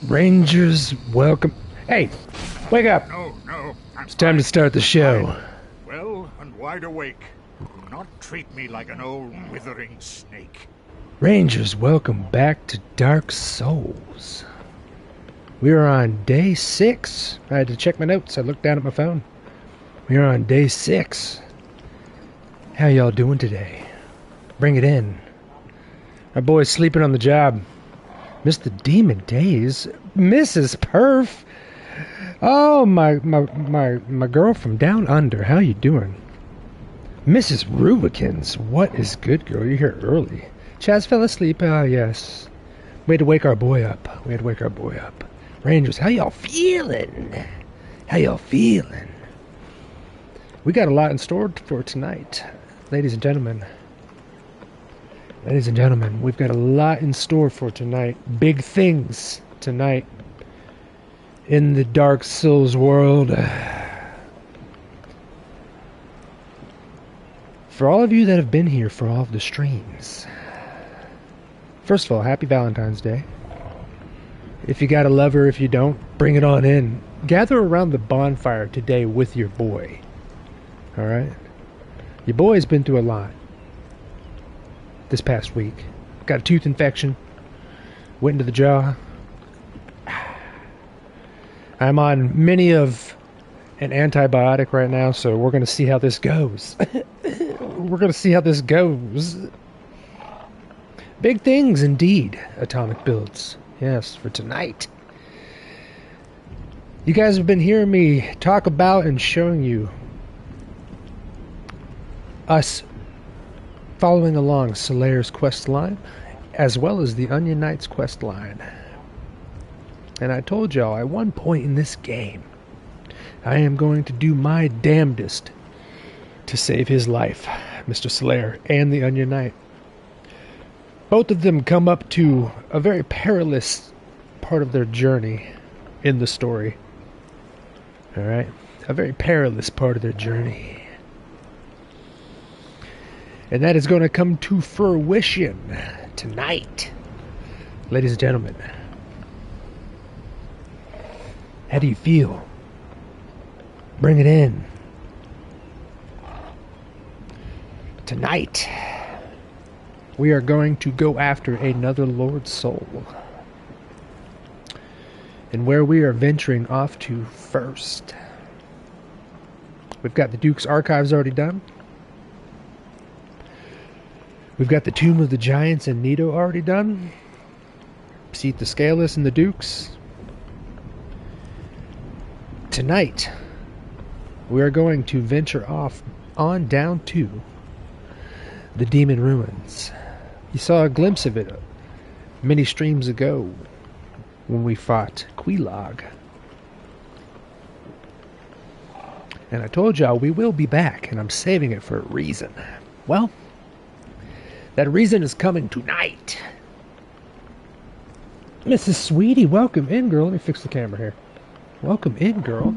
Rangers, welcome. Hey, wake up. No, It's time to start the show. Well and wide awake. Do not treat me like an old withering snake. Rangers, welcome back to Dark Souls. We are on day 6. I had to check my notes. I looked down at my phone. We are on day 6. How y'all doing today? Bring it in. Our boy's sleeping on the job. Mr. Demon Days. Mrs. Perf. Oh, my girl from down under. How you doing? Mrs. Rubikins. What is good, girl? You're here early. Chaz fell asleep. Ah, yes. We had to wake our boy up. Rangers, how y'all feeling? We got a lot in store for tonight. Ladies and gentlemen, we've got a lot in store for tonight. Big things tonight in the Dark Souls world. For all of you that have been here for all of the streams, first of all, happy Valentine's Day. If you got a lover, if you don't, bring it on in. Gather around the bonfire today with your boy. Alright? Your boy's been through a lot this past week. Got a tooth infection. Went into the jaw. I'm on many of an antibiotic right now, so we're going to see how this goes. Big things indeed, Atomic Builds. Yes, for tonight. You guys have been hearing me talk about and showing you us following along Solaire's quest line, as well as the Onion Knight's quest line. And I told y'all, at one point in this game, I am going to do my damnedest to save his life, Mr. Solaire and the Onion Knight. Both of them come up to a very perilous part of their journey in the story. Alright? A very perilous part of their journey. And that is going to come to fruition tonight. Ladies and gentlemen, how do you feel? Bring it in. Tonight, we are going to go after another Lord's soul. And where we are venturing off to first, we've got the Duke's Archives already done. We've got the Tomb of the Giants and Nito already done. Seat the Scaleless and the Dukes. Tonight, we are going to venture off on down to the Demon Ruins. You saw a glimpse of it many streams ago when we fought Quelaag. And I told y'all we will be back, and I'm saving it for a reason. Well, that reason is coming tonight. Mrs. Sweetie, welcome in, girl. Let me fix the camera here. Welcome in, girl.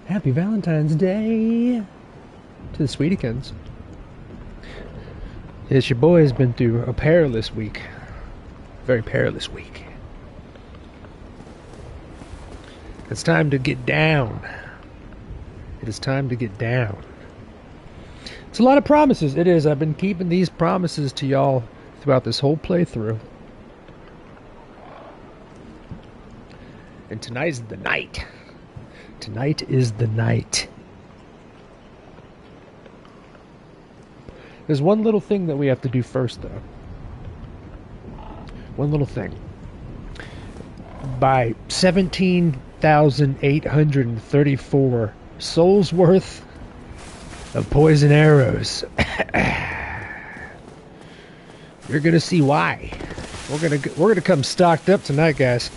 Happy Valentine's Day to the Sweetiekins. Yes, your boy has been through a perilous week. Very perilous week. It's time to get down. It is time to get down. It's a lot of promises. It is. I've been keeping these promises to y'all throughout this whole playthrough. And tonight's the night. Tonight is the night. There's one little thing that we have to do first, though. One little thing. By 17,834 souls worth of poison arrows, you're gonna see why. We're gonna come stocked up tonight, guys.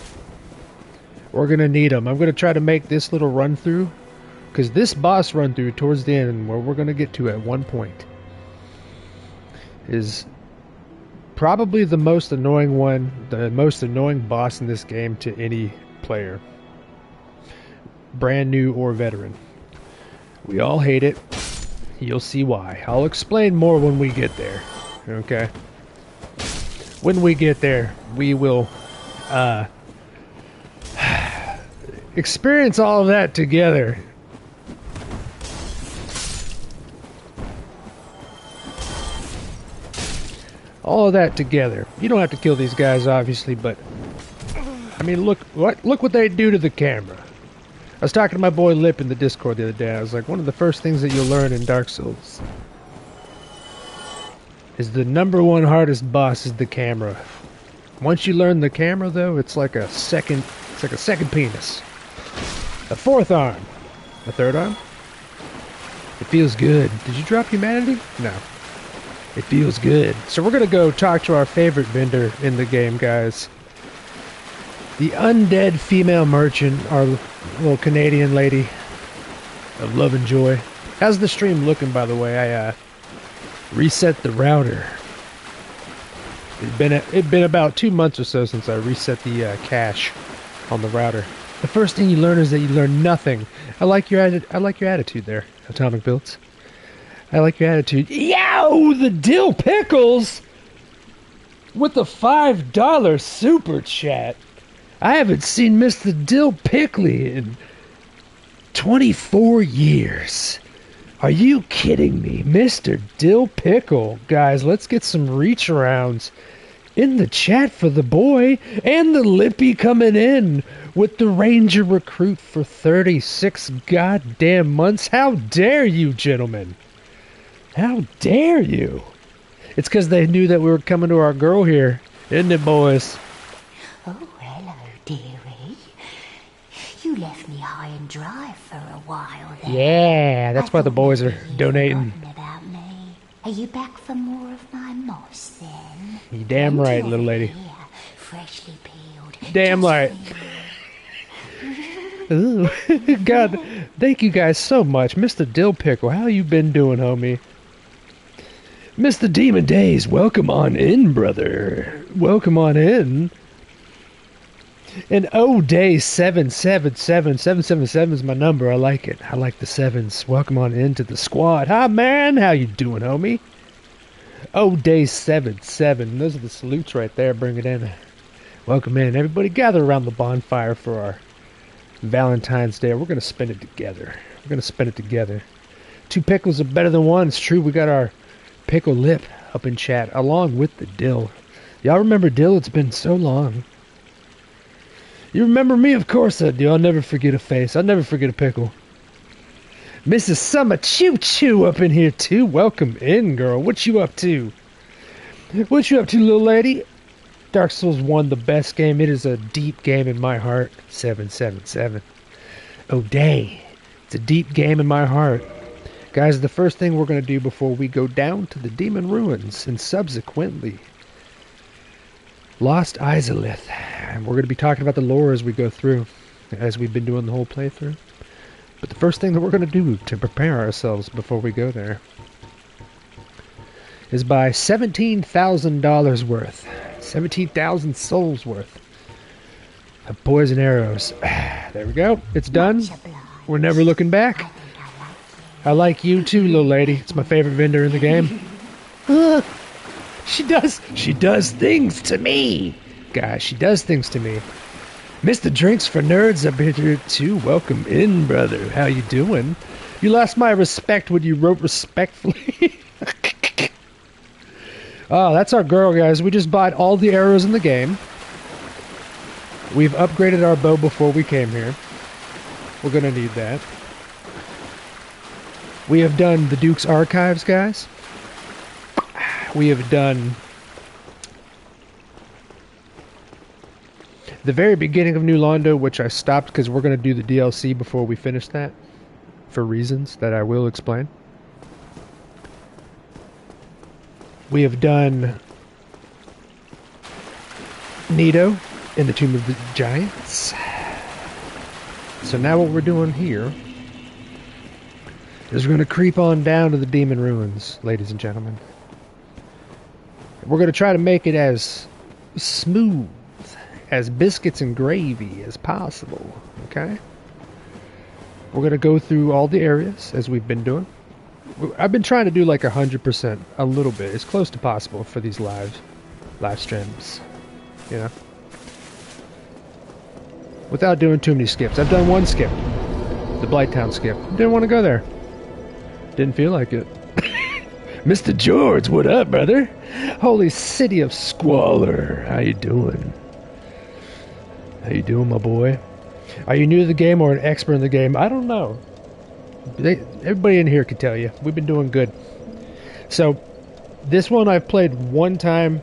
We're gonna need them. I'm gonna try to make this little run through, because this boss run through towards the end, where we're gonna get to at one point, is probably the most annoying one, the most annoying boss in this game to any player, brand new or veteran. We all hate it. You'll see why. I'll explain more when we get there. Okay? When we get there, we will Experience all of that together. All of that together. You don't have to kill these guys, obviously, but I mean, look what they do to the camera. I was talking to my boy Lip in the Discord the other day. I was like, one of the first things that you'll learn in Dark Souls is the #1 hardest boss is the camera. Once you learn the camera, though, it's like a second penis. A fourth arm. A third arm. It feels good. Did you drop humanity? No. It feels good. So we're gonna go talk to our favorite vendor in the game, guys. The undead female merchant, our little Canadian lady of love and joy. How's the stream looking, by the way? I reset the router. It'd been about 2 months or so since I reset the cache on the router. The first thing you learn is that you learn nothing. I like your attitude there, Atomic Builds. I like your attitude. Yow! The dill pickles with the $5 super chat. I haven't seen Mr. Dill Pickley in 24 years. Are you kidding me? Mr. Dill Pickle. Guys, let's get some reach arounds in the chat for the boy. And the Lippy coming in with the Ranger recruit for 36 goddamn months. How dare you, gentlemen? How dare you? It's because they knew that we were coming to our girl here. Isn't it, boys? Oh, hello, dearie. You left me high and dry for a while there. Yeah, that's why the boys are donating. About me. Are you back for more of my moss then? You damn right, little lady. Here, freshly peeled. Damn Just right. for you. Ooh, God, thank you guys so much. Mr. Dill Pickle, how you been doing, homie? Mr. Demon Days, welcome on in, brother. Welcome on in. And Day 777 is my number. I like it. I like the sevens. Welcome on into the squad. Hi, man. How you doing, homie? Day 77. Those are the salutes right there. Bring it in. Welcome in. Everybody gather around the bonfire for our Valentine's Day. We're going to spend it together. We're going to spend it together. 2 pickles are better than 1. It's true. We got our Pickle Lip up in chat along with the Dill. Y'all remember Dill? It's been so long. You remember me? Of course I do. I'll never forget a face. I'll never forget a pickle. Mrs. Summer Choo Choo up in here too. Welcome in, girl. What you up to? What you up to, little lady? Dark Souls 1, the best game. It is a deep game in my heart. 777. Day. It's a deep game in my heart. Guys, the first thing we're going to do before we go down to the Demon Ruins and subsequently Lost Izalith. And we're going to be talking about the lore as we go through, as we've been doing the whole playthrough. But the first thing that we're going to do to prepare ourselves before we go there is buy $17,000 worth, 17,000 souls worth of poison arrows. There we go. It's done. We're never looking back. I like you too, little lady. It's my favorite vendor in the game. She does things to me. Guys, she does things to me. Mr. Drinks for Nerds up here too. Welcome in, brother. How you doing? You lost my respect when you wrote respectfully. Oh, that's our girl, guys. We just bought all the arrows in the game. We've upgraded our bow before we came here. We're gonna need that. We have done the Duke's Archives, guys. We have done the very beginning of New Londo, which I stopped because we're going to do the DLC before we finish that, for reasons that I will explain. We have done Nito in the Tomb of the Giants. So now what we're doing here is we're going to creep on down to the Demon Ruins, ladies and gentlemen. We're going to try to make it as smooth, as biscuits and gravy as possible, okay? We're going to go through all the areas, as we've been doing. I've been trying to do like 100%, a little bit, as close to possible for these live streams, you know? without doing too many skips. I've done one skip, the Blighttown skip. Didn't want to go there. Didn't feel like it. Mr. George, what up, brother? Holy city of squalor. How you doing? How you doing, my boy? Are you new to the game or an expert in the game? I don't know. Everybody in here can tell you. We've been doing good. So, this one I've played one time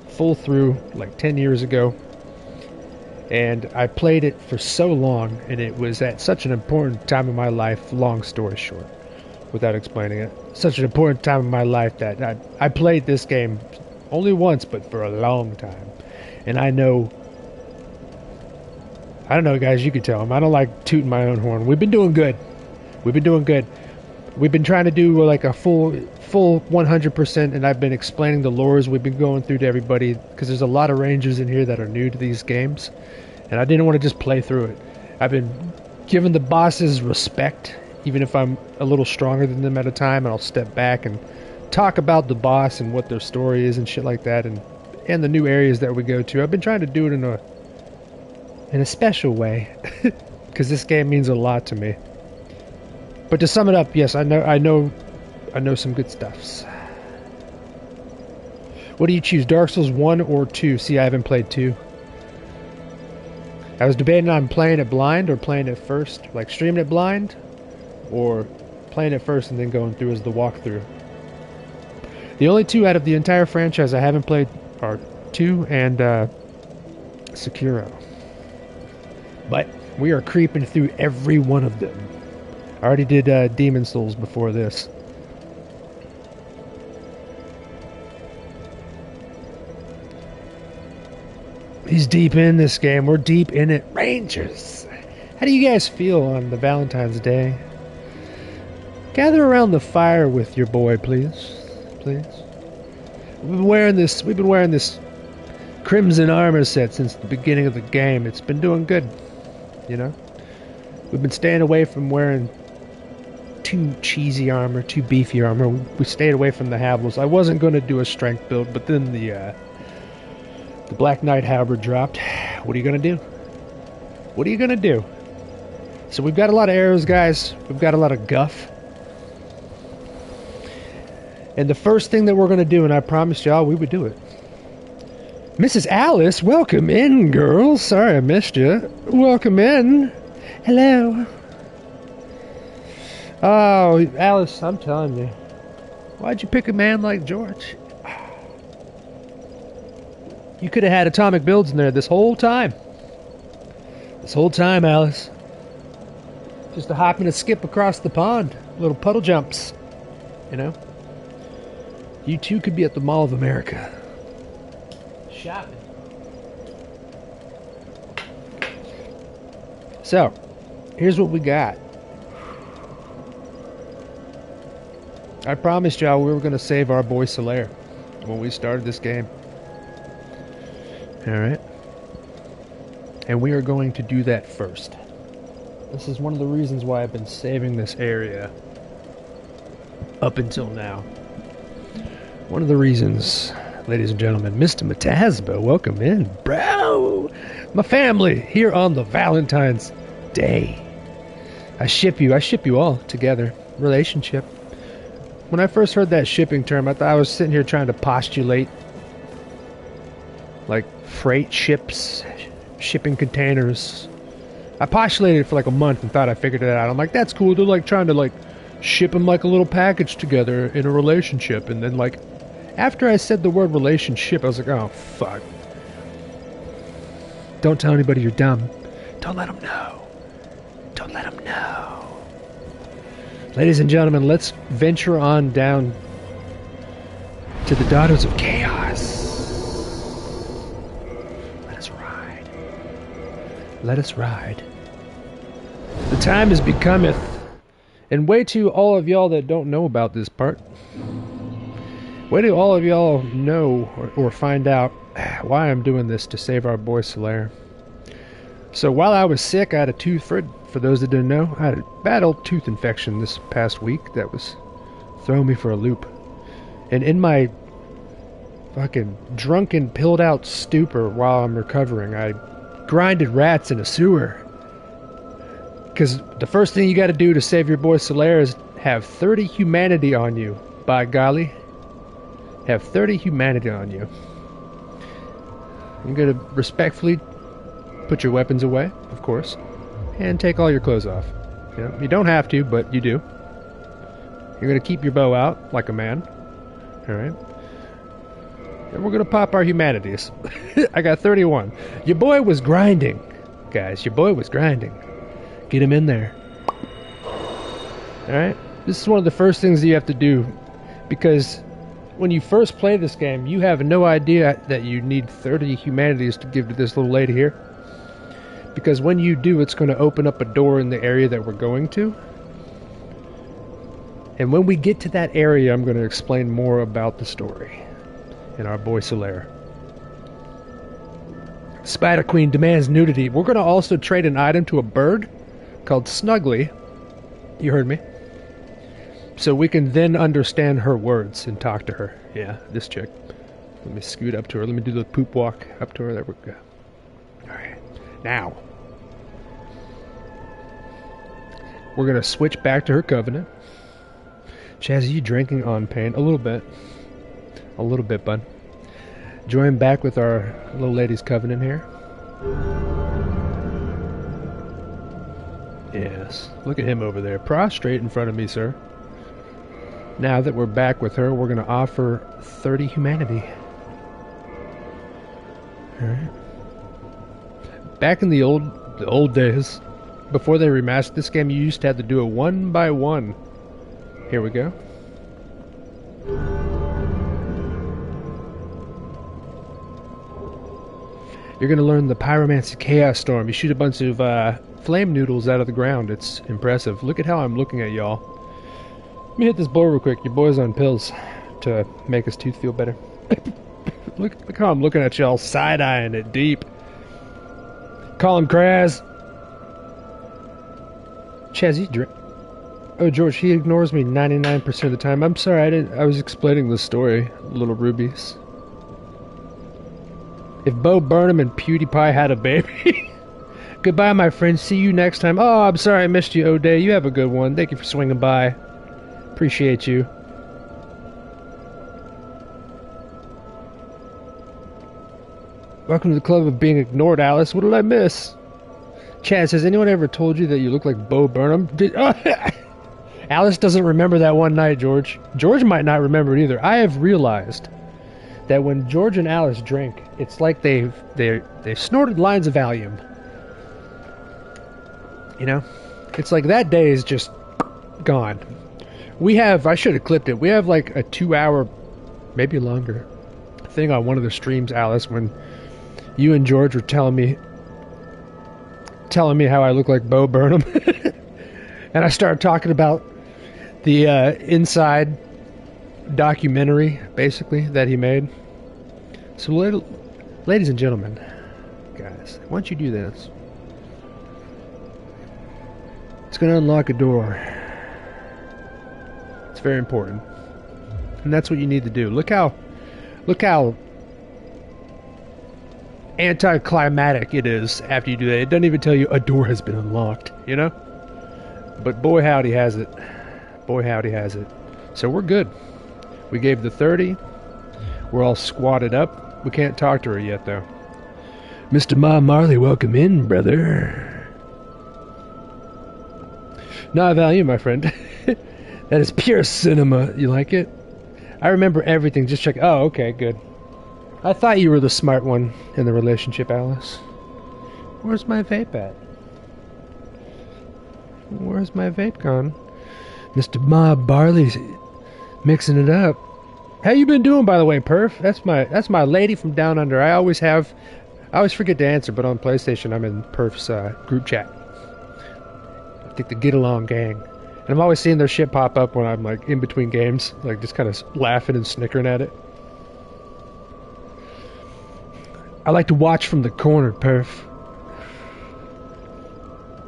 full through, like 10 years ago. And I played it for so long, and it was at such an important time in my life, long story short, without explaining it. Such an important time in my life that I played this game only once, but for a long time. And I don't know, guys, you can tell them. I don't like tooting my own horn. We've been doing good. We've been doing good. We've been trying to do like a full 100%, and I've been explaining the lores we've been going through to everybody, because there's a lot of rangers in here that are new to these games, and I didn't want to just play through it. I've been giving the bosses respect, even if I'm a little stronger than them at a time, and I'll step back and talk about the boss and what their story is and shit like that, and the new areas that we go to. I've been trying to do it in a special way, because this game means a lot to me. But to sum it up, yes, I know some good stuffs. What do you choose, Dark Souls 1 or 2? See, I haven't played 2. I was debating on playing it blind or playing it first, like streaming it blind, or playing it first and then going through as the walkthrough. The only 2 out of the entire franchise I haven't played are 2 and Sekiro. But we are creeping through every one of them. I already did Demon Souls before this. He's deep in this game. We're deep in it. Rangers! How do you guys feel on the Valentine's Day? Gather around the fire with your boy, please. Please. We've been wearing this crimson armor set since the beginning of the game. It's been doing good, you know? We've been staying away from wearing too cheesy armor, too beefy armor. We stayed away from the Havels. I wasn't going to do a strength build, but then the Black Knight Halberd dropped. What are you going to do? What are you going to do? So we've got a lot of arrows, guys. We've got a lot of guff. And the first thing that we're going to do, and I promised y'all we would do it. Mrs. Alice, welcome in, girl. Sorry I missed you. Welcome in. Hello. Oh, Alice, I'm telling you. Why'd you pick a man like George? You could have had atomic builds in there this whole time. This whole time, Alice. Just a hop and a skip across the pond. Little puddle jumps. You know? You too could be at the Mall of America. Shopping. So, here's what we got. I promised y'all we were going to save our boy Solaire when we started this game. Alright. And we are going to do that first. This is one of the reasons why I've been saving this area up until now. One of the reasons, ladies and gentlemen. Mr. Metasba, welcome in, bro. My family here on the Valentine's Day. I ship you all together. Relationship. When I first heard that shipping term, I thought I was sitting here trying to postulate like freight ships, shipping containers. I postulated it for like a month and thought I figured it out. I'm like, that's cool. They're like trying to like ship them like a little package together in a relationship. And then like after I said the word relationship, I was like, oh fuck. Don't tell anybody you're dumb. Don't let them know. Don't let them know. Ladies and gentlemen, let's venture on down to the Daughters of Chaos. Let us ride. Let us ride. The time is becometh. And wait to all of y'all that don't know about this part. Wait till all of y'all know or find out why I'm doing this to save our boy Solaire. So while I was sick, I had a tooth, for those that didn't know, I had a bad old tooth infection this past week that was throwing me for a loop. And in my fucking drunken, pilled out stupor while I'm recovering, I grinded rats in a sewer. Because the first thing you got to do to save your boy Solaire is have 30 humanity on you. By golly. Have 30 humanity on you. I'm going to respectfully put your weapons away, of course. And take all your clothes off. You know, you don't have to, but you do. You're going to keep your bow out like a man. Alright. And we're going to pop our humanities. I got 31. Your boy was grinding. Guys, your boy was grinding. Get him in there. Alright? This is one of the first things that you have to do. Because when you first play this game, you have no idea that you need 30 humanities to give to this little lady here. Because when you do, it's going to open up a door in the area that we're going to. And when we get to that area, I'm going to explain more about the story. And our boy Solaire. Spider Queen demands nudity. We're going to also trade an item to a bird called Snuggly. You heard me. So we can then understand her words and talk to her. Yeah, this chick. Let me scoot up to her. Let me do the poop walk up to her. There we go. Alright. Now. We're going to switch back to her covenant. Chaz, are you drinking on pain? A little bit. A little bit, bud. Join back with our little lady's covenant here. Yes. Look at him over there. Prostrate in front of me, sir. Now that we're back with her, we're going to offer 30 humanity. Alright. Back in the old days, before they remastered this game, you used to have to do it one by one. Here we go. You're going to learn the Pyromancy Chaos Storm. You shoot a bunch of flame noodles out of the ground. It's impressive. Look at how I'm looking at y'all. Let me hit this boy real quick. Your boy's on pills to make his tooth feel better. look how I'm looking at y'all, side-eyeing it deep. Call him Kraz. Chaz, you drink. Oh, George, he ignores me 99% of the time. I'm sorry, I was explaining the story, little rubies. If Bo Burnham and PewDiePie had a baby. Goodbye, my friend. See you next time. Oh, I'm sorry I missed you, O'Day. You have a good one. Thank you for swinging by. Appreciate you. Welcome to the club of being ignored, Alice. What did I miss? Chaz, has anyone ever told you that you look like Bo Burnham? Alice doesn't remember that one night, George. George might not remember it either. I have realized that when George and Alice drink, it's like they've snorted lines of Valium. You know? It's like that day is just gone. We have, I should have clipped it, we have like a 2-hour, maybe longer, thing on one of the streams, Alice, when you and George were telling me how I look like Bo Burnham. And I started talking about the inside documentary, basically, that he made. So, ladies and gentlemen, guys, once you do this, it's going to unlock a door. It's very important. And that's what you need to do. Look how anticlimactic it is after you do that. It doesn't even tell you a door has been unlocked, you know? But boy howdy has it. Boy howdy has it. So we're good. We gave the 30. We're all squatted up. We can't talk to her yet, though. Mr. Ma Marley, welcome in, brother. Not value, my friend. That is pure cinema. You like it? I remember everything. Just check. Oh, okay, good. I thought you were the smart one in the relationship, Alice. Where's my vape at? Where's my vape gone? Mr. Ma Barley's mixing it up. How you been doing, by the way, Perf? That's my lady from down under. I always forget to answer, but on PlayStation I'm in Perf's group chat. I think the Get Along gang. And I'm always seeing their shit pop up when I'm like in between games, like just kind of laughing and snickering at it. I like to watch from the corner, Perf.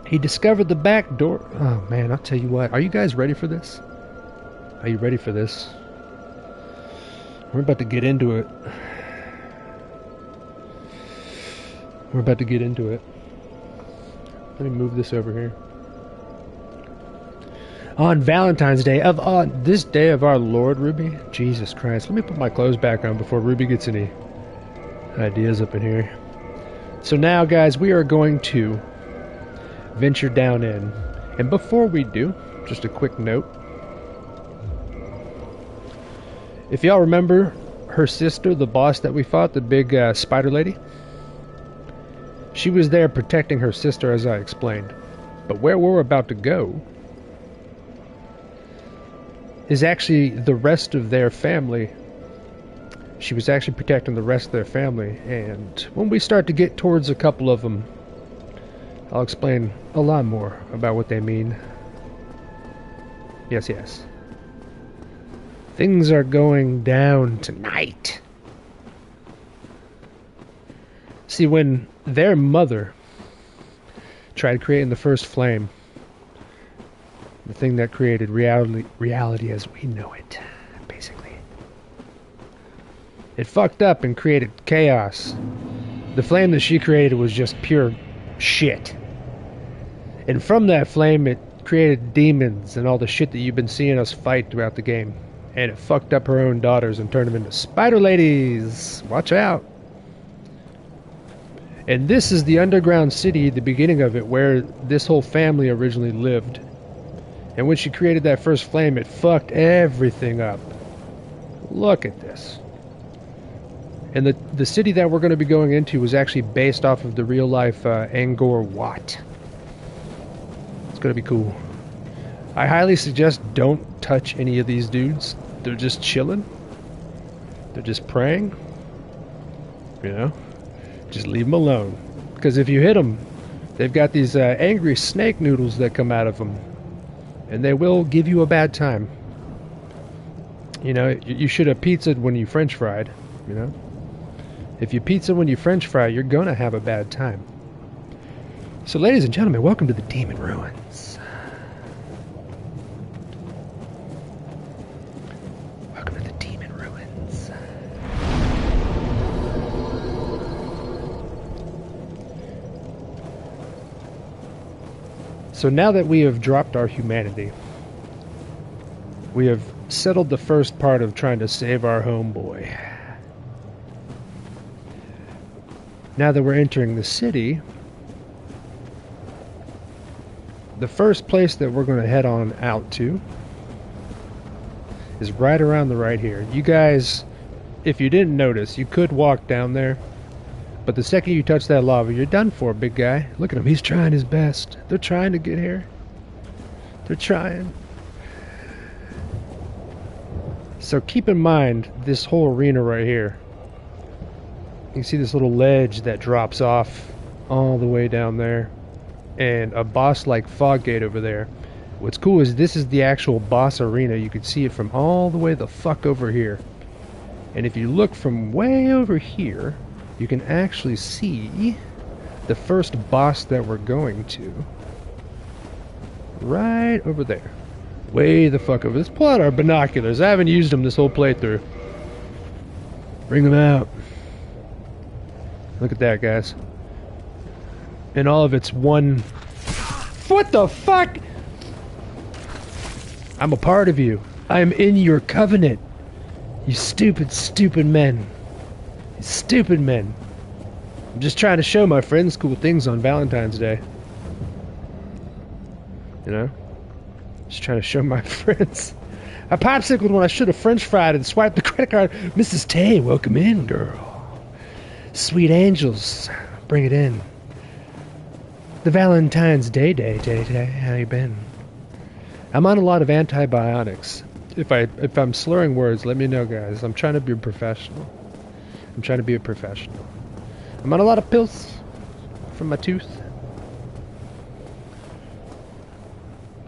He discovered the back door. Oh man, I'll tell you what. Are you guys ready for this? Are you ready for this? We're about to get into it. We're about to get into it. Let me move this over here. On Valentine's Day, on this day of our Lord, Ruby. Jesus Christ. Let me put my clothes back on before Ruby gets any ideas up in here. So now, guys, we are going to venture down in. And before we do, just a quick note. If y'all remember her sister, the boss that we fought, the big spider lady, she was there protecting her sister, as I explained. But where we're about to go is actually the rest of their family. She was actually protecting the rest of their family, and when we start to get towards a couple of them, I'll explain a lot more about what they mean. Yes, yes. Things are going down tonight. See, when their mother tried creating the first flame, the thing that created reality as we know it, basically, it fucked up and created chaos. The flame that she created was just pure shit. And from that flame, it created demons and all the shit that you've been seeing us fight throughout the game. And it fucked up her own daughters and turned them into spider ladies. Watch out. And this is the underground city, the beginning of it, where this whole family originally lived. And when she created that first flame, it fucked everything up. Look at this. And the city that we're going to be going into was actually based off of the real life Angkor Wat. It's going to be cool. I highly suggest don't touch any of these dudes. They're just chilling. They're just praying. You know? Just leave them alone. Because if you hit them, they've got these angry snake noodles that come out of them. And they will give you a bad time. You know, you should have pizzaed when you french fried. You know? If you pizza when you french fry, you're going to have a bad time. So ladies and gentlemen, welcome to the Demon Ruins. Welcome to the Demon Ruins. So now that we have dropped our humanity, we have settled the first part of trying to save our homeboy. Now that we're entering the city, the first place that we're going to head on out to is right around the right here. You guys, if you didn't notice, you could walk down there, but the second you touch that lava, you're done for, big guy. Look at him, he's trying his best. They're trying to get here. They're trying. So keep in mind this whole arena right here. You can see this little ledge that drops off all the way down there, and a boss-like fog gate over there. What's cool is this is the actual boss arena. You can see it from all the way the fuck over here. And if you look from way over here, you can actually see the first boss that we're going to. Right over there. Way the fuck over. Let's pull out our binoculars. I haven't used them this whole playthrough. Bring them out. Look at that, guys. And all of it's one... What the fuck? I'm a part of you. I am in your covenant. You stupid, stupid men. You stupid men. I'm just trying to show my friends cool things on Valentine's Day. You know? Just trying to show my friends. I popsicled when I should have french fried and swiped the credit card. Mrs. Tay, welcome in, girl. Sweet angels, bring it in. The Valentine's Day today. How you been? I'm on a lot of antibiotics. If I'm slurring words, let me know, guys. I'm trying to be a professional. I'm trying to be a professional. I'm on a lot of pills from my tooth.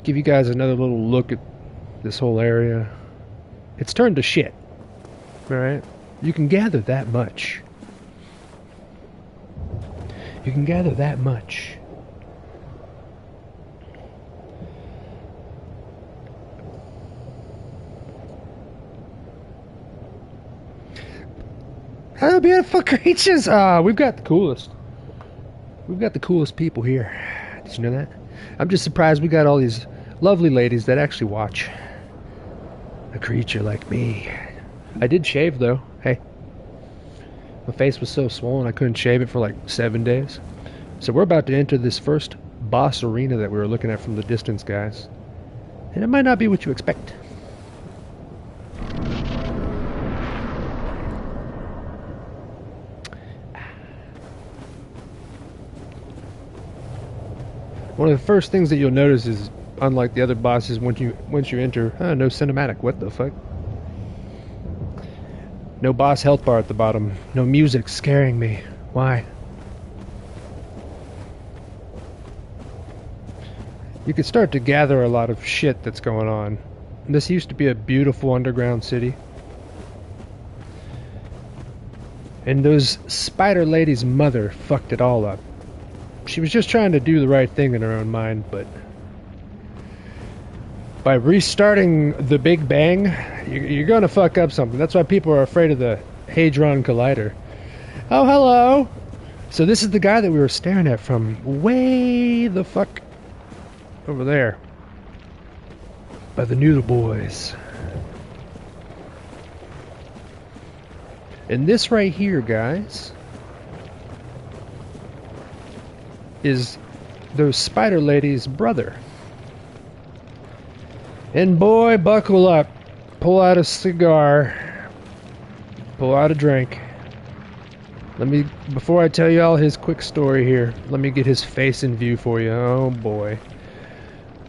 Give you guys another little look at this whole area. It's turned to shit. Alright? You can gather that much. You can gather that much. Hello, beautiful creatures. We've got the coolest. We've got the coolest people here. Did you know that? I'm just surprised we got all these lovely ladies that actually watch a creature like me. I did shave though. Hey. My face was so swollen I couldn't shave it for like 7 days. So we're about to enter this first boss arena that we were looking at from the distance, guys. And it might not be what you expect. One of the first things that you'll notice is, unlike the other bosses, once you enter, no cinematic. What the fuck? No boss health bar at the bottom. No music scaring me. Why? You could start to gather a lot of shit that's going on. This used to be a beautiful underground city. And those spider ladies' mother fucked it all up. She was just trying to do the right thing in her own mind, but by restarting the Big Bang, you're going to fuck up something. That's why people are afraid of the Hadron Collider. Oh, hello! So this is the guy that we were staring at from way the fuck over there. By the Noodle Boys. And this right here, guys, is those spider ladies' brother. And boy, buckle up. Pull out a cigar. Pull out a drink. Before I tell you all his quick story here, let me get his face in view for you. Oh boy.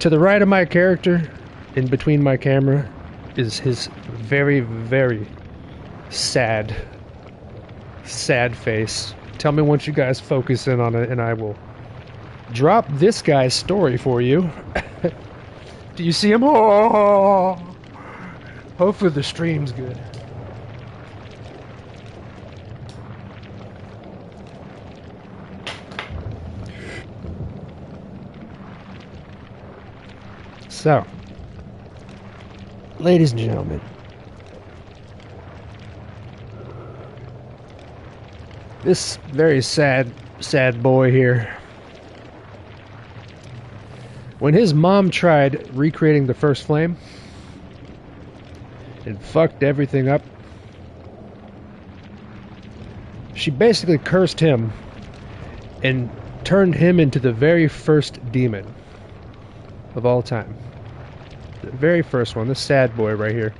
To the right of my character, in between my camera, is his very, very sad face. Tell me once you guys focus in on it and I will drop this guy's story for you. Do you see him? Oh! Hopefully the stream's good. So, ladies and gentlemen, this very sad boy here, when his mom tried recreating the first flame and fucked everything up, she basically cursed him and turned him into the very first demon of all time. The very first one, this sad boy right here.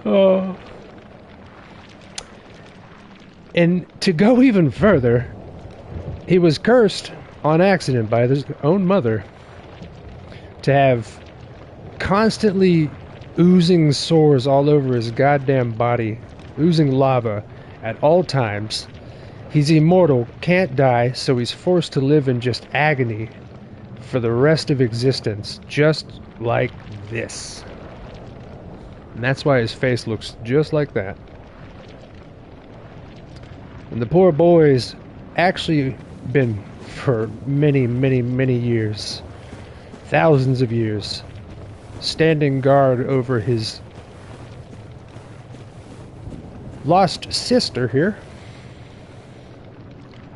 Oh. And to go even further, he was cursed on accident by his own mother to have constantly oozing sores all over his goddamn body, oozing lava at all times. He's immortal, can't die, so he's forced to live in just agony for the rest of existence, just like this. And that's why his face looks just like that. And the poor boy's actually been, for many, many, many years, thousands of years, standing guard over his lost sister here.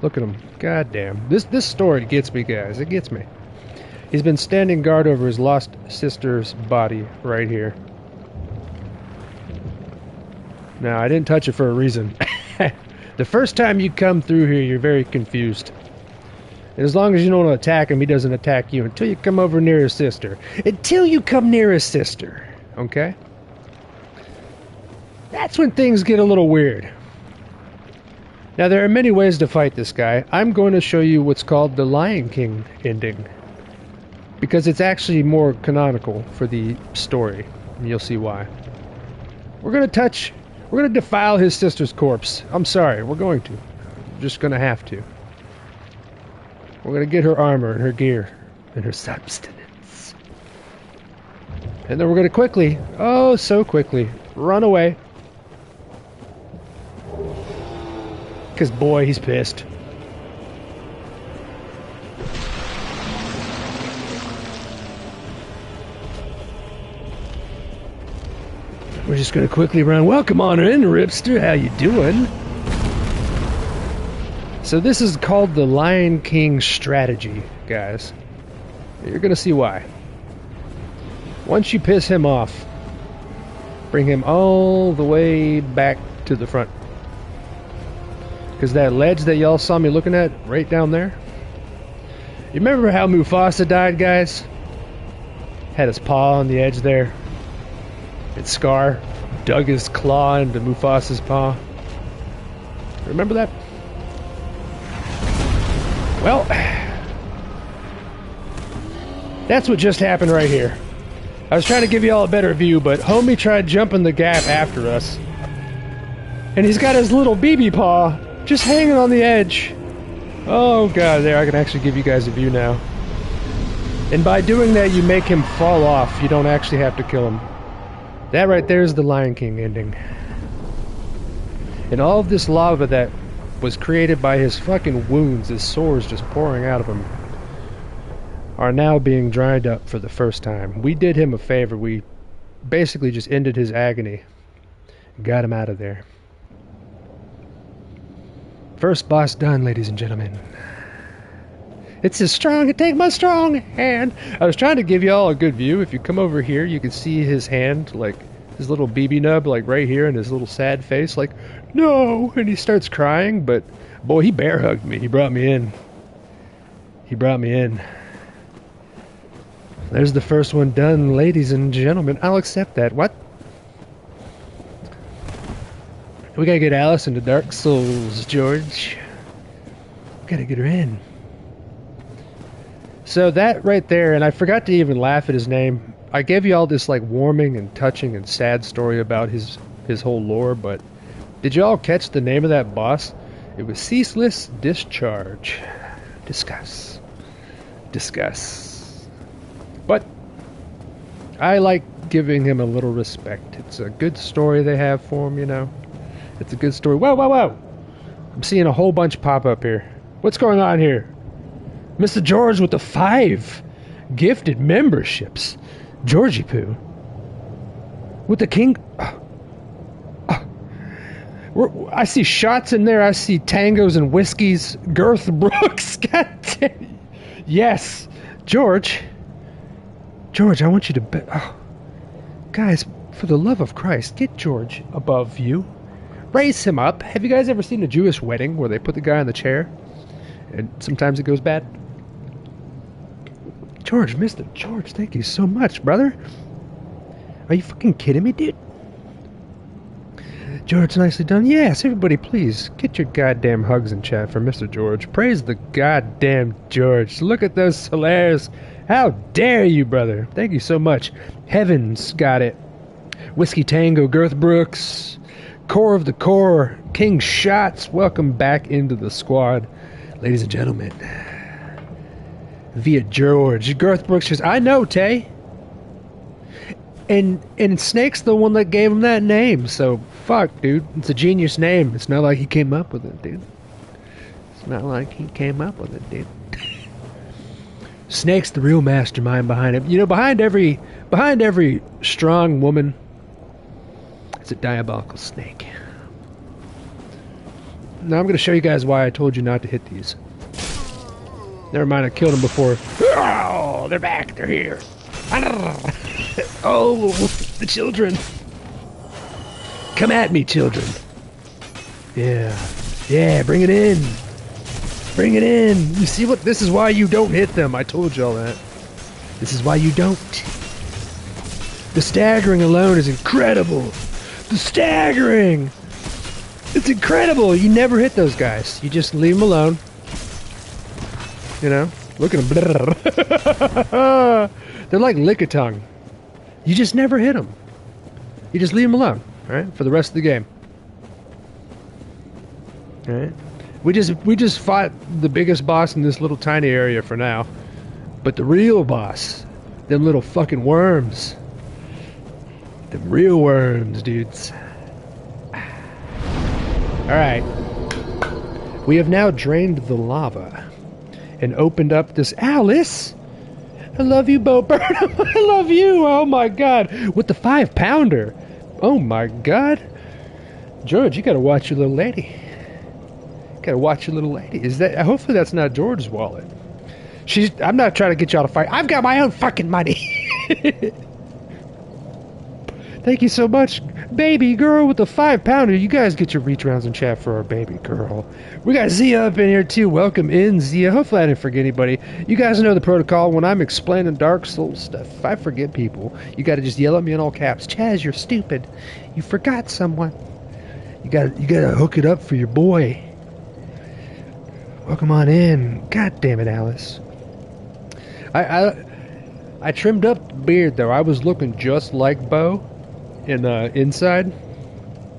Look at him. God damn. This story gets me, guys. It gets me. He's been standing guard over his lost sister's body right here. Now, I didn't touch it for a reason. The first time you come through here, you're very confused. And as long as you don't attack him, he doesn't attack you until you come over near his sister. Until you come near his sister. Okay? That's when things get a little weird. Now, there are many ways to fight this guy. I'm going to show you what's called the Lion King ending, because it's actually more canonical for the story, and you'll see why. We're going to defile his sister's corpse. I'm sorry, we're going to. We're just going to have to. We're going to get her armor and her gear and her substance. And then we're going to quickly, oh so quickly, run away. Because boy, he's pissed. We're just gonna quickly run. Welcome on in, Ripster. How you doing? So this is called the Lion King strategy, guys. You're gonna see why. Once you piss him off, bring him all the way back to the front. Because that ledge that y'all saw me looking at right down there, you remember how Mufasa died, guys? Had his paw on the edge there. And Scar dug his claw into Mufasa's paw. Remember that? Well, that's what just happened right here. I was trying to give you all a better view, but homie tried jumping the gap after us. And he's got his little BB paw just hanging on the edge. Oh god, there, I can actually give you guys a view now. And by doing that, you make him fall off. You don't actually have to kill him. That right there is the Lion King ending. And all of this lava that was created by his fucking wounds, his sores just pouring out of him, are now being dried up for the first time. We did him a favor. We basically just ended his agony. Got him out of there. First boss done, ladies and gentlemen. It's as strong, take my strong hand. I was trying to give you all a good view. If you come over here, you can see his hand, like his little BB nub, like right here, and his little sad face, like, no! And he starts crying, but boy, he bear hugged me. He brought me in. He brought me in. There's the first one done, ladies and gentlemen. I'll accept that. What? We gotta get Alice into Dark Souls, George. We gotta get her in. So that right there, and I forgot to even laugh at his name. I gave you all this like warming and touching and sad story about his whole lore, but did you all catch the name of that boss? It was Ceaseless Discharge. Discuss. Discuss. But I like giving him a little respect. It's a good story they have for him, you know. It's a good story. Whoa, whoa, whoa! I'm seeing a whole bunch pop up here. What's going on here? Mr. George with the 5 gifted memberships. Georgie Poo. With the king... I see shots in there. I see tangos and whiskeys. Girth Brooks. God damn. Yes. George. George, I want you to bet... Oh. Guys, for the love of Christ, get George above you. Raise him up. Have you guys ever seen a Jewish wedding where they put the guy in the chair and sometimes it goes bad? George, Mr. George, thank you so much, brother. Are you fucking kidding me, dude? George, nicely done. Yes, everybody, please, get your goddamn hugs in chat for Mr. George. Praise the goddamn George. Look at those Solaires. How dare you, brother? Thank you so much. Heavens got it. Whiskey Tango, Girth Brooks, Core of the Core, King Shots. Welcome back into the squad, ladies and gentlemen. Via George. Girth Brooks says, I know, Tay. And Snake's the one that gave him that name, so fuck, dude. It's a genius name. It's not like he came up with it, dude. It's not like he came up with it, dude. Snake's the real mastermind behind it. You know, behind every strong woman, it's a diabolical snake. Now I'm going to show you guys why I told you not to hit these. Never mind, I killed them before. Oh, they're back. They're here. Oh, the children. Come at me, children. Yeah. Yeah, bring it in. Bring it in. You see what? This is why you don't hit them. I told you all that. This is why you don't. The staggering alone is incredible. The staggering. It's incredible. You never hit those guys. You just leave them alone. You know? Look at them. They're like lick-a-tongue. You just never hit them. You just leave them alone. Alright? For the rest of the game. Alright? We just fought the biggest boss in this little tiny area for now. But the real boss, them little fucking worms. Them real worms, dudes. Alright. We have now drained the lava and opened up this... Alice! I love you, Bo Burnham. I love you. Oh my god. With the 5-pounder. Oh my god. George, you gotta watch your little lady. Gotta watch your little lady. Is that? Hopefully that's not George's wallet. I'm not trying to get y'all to fight. I've got my own fucking money. Thank you so much, baby girl with the 5-pounder. You guys get your reach rounds in chat for our baby girl. We got Zia up in here too. Welcome in, Zia. Hopefully I didn't forget anybody. You guys know the protocol. When I'm explaining Dark Souls stuff, if I forget people, you got to just yell at me in all caps. Chaz, you're stupid. You forgot someone. You got to hook it up for your boy. Welcome on in. God damn it, Alice. I trimmed up the beard though. I was looking just like Bo. Inside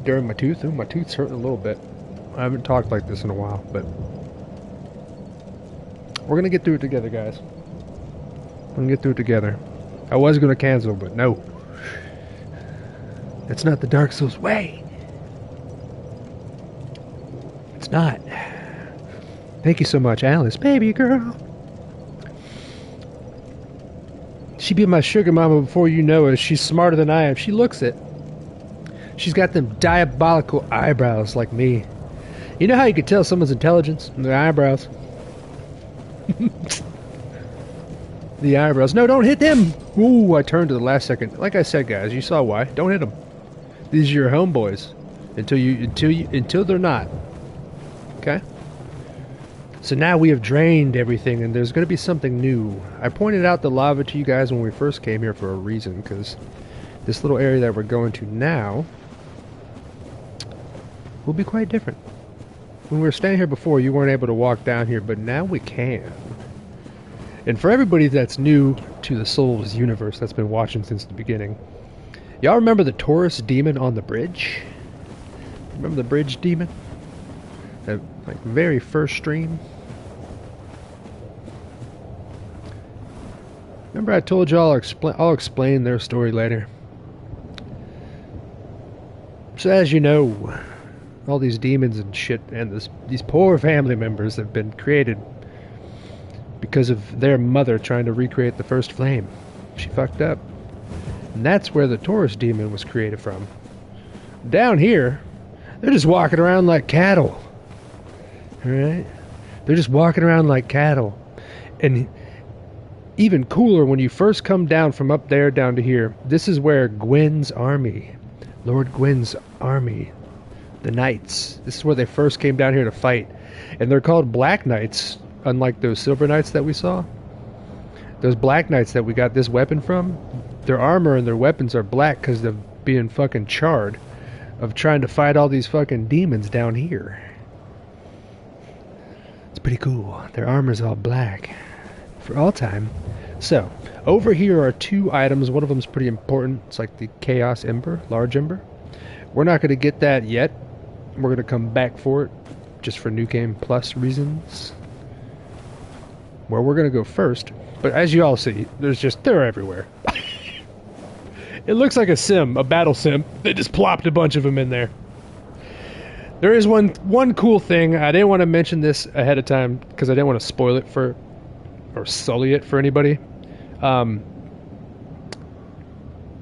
during my tooth. Ooh, my tooth's hurting a little bit. I haven't talked like this in a while, but we're gonna get through it together, guys. We're gonna get through it together. I was gonna cancel, but no. That's not the Dark Souls way. It's not. Thank you so much, Alice, baby girl. She be my sugar mama before you know it. She's smarter than I am. She looks it. She's got them diabolical eyebrows like me. You know how you can tell someone's intelligence? Their eyebrows. The eyebrows. No, don't hit them. Ooh, I turned to the last second. Like I said, guys, you saw why. Don't hit them. These are your homeboys. Until they're not. Okay? So now we have drained everything, and there's going to be something new. I pointed out the lava to you guys when we first came here for a reason, because this little area that we're going to now will be quite different. When we were staying here before, you weren't able to walk down here, but now we can. And for everybody that's new to the Souls universe that's been watching since the beginning, y'all remember the Taurus demon on the bridge? Remember the bridge demon? That like very first stream? Remember I told y'all I'll explain their story later. So as you know, all these demons and shit and these poor family members have been created because of their mother trying to recreate the first flame. She fucked up. And that's where the Taurus demon was created from. Down here, they're just walking around like cattle. Alright? They're just walking around like cattle. And even cooler, when you first come down from up there down to here, this is where Gwyn's army, Lord Gwyn's army, the knights, this is where they first came down here to fight. And they're called Black Knights, unlike those Silver Knights that we saw. Those Black Knights that we got this weapon from, their armor and their weapons are black because of being fucking charred, of trying to fight all these fucking demons down here. It's pretty cool. Their armor's all black for all time. So, over here are two items. One of them's pretty important. It's like the Chaos Ember, Large Ember. We're not going to get that yet. We're going to come back for it, just for New Game Plus reasons. Where we're going to go first. But as you all see, they're everywhere. It looks like a battle sim. They just plopped a bunch of them in there. There is one cool thing. I didn't want to mention this ahead of time because I didn't want to spoil it or sully it for anybody.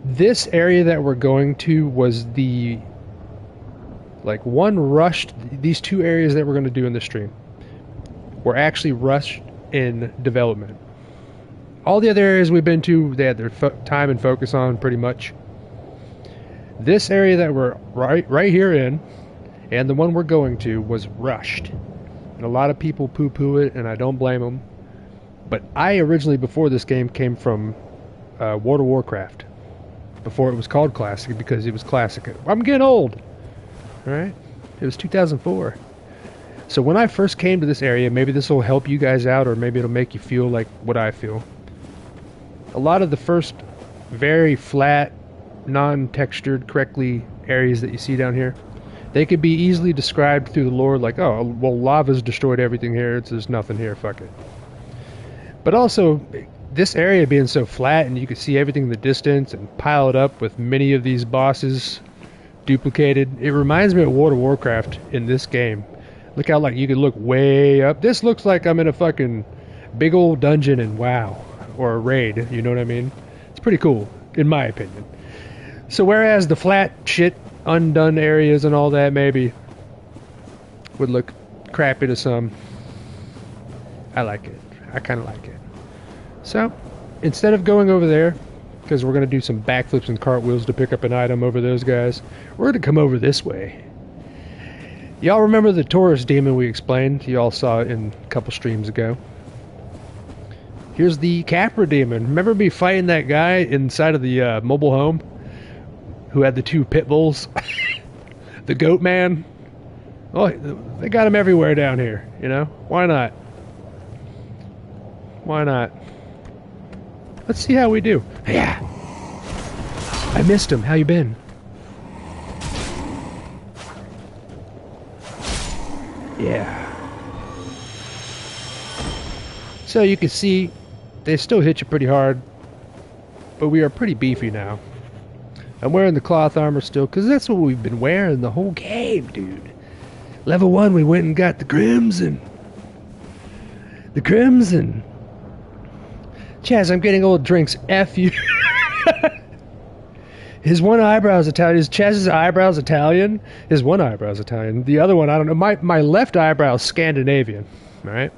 This area that we're going to was these two areas that we're going to do in the stream were actually rushed in development. All the other areas we've been to, they had their time and focus on pretty much. This area that we're right here in, and the one we're going to, was rushed. And a lot of people poo-poo it, and I don't blame them. But I originally, before this game, came from World of Warcraft. Before it was called Classic, because it was Classic. I'm getting old! Alright? It was 2004. So when I first came to this area, maybe this will help you guys out, or maybe it'll make you feel like what I feel. A lot of the first very flat, non-textured correctly areas that you see down here, they could be easily described through the lore like, oh, well, lava's destroyed everything here, there's nothing here, fuck it. But also, this area being so flat and you can see everything in the distance and pile it up with many of these bosses duplicated, it reminds me of World of Warcraft in this game. Look how you can look way up. This looks like I'm in a fucking big old dungeon in WoW. Or a raid, you know what I mean? It's pretty cool, in my opinion. So whereas the flat shit, undone areas and all that maybe would look crap into some. I like it. I kind of like it. So, instead of going over there, because we're going to do some backflips and cartwheels to pick up an item over those guys, we're going to come over this way. Y'all remember the Taurus demon we explained? Y'all saw it in a couple streams ago. Here's the Capra demon. Remember me fighting that guy inside of the mobile home who had the 2 pit bulls? The goat man? Oh, they got him everywhere down here, you know? Why not? Why not? Let's see how we do. Yeah. I missed him. How you been? Yeah. So you can see they still hit you pretty hard, but we are pretty beefy now. I'm wearing the cloth armor still because that's what we've been wearing the whole game, dude. Level 1 we went and got the Crimson. The Crimson. Chaz, I'm getting old drinks. F you. His one eyebrow's Italian. Is Chaz's eyebrows Italian? His one eyebrow's Italian. The other one, I don't know. My left eyebrow's Scandinavian. Alright?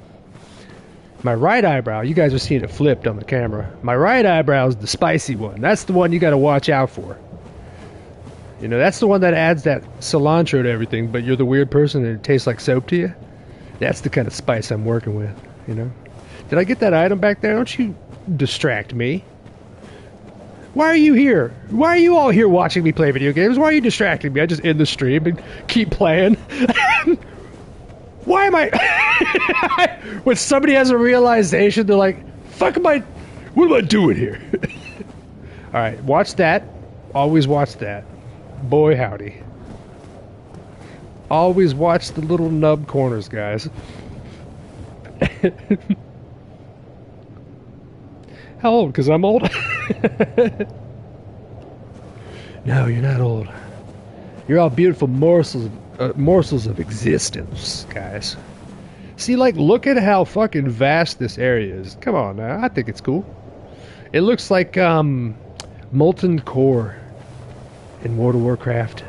My right eyebrow, you guys are seeing it flipped on the camera. My right eyebrow's the spicy one. That's the one you gotta watch out for. You know, that's the one that adds that cilantro to everything, but you're the weird person and it tastes like soap to you. That's the kind of spice I'm working with, you know? Did I get that item back there? Don't you distract me. Why are you here? Why are you all here watching me play video games? Why are you distracting me? I just end the stream and keep playing. Why am I... When somebody has a realization, they're like, fuck am I... What am I doing here? Alright, watch that. Always watch that. Boy howdy. Always watch the little nub corners, guys. How old? Because I'm old? No, you're not old. You're all beautiful morsels of existence, guys. See, like, look at how fucking vast this area is. Come on now, I think it's cool. It looks like molten core in World of Warcraft.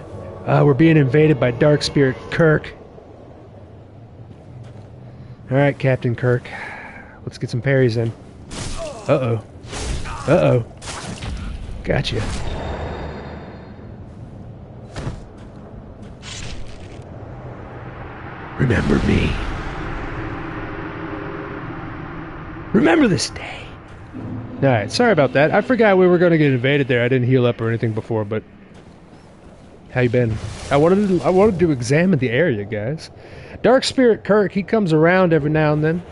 We're being invaded by Dark Spirit Kirk. Alright, Captain Kirk. Let's get some parries in. Uh-oh. Uh-oh. Gotcha. Remember me. Remember this day. Alright, sorry about that. I forgot we were going to get invaded there. I didn't heal up or anything before, but... How you been? I wanted to examine the area, guys. Dark Spirit Kirk, he comes around every now and then.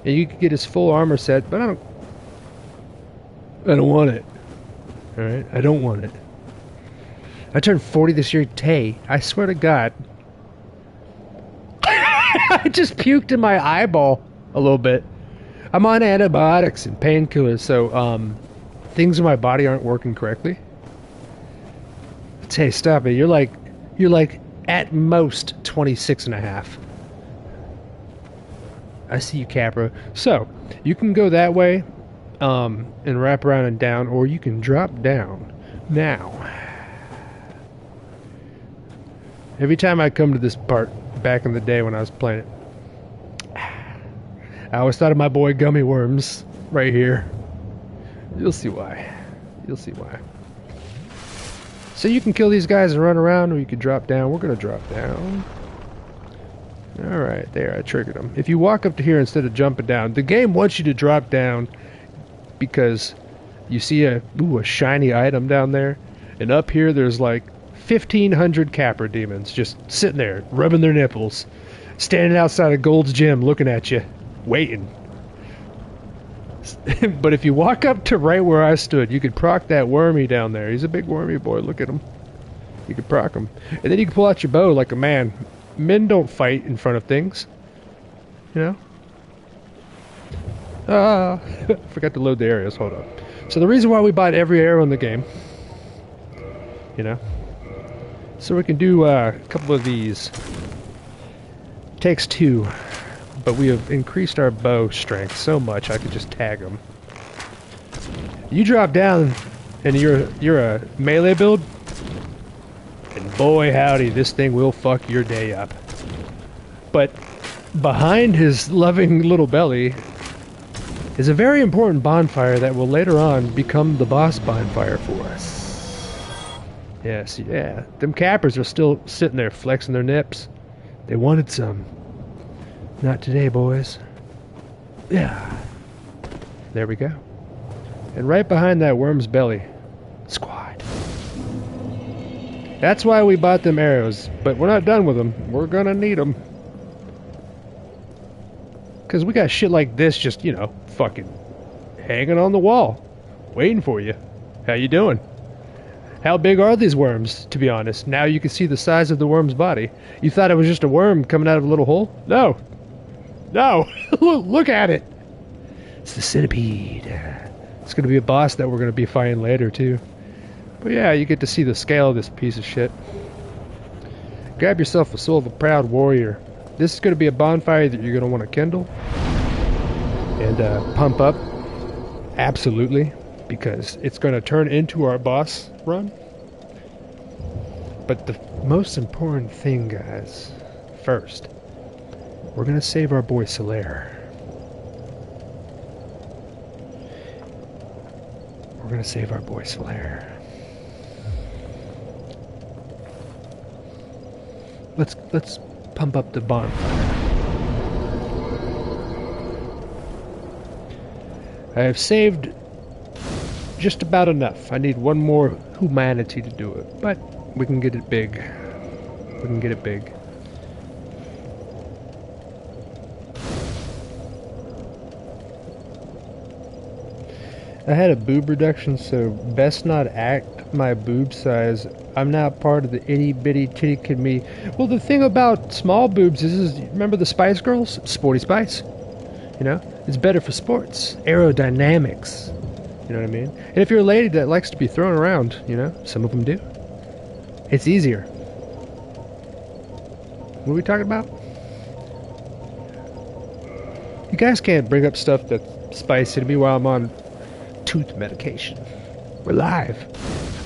And you can get his full armor set, but I don't want it. Alright? I don't want it. I turned 40 this year, Tay. I swear to God. I just puked in my eyeball a little bit. I'm on antibiotics and painkillers, so things in my body aren't working correctly. Tay, stop it. You're like at most 26 and a half. I see you, Capra. So, you can go that way and wrap around and down, or you can drop down. Now, every time I come to this part, back in the day when I was playing it, I always thought of my boy Gummy Worms right here. You'll see why. You'll see why. So you can kill these guys and run around, or you can drop down. We're going to drop down. Alright, there, I triggered them. If you walk up to here instead of jumping down, the game wants you to drop down because you see a shiny item down there, and up here there's like 1,500 Capra demons just sitting there, rubbing their nipples, standing outside of Gold's Gym looking at you, waiting. But if you walk up to right where I stood, you could proc that wormy down there. He's a big wormy boy, look at him. You could proc him. And then you can pull out your bow like a man. Men don't fight in front of things. You know? Forgot to load the areas, hold up. So the reason why we bought every arrow in the game, you know, so we can do a couple of these. Takes 2, but we have increased our bow strength so much I could just tag them. You drop down and you're a melee build, and boy howdy, this thing will fuck your day up. But behind his loving little belly is a very important bonfire that will later on become the boss bonfire for us. Yes, yeah. Them cappers are still sitting there flexing their nips. They wanted some. Not today, boys. Yeah. There we go. And right behind that worm's belly, squad. That's why we bought them arrows, but we're not done with them. We're gonna need them. Because we got shit like this just, you know, fucking hanging on the wall, waiting for you. How you doing? How big are these worms, to be honest? Now you can see the size of the worm's body. You thought it was just a worm coming out of a little hole? No. No. Look at it. It's the centipede. It's going to be a boss that we're going to be fighting later, too. But yeah, you get to see the scale of this piece of shit. Grab yourself a soul of a proud warrior. This is going to be a bonfire that you're going to want to kindle and pump up. Absolutely. Because it's going to turn into our boss run. But the most important thing, guys, first, we're going to save our boy Solaire. We're going to save our boy Solaire. Let's pump up the bonfire. I have saved just about enough. I need one more humanity to do it, but we can get it big. We can get it big. I had a boob reduction, so best not act my boob size. I'm not part of the itty bitty titty kid me. Well, the thing about small boobs is remember the Spice Girls? Sporty Spice. You know? It's better for sports. Aerodynamics. You know what I mean? And if you're a lady that likes to be thrown around, you know, some of them do. It's easier. What are we talking about? You guys can't bring up stuff that's spicy to me while I'm on tooth medication. We're live.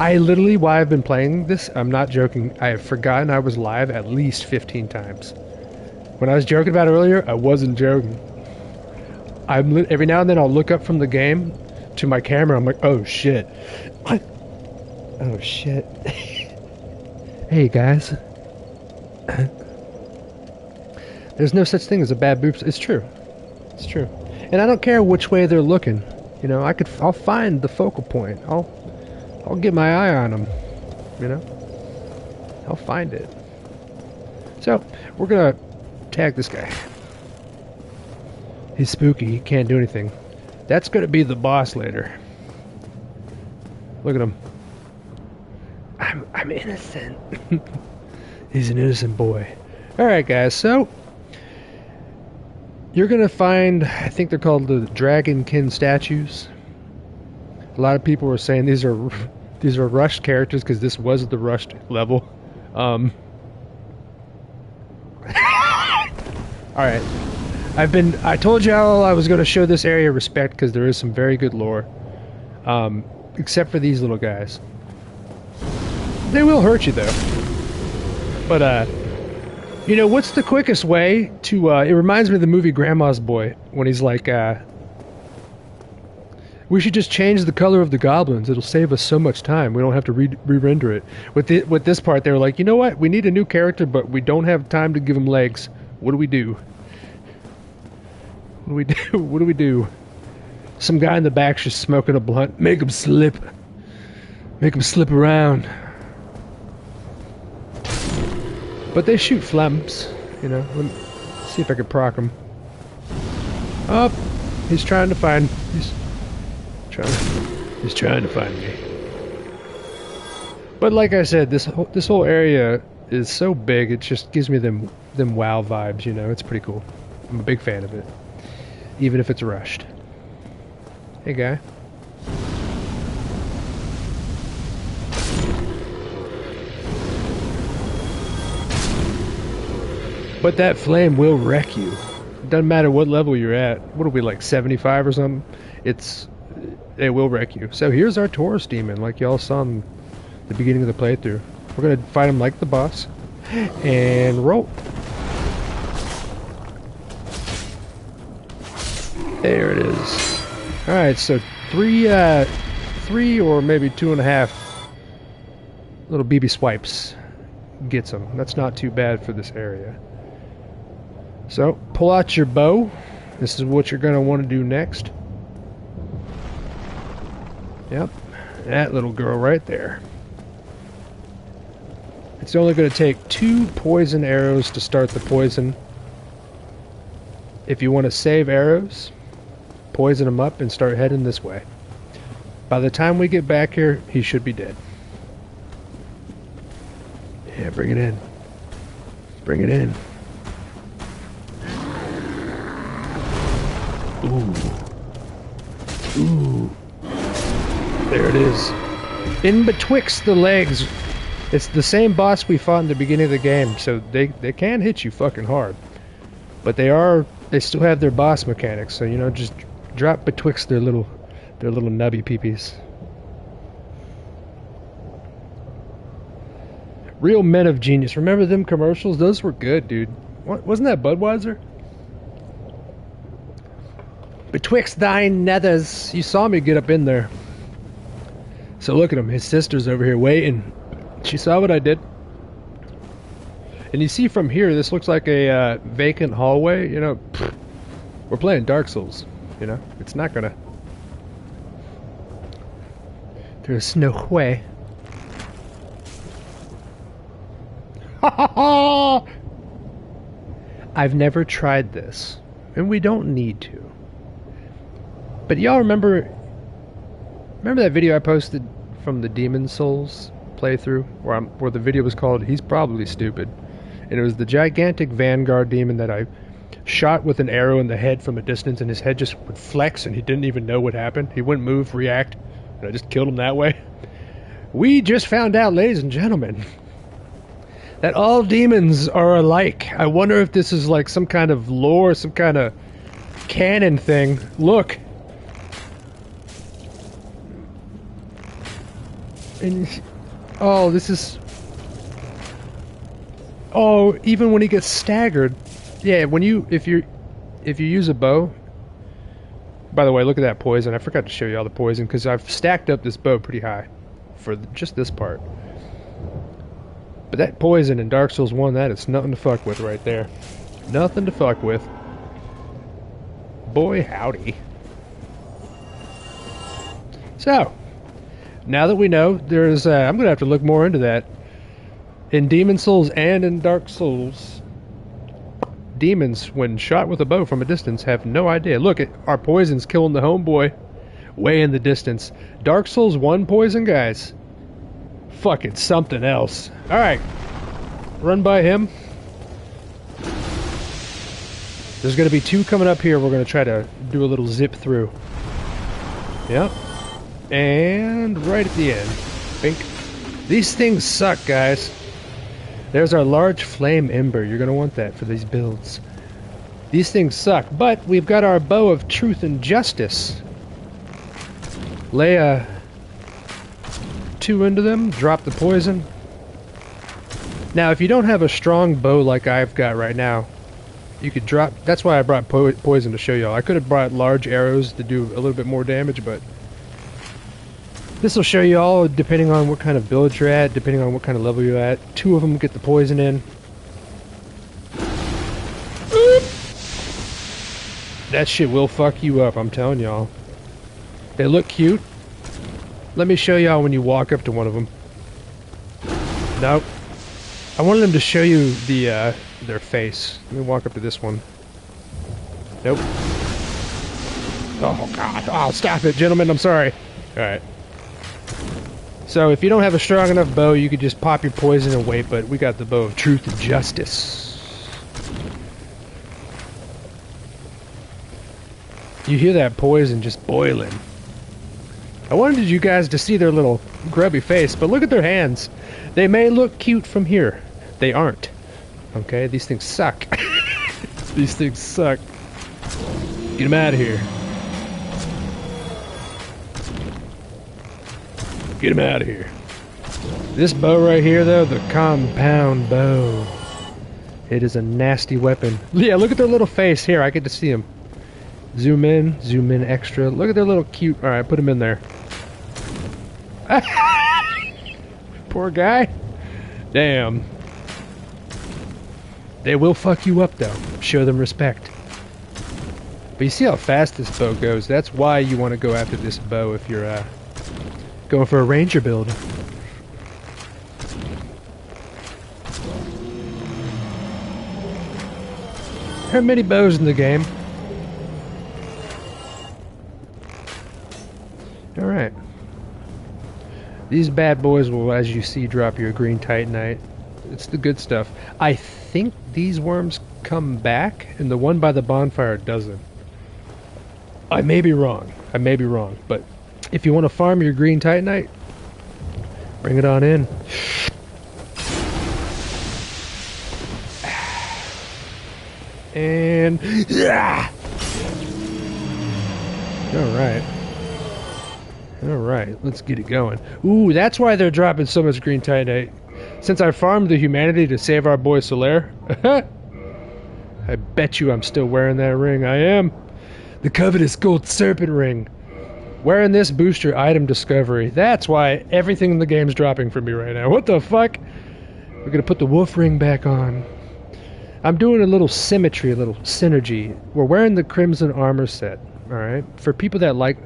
I literally, while I've been playing this, I'm not joking, I have forgotten I was live at least 15 times. When I was joking about it earlier, I wasn't joking. Every now and then I'll look up from the game to my camera, I'm like, oh shit. What? Oh shit. Hey guys. There's no such thing as a bad boob. It's true. It's true. And I don't care which way they're looking. You know, I'll find the focal point. I'll get my eye on them. You know? I'll find it. So, we're gonna tag this guy. He's spooky, he can't do anything. That's gonna be the boss later. Look at him. I'm innocent. He's an innocent boy. Alright guys, so you're gonna find, I think they're called the Dragonkin statues. A lot of people were saying these are rushed characters because this was the rushed level. Alright. I told y'all I was going to show this area respect because there is some very good lore. Except for these little guys. They will hurt you though. But, you know, what's the quickest way to, it reminds me of the movie Grandma's Boy, when he's like, we should just change the color of the goblins. It'll save us so much time. We don't have to re-render it. With this part, they were like, you know what? We need a new character, but we don't have time to give him legs. What do we do? What do we do? What do we do? Some guy in the back's just smoking a blunt. Make him slip. Make him slip around. But they shoot flames, you know. Let me see if I can proc him. Oh, he's trying to find. He's trying to find me. But like I said, this whole area is so big. It just gives me them WoW vibes. You know, it's pretty cool. I'm a big fan of it, even if it's rushed. Hey, guy. But that flame will wreck you. It doesn't matter what level you're at. What are we, like 75 or something? It will wreck you. So here's our Taurus demon, like y'all saw in the beginning of the playthrough. We're gonna fight him like the boss, and roll. There it is. Alright, so three or maybe 2.5 little BB swipes gets them. That's not too bad for this area. So, pull out your bow. This is what you're going to want to do next. Yep, that little girl right there. It's only going to take 2 poison arrows to start the poison. If you want to save arrows, poison them up and start heading this way. By the time we get back here, he should be dead. Yeah, bring it in. Bring it in. Ooh. Ooh. There it is. In betwixt the legs. It's the same boss we fought in the beginning of the game, so they can hit you fucking hard. But they still have their boss mechanics, so you know, just drop betwixt their little nubby peepees. Real men of genius. Remember them commercials? Those were good, dude. Wasn't that Budweiser? Betwixt thine nethers. You saw me get up in there. So look at him. His sister's over here waiting. She saw what I did. And you see from here, this looks like a vacant hallway. You know, we're playing Dark Souls. You know, it's not gonna... There's no way. I've never tried this, and we don't need to. But y'all remember that video I posted from the Demon Souls playthrough, where the video was called "He's Probably Stupid," and it was the gigantic Vanguard demon that I shot with an arrow in the head from a distance, and his head just would flex, and he didn't even know what happened. He wouldn't move, react, and I just killed him that way. We just found out, ladies and gentlemen, that all demons are alike. I wonder if this is like some kind of lore, some kind of canon thing. Look. And, oh, this is... Oh, even when he gets staggered. Yeah, if you use a bow... By the way, look at that poison. I forgot to show you all the poison, because I've stacked up this bow pretty high for just this part. But that poison in Dark Souls 1, that is nothing to fuck with right there. Nothing to fuck with. Boy, howdy. So, now that we know, there's... I'm going to have to look more into that. In Demon Souls and in Dark Souls, demons, when shot with a bow from a distance, have no idea. Look, our poison's killing the homeboy way in the distance. Dark Souls 1 poison, guys. Fucking something else. Alright. Run by him. There's going to be 2 coming up here. We're going to try to do a little zip through. Yep. And right at the end. Bink. These things suck, guys. There's our large flame ember. You're going to want that for these builds. These things suck. But we've got our bow of truth and justice. Lay 2 into them, drop the poison. Now, if you don't have a strong bow like I've got right now, you could drop... That's why I brought poison to show y'all. I could have brought large arrows to do a little bit more damage, but this will show you all, depending on what kind of build you're at, depending on what kind of level you're at. 2 of them get the poison in. That shit will fuck you up, I'm telling y'all. They look cute. Let me show y'all when you walk up to one of them. Nope. I wanted them to show you their face. Let me walk up to this one. Nope. Oh, God. Oh, stop it, gentlemen. I'm sorry. Alright. So, if you don't have a strong enough bow, you could just pop your poison and wait, but we got the bow of truth and justice. You hear that poison just boiling. I wanted you guys to see their little grubby face, but look at their hands. They may look cute from here. They aren't. Okay, these things suck. These things suck. Get them out of here. Get him out of here. This bow right here, though, the compound bow. It is a nasty weapon. Yeah, look at their little face here. I get to see them. Zoom in extra. Look at their little cute... Alright, put them in there. Poor guy. Damn. They will fuck you up, though. Show them respect. But you see how fast this bow goes. That's why you want to go after this bow if you're going for a ranger build. There are many bows in the game. Alright. These bad boys will, as you see, drop you a green titanite. It's the good stuff. I think these worms come back, and the one by the bonfire doesn't. I may be wrong. But if you want to farm your green titanite, bring it on in. And... Alright, let's get it going. Ooh, that's why they're dropping so much green titanite. Since I farmed the humanity to save our boy Solaire. I bet you I'm still wearing that ring. I am. The covetous gold serpent ring. Wearing this booster item discovery. That's why everything in the game's dropping for me right now. What the fuck? We're gonna put the wolf ring back on. I'm doing a little symmetry, a little synergy. We're wearing the crimson armor set. Alright? For people that like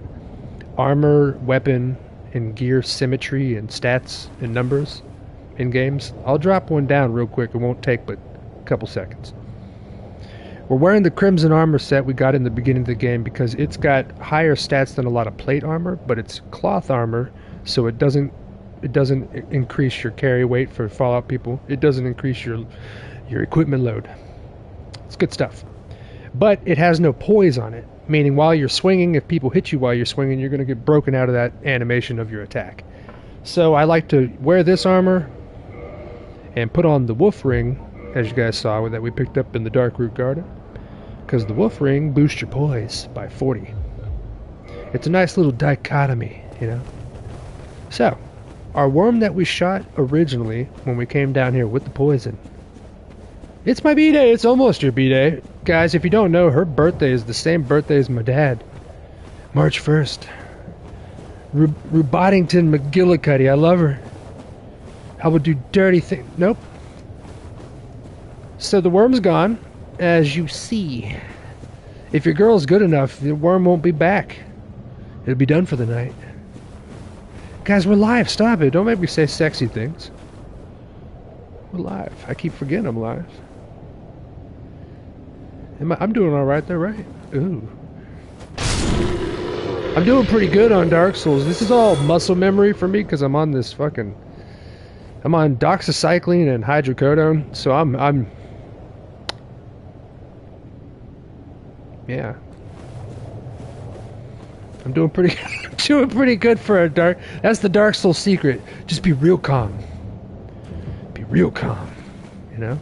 armor, weapon, and gear symmetry and stats and numbers in games, I'll drop one down real quick. It won't take but a couple seconds. We're wearing the crimson armor set we got in the beginning of the game because it's got higher stats than a lot of plate armor, but it's cloth armor, so it doesn't increase your carry weight for Fallout people. It doesn't increase your equipment load. It's good stuff. But it has no poise on it, meaning while you're swinging, if people hit you while you're swinging, you're going to get broken out of that animation of your attack. So I like to wear this armor and put on the wolf ring, as you guys saw, that we picked up in the Darkroot Garden, because the wolf ring boosts your poise by 40. It's a nice little dichotomy, you know. So, our worm that we shot originally when we came down here with the poison. It's my B-Day. It's almost your B-Day. Guys, if you don't know, her birthday is the same birthday as my dad. March 1st. Robotington McGillicuddy. I love her. I would do dirty things. Nope. So the worm's gone, as you see. If your girl's good enough, the worm won't be back. It'll be done for the night. Guys, we're live. Stop it. Don't make me say sexy things. We're live. I keep forgetting I'm live. I'm doing alright there, right? Ooh. I'm doing pretty good on Dark Souls. This is all muscle memory for me because I'm on this fucking... I'm on doxycycline and hydrocodone, so I'm... Yeah. I'm doing pretty doing pretty good for a dark... That's the Dark Souls secret. Just be real calm. Be real calm. You know?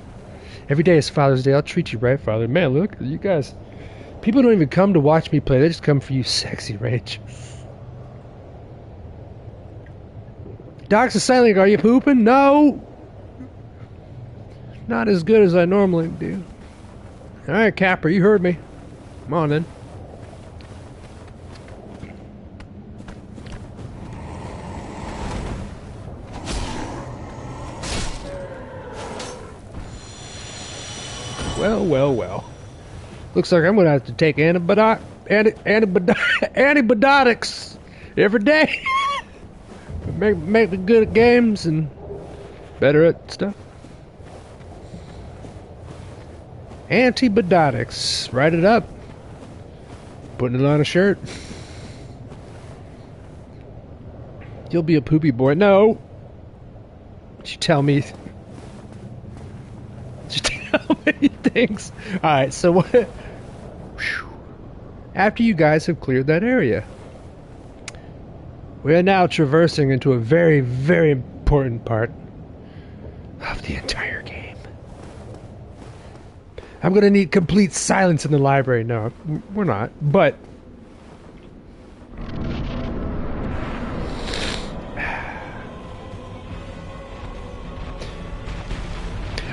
Every day is Father's Day. I'll treat you right, Father. Man, look, you guys... People don't even come to watch me play. They just come for you, sexy Rach. Doxycycline, are you pooping? No! Not as good as I normally do. Alright, Capper, you heard me. Come on, then. Well. Looks like I'm gonna have to take antibiotics every day. make me good at games and better at stuff. Antibiotics. Write it up. Putting it on a shirt. You'll be a poopy boy. No. You tell me. Many things. Alright, so what? After you guys have cleared that area, we are now traversing into a very, very important part of the entire game. I'm gonna need complete silence in the library. No, we're not. But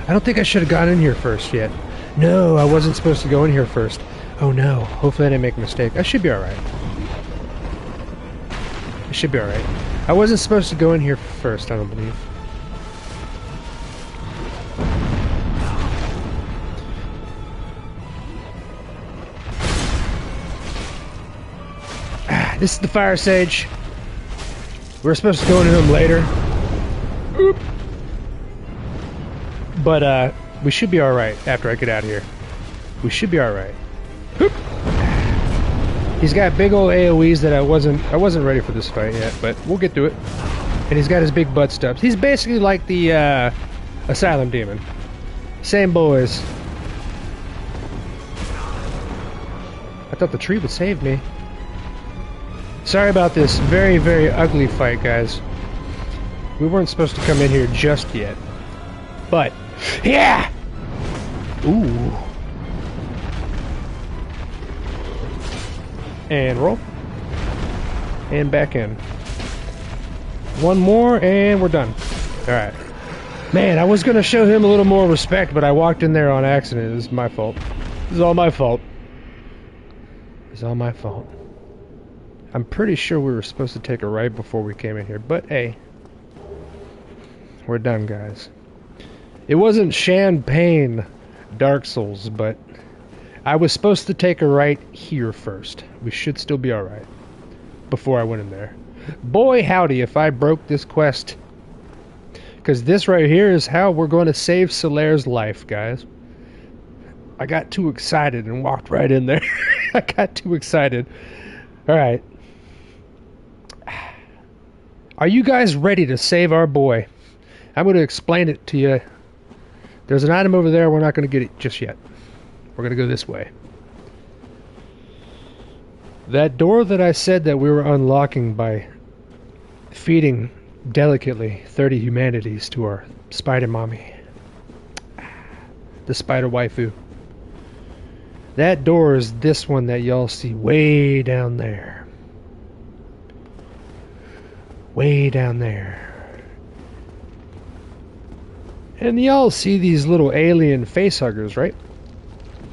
I don't think I should have gone in here first yet. No, I wasn't supposed to go in here first. Oh no, hopefully I didn't make a mistake. I should be alright. I should be alright. I wasn't supposed to go in here first, I don't believe. This is the fire sage. We're supposed to go into him later. Oop. But we should be alright after I get out of here. We should be alright. He's got big old AoEs that I wasn't ready for this fight yet, but we'll get to it. And he's got his big butt stubs. He's basically like the Asylum Demon. Same boys. I thought the tree would save me. Sorry about this very, very ugly fight, guys. We weren't supposed to come in here just yet. But, yeah! Ooh. And roll. And back in. One more, and we're done. Alright. Man, I was going to show him a little more respect, but I walked in there on accident. This is my fault. This is all my fault. It's all my fault. I'm pretty sure we were supposed to take a right before we came in here, but hey. We're done, guys. It wasn't champagne Dark Souls, but I was supposed to take a right here first. We should still be alright. Before I went in there. Boy howdy if I broke this quest. Because this right here is how we're going to save Solaire's life, guys. I got too excited and walked right in there. I got too excited. Alright. Are you guys ready to save our boy? I'm going to explain it to you. There's an item over there. We're not going to get it just yet. We're going to go this way. That door that I said that we were unlocking by feeding delicately 30 humanities to our spider mommy. The spider waifu. That door is this one that y'all see way down there. Way down there. And y'all see these little alien facehuggers, right?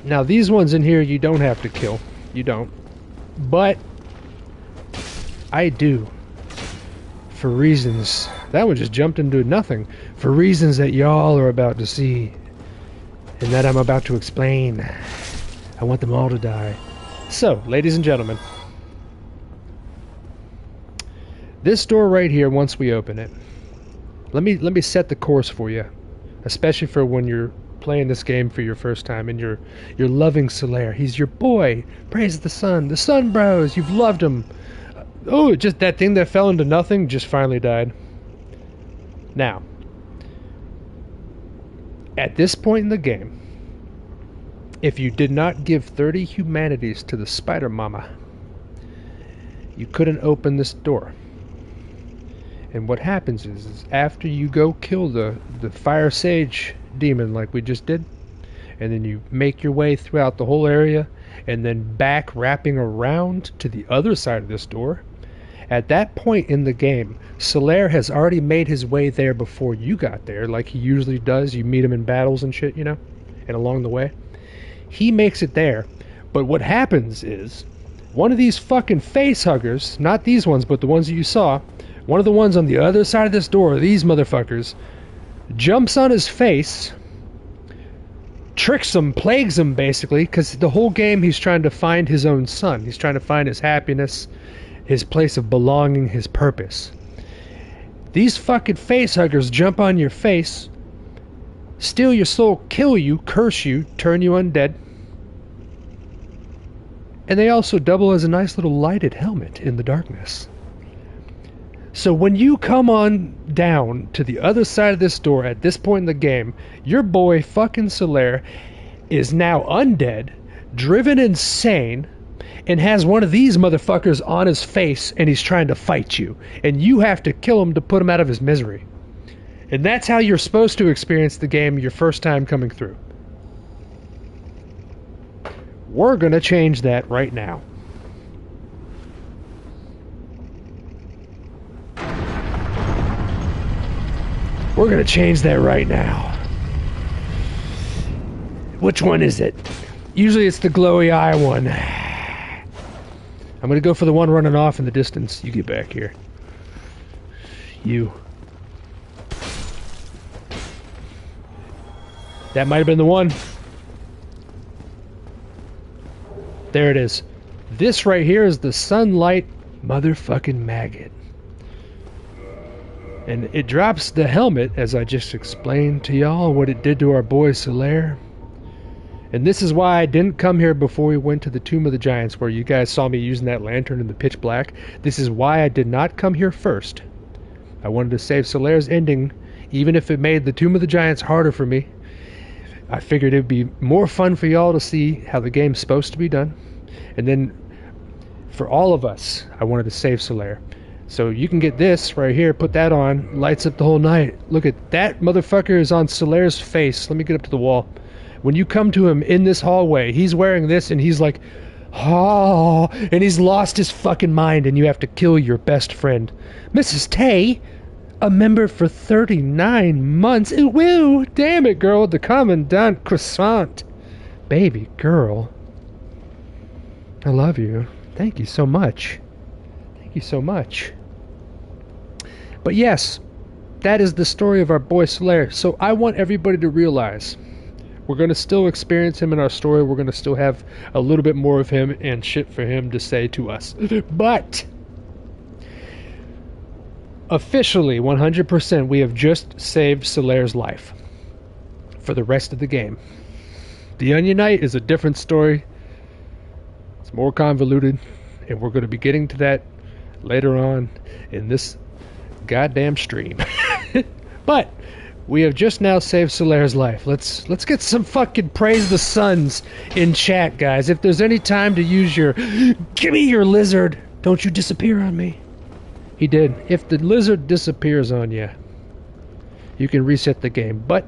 Now these ones in here you don't have to kill. You don't. But I do. For reasons. That one just jumped into nothing. For reasons that y'all are about to see. And that I'm about to explain. I want them all to die. So, ladies and gentlemen. This door right here, once we open it, let me set the course for you, especially for when you're playing this game for your first time and you're loving Solaire. He's your boy. Praise the sun bros. You've loved him. Oh, just that thing that fell into nothing just finally died. Now, at this point in the game, if you did not give 30 humanities to the spider mama, you couldn't open this door. And what happens is after you go kill the fire sage demon like we just did, and then you make your way throughout the whole area, and then back wrapping around to the other side of this door, at that point in the game, Solaire has already made his way there before you got there, like he usually does. You meet him in battles and shit, you know, and along the way. He makes it there, but what happens is, one of these fucking face huggers, not these ones, but the ones that you saw, one of the ones on the other side of this door, these motherfuckers, jumps on his face, tricks him, plagues him basically, because the whole game he's trying to find his own son. He's trying to find his happiness, his place of belonging, his purpose. These fucking face huggers jump on your face, steal your soul, kill you, curse you, turn you undead. And they also double as a nice little lighted helmet in the darkness. So when you come on down to the other side of this door at this point in the game, your boy fucking Solaire is now undead, driven insane, and has one of these motherfuckers on his face, and he's trying to fight you. And you have to kill him to put him out of his misery. And that's how you're supposed to experience the game your first time coming through. We're gonna change that right now. We're gonna change that right now. Which one is it? Usually it's the glowy eye one. I'm gonna go for the one running off in the distance. You get back here. You. That might have been the one. There it is. This right here is the sunlight motherfucking maggot. And it drops the helmet, as I just explained to y'all what it did to our boy Solaire. And this is why I didn't come here before we went to the Tomb of the Giants, where you guys saw me using that lantern in the pitch black. This is why I did not come here first. I wanted to save Solaire's ending, even if it made the Tomb of the Giants harder for me. I figured it would be more fun for y'all to see how the game's supposed to be done. And then, for all of us, I wanted to save Solaire. So you can get this right here, put that on, lights up the whole night. Look at that motherfucker is on Solaire's face. Let me get up to the wall. When you come to him in this hallway, he's wearing this and he's like, oh, and he's lost his fucking mind and you have to kill your best friend. Mrs. Tay, a member for 39 months. Woo, damn it, girl, the Commandant Croissant. Baby girl. I love you. Thank you so much. Thank you so much. But yes, that is the story of our boy Solaire. So I want everybody to realize we're going to still experience him in our story. We're going to still have a little bit more of him and shit for him to say to us. But officially, 100%, we have just saved Solaire's life for the rest of the game. The Onion Knight is a different story. It's more convoluted, and we're going to be getting to that later on in this goddamn stream. But we have just now saved Solaire's life. Let's get some fucking praise the suns in chat, guys. If there's any time to use your give me your lizard, don't you disappear on me. He did. If the lizard disappears on you, you can reset the game. But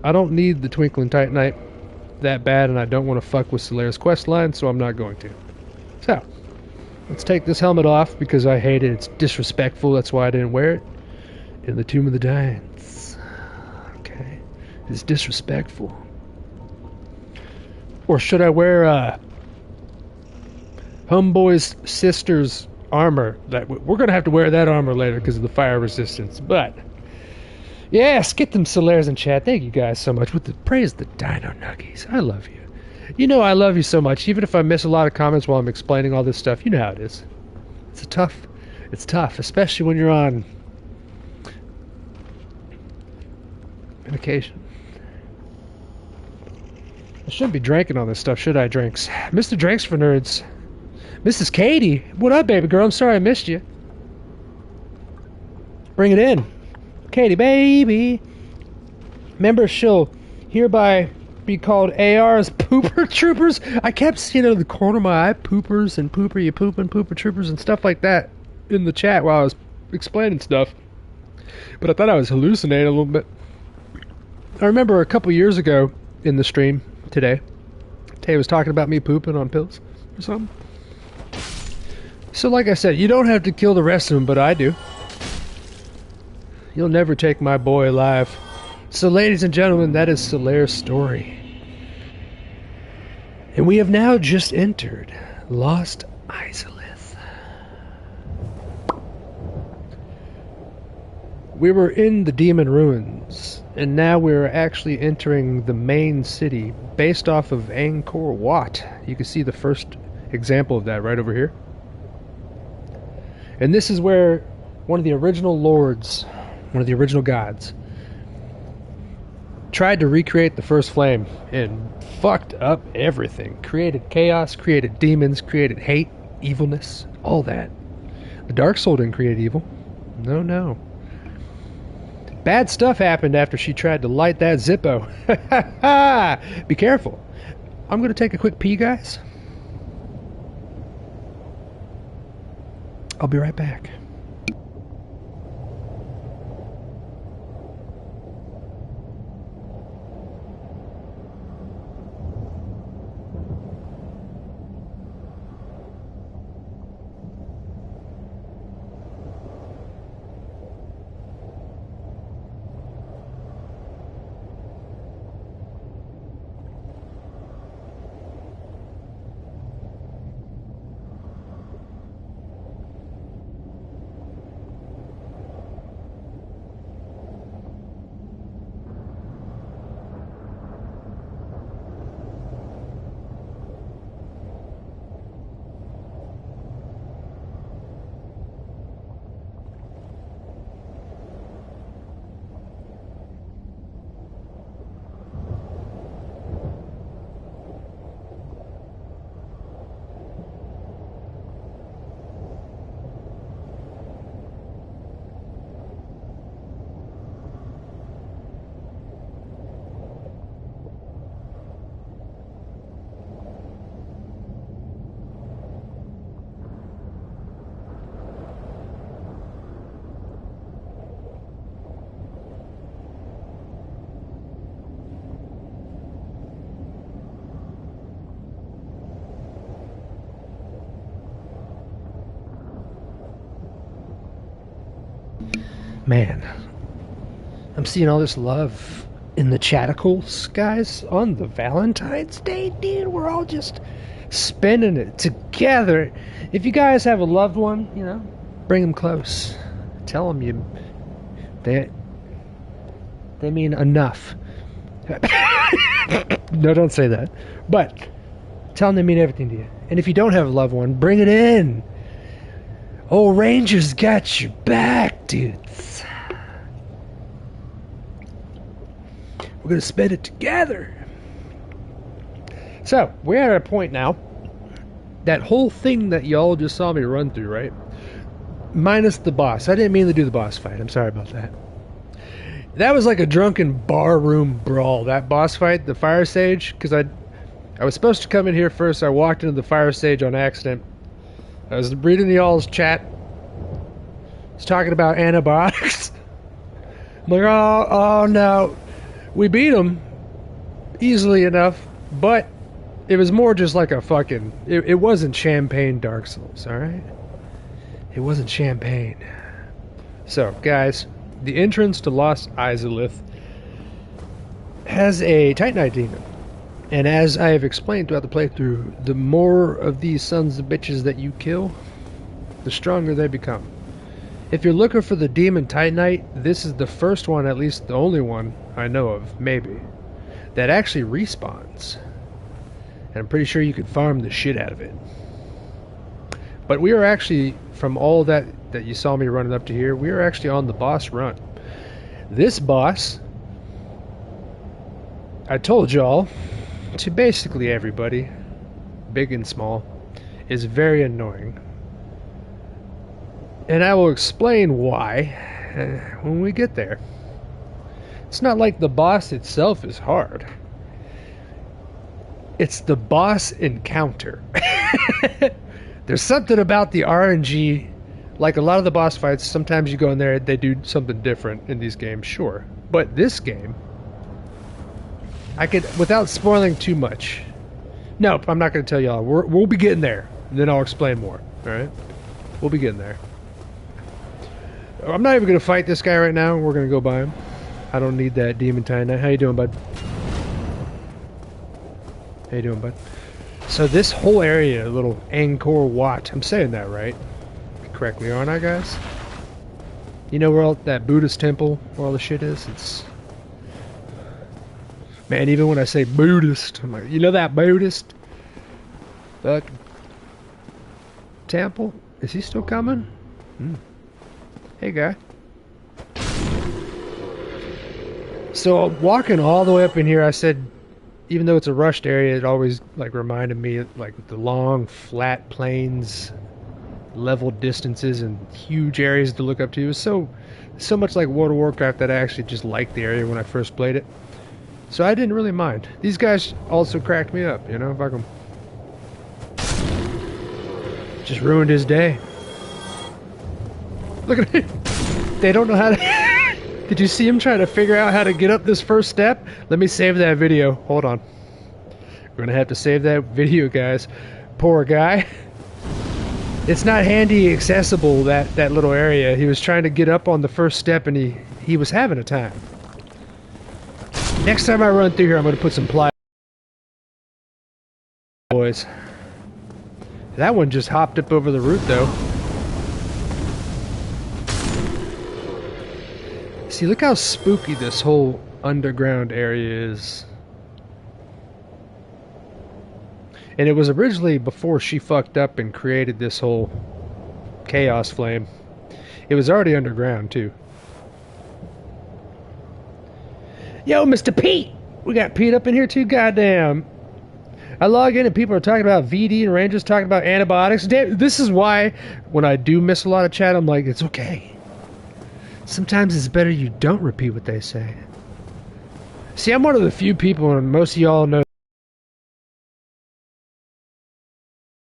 I don't need the Twinkling Titanite that bad, and I don't want to fuck with Solaire's questline, so I'm not going to. So, let's take this helmet off because I hate it. It's disrespectful. That's why I didn't wear it in the Tomb of the Giants. Okay. It's disrespectful. Or should I wear Homeboy's sister's armor? That we're going to have to wear that armor later because of the fire resistance. But yes, get them Solaires in chat. Thank you guys so much. Praise the Dino Nuggies. I love you. You know I love you so much. Even if I miss a lot of comments while I'm explaining all this stuff, you know how it is. It's tough, especially when you're on medication. I shouldn't be drinking on this stuff, should I, Drinks? Mr. Drinks for Nerds. Mrs. Katie, what up, baby girl? I'm sorry I missed you. Bring it in. Katie, baby. Remember, she'll hereby be called AR's Pooper Troopers. I kept seeing out of the corner of my eye, poopers and pooper, you pooping, pooper troopers and stuff like that in the chat while I was explaining stuff. But I thought I was hallucinating a little bit. I remember a couple years ago in the stream today, Tay was talking about me pooping on pills or something. So like I said, you don't have to kill the rest of them, but I do. You'll never take my boy alive. So ladies and gentlemen, that is Solaire's story. And we have now just entered Lost Izalith. We were in the Demon Ruins, and now we're actually entering the main city based off of Angkor Wat. You can see the first example of that right over here. And this is where one of the original lords, one of the original gods, tried to recreate the first flame and fucked up everything. Created chaos, created demons, created hate, evilness, all that. The Dark Soul didn't create evil. No. Bad stuff happened after she tried to light that Zippo. Be careful. I'm going to take a quick pee, guys. I'll be right back. Man, I'm seeing all this love in the chaticals, guys, on the Valentine's Day, dude. We're all just spending it together. If you guys have a loved one, you know, bring them close. Tell them they mean enough. No, don't say that. But tell them they mean everything to you. And if you don't have a loved one, bring it in. Old Ranger's got your back, dudes. We're gonna spend it together. So we're at a point now. That whole thing that y'all just saw me run through, right? Minus the boss. I didn't mean to do the boss fight. I'm sorry about that. That was like a drunken barroom brawl. That boss fight, the fire stage, because I was supposed to come in here first. I walked into the fire stage on accident. I was reading y'all's chat. I was talking about antibiotics. I'm like, oh no. We beat him easily enough, but it was more just like a fucking... It wasn't champagne Dark Souls, alright? It wasn't champagne. So, guys, the entrance to Lost Izalith has a Titanite demon. And as I have explained throughout the playthrough, the more of these sons of bitches that you kill, the stronger they become. If you're looking for the demon Titanite, this is the first one, at least the only one I know of, maybe, that actually respawns. And I'm pretty sure you could farm the shit out of it. But we are actually, from all that you saw me running up to here, we are actually on the boss run. This boss, I told y'all, to basically everybody, big and small, is very annoying. And I will explain why when we get there. It's not like the boss itself is hard. It's the boss encounter. There's something about the RNG, like a lot of the boss fights, sometimes you go in there, they do something different in these games, sure. But this game, I could, without spoiling too much. Nope, I'm not going to tell y'all. We'll be getting there. And then I'll explain more. Alright? We'll be getting there. I'm not even going to fight this guy right now. We're going to go by him. I don't need that demon Titanite. How you doing, bud? How you doing, bud? So this whole area, little Angkor Wat, I'm saying that right correctly, aren't I, guys? You know where all that Buddhist temple, where all the shit is? It's... Man, even when I say Buddhist, I'm like, you know that Buddhist? Temple? Is he still coming? Hey, guy. So, walking all the way up in here, I said, even though it's a rushed area, it always, like, reminded me, like, the long, flat plains, level distances, and huge areas to look up to. It was so much like World of Warcraft that I actually just liked the area when I first played it. So I didn't really mind. These guys also cracked me up, you know, fuck 'em. Just ruined his day. Look at it. They don't know how to... Did you see him trying to figure out how to get up this first step? Let me save that video. Hold on. We're gonna have to save that video, guys. Poor guy. It's not handy accessible, that little area. He was trying to get up on the first step and he was having a time. Next time I run through here, I'm gonna put some ply. Boys. That one just hopped up over the root, though. See, look how spooky this whole underground area is. And it was originally before she fucked up and created this whole chaos flame. It was already underground, too. Yo, Mr. Pete! We got Pete up in here, too, goddamn. I log in and people are talking about VD and Rangers talking about antibiotics. Damn, this is why when I do miss a lot of chat, I'm like, it's okay. Sometimes it's better you don't repeat what they say. See, I'm one of the few people, and most of y'all know,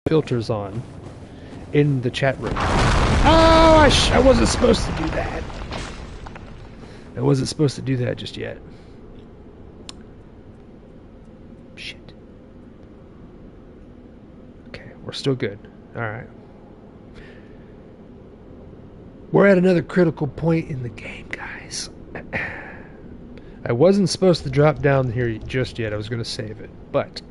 filters on in the chat room. Oh, I wasn't supposed to do that. I wasn't supposed to do that just yet. Shit. Okay, we're still good. Alright. We're at another critical point in the game, guys. I wasn't supposed to drop down here just yet. I was going to save it, but...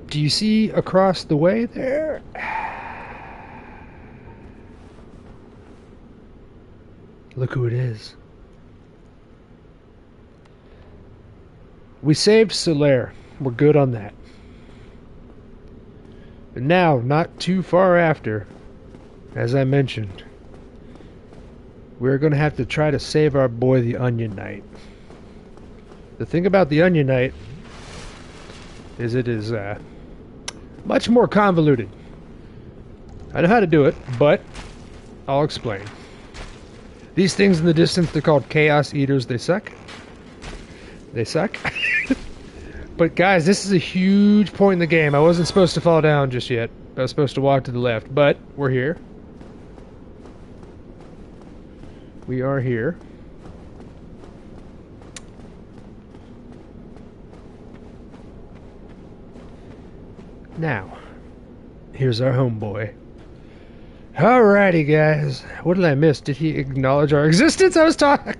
Do you see across the way there? Look who it is. We saved Solaire. We're good on that. But now, not too far after, as I mentioned, we're going to have to try to save our boy the Onion Knight. The thing about the Onion Knight is it is much more convoluted. I know how to do it, but I'll explain. These things in the distance, they're called Chaos Eaters. They suck. They suck. But guys, this is a huge point in the game. I wasn't supposed to fall down just yet. I was supposed to walk to the left, but we're here. We are here. Now, here's our homeboy. Alrighty, guys. What did I miss? Did he acknowledge our existence? I was talking.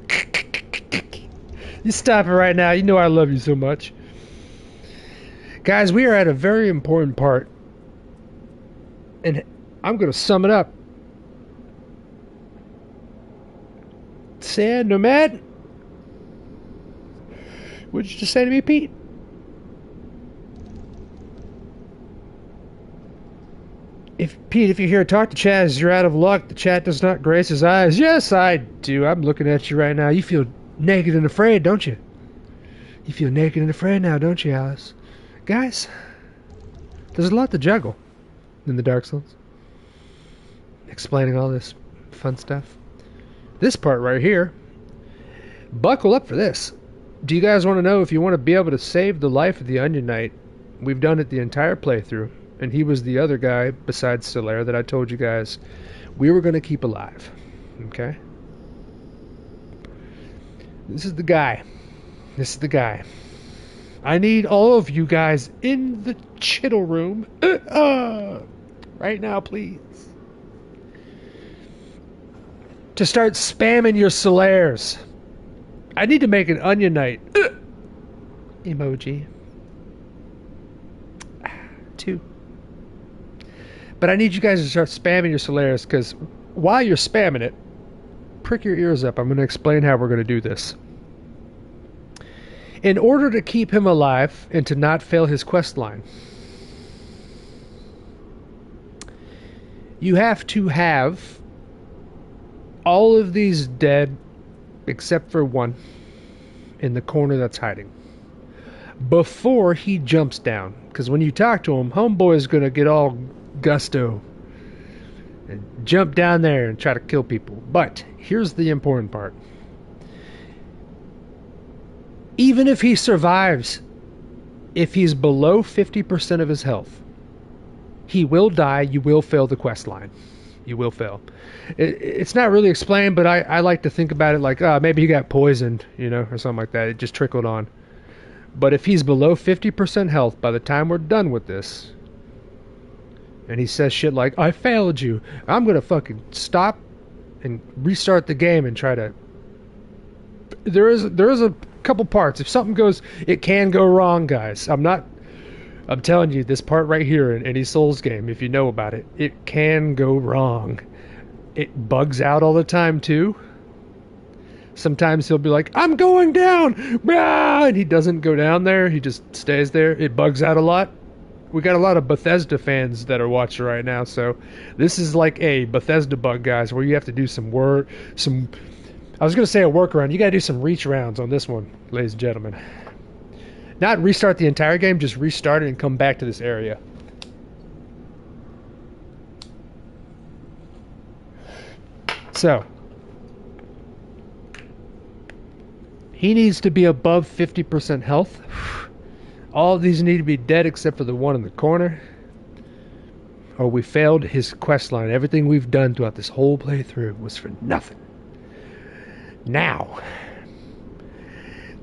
You stop it right now. You know I love you so much. Guys, we are at a very important part. And I'm going to sum it up. Sad Nomad? What'd you just say to me, Pete? If you're here, talk to Chaz. You're out of luck. The chat does not grace his eyes. Yes, I do. I'm looking at you right now. You feel naked and afraid, don't you? You feel naked and afraid now, don't you, Alice? Guys, there's a lot to juggle in the Dark Souls. Explaining all this fun stuff. This part right here, buckle up for this. Do you guys want to know if you want to be able to save the life of the Onion Knight? We've done it the entire playthrough. And he was the other guy besides Solaire that I told you guys we were going to keep alive. Okay? This is the guy. This is the guy. I need all of you guys in the chittle room. Right now, please. To start spamming your Solaires. I need to make an Onion Knight. Emoji. 2. But I need you guys to start spamming your Solaires, because while you're spamming it, prick your ears up. I'm going to explain how we're going to do this. In order to keep him alive and to not fail his quest line, you have to have all of these dead, except for one, in the corner that's hiding, before he jumps down. Because when you talk to him, homeboy is going to get all gusto and jump down there and try to kill people. But here's the important part. Even if he survives, if he's below 50% of his health, he will die. You will fail the quest line. You will fail. It's not really explained, but I like to think about it like, maybe he got poisoned, or something like that. It just trickled on. But if he's below 50% health by the time we're done with this, and he says shit like, I failed you, I'm going to fucking stop and restart the game and try to... There is a couple parts. If something goes... It can go wrong, guys. I'm telling you, this part right here in any Souls game, if you know about it, it can go wrong. It bugs out all the time, too. Sometimes he'll be like, I'm going down! Bah! And he doesn't go down there. He just stays there. It bugs out a lot. We got a lot of Bethesda fans that are watching right now, so this is like a Bethesda bug, guys, where you have to do some work, I was going to say a workaround. You got to do some reach rounds on this one, ladies and gentlemen. Not restart the entire game, just restart it and come back to this area. So, he needs to be above 50% health. All of these need to be dead except for the one in the corner. Or we failed his quest line. Everything we've done throughout this whole playthrough was for nothing. Now,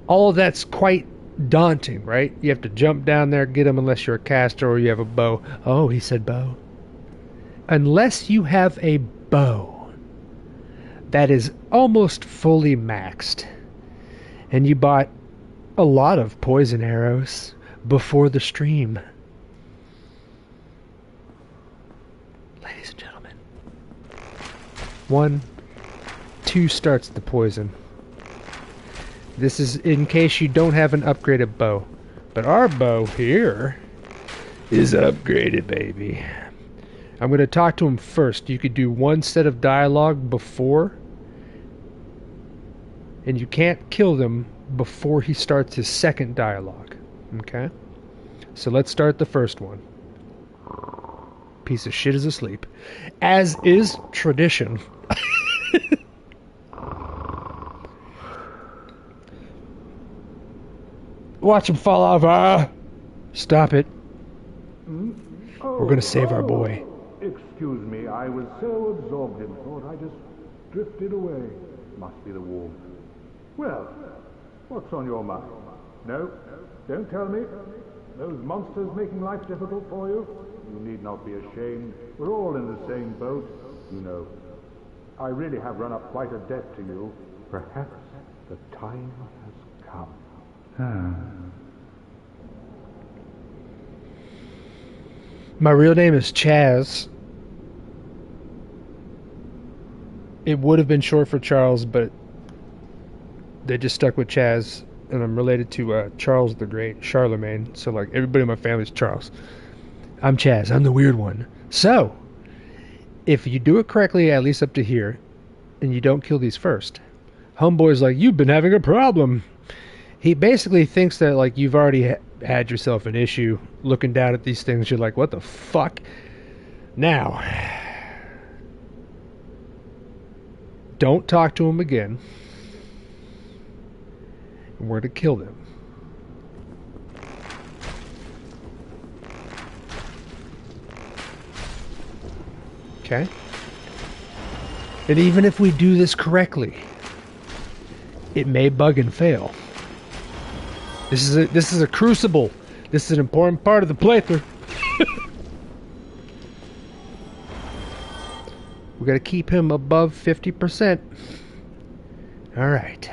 all of that's quite daunting, right? You have to jump down there, get him unless you're a caster or you have a bow. Oh, he said bow. unless you have a bow that is almost fully maxed, and you bought a lot of poison arrows before the stream. Ladies and gentlemen, 1, 2 starts the poison. This is in case you don't have an upgraded bow. But our bow here is upgraded, baby. I'm going to talk to him first. You could do 1 set of dialogue before, and you can't kill them before he starts his second dialogue. Okay? So let's start the first one. Piece of shit is asleep. As is tradition. Watch him fall off. Ah! Stop it. We're gonna save our boy. Excuse me, I was so absorbed in thought I just drifted away. Must be the warmth. Well, what's on your mind? No, don't tell me. Those monsters making life difficult for you? You need not be ashamed. We're all in the same boat, you know. I really have run up quite a debt to you. Perhaps the time has come. My real name is Chaz. It would have been short for Charles, but they just stuck with Chaz, and I'm related to Charles the Great, Charlemagne, so like everybody in my family is Charles. I'm Chaz, I'm the weird one. So, if you do it correctly, at least up to here, and you don't kill these first, Homeboy's like, you've been having a problem. He basically thinks that like you've already had yourself an issue. Looking down at these things, you're like, what the fuck? Now, don't talk to him again. We're to kill them. Okay? And even if we do this correctly, it may bug and fail. This is a crucible. This is an important part of the playthrough. We gotta keep him above 50%. Alright.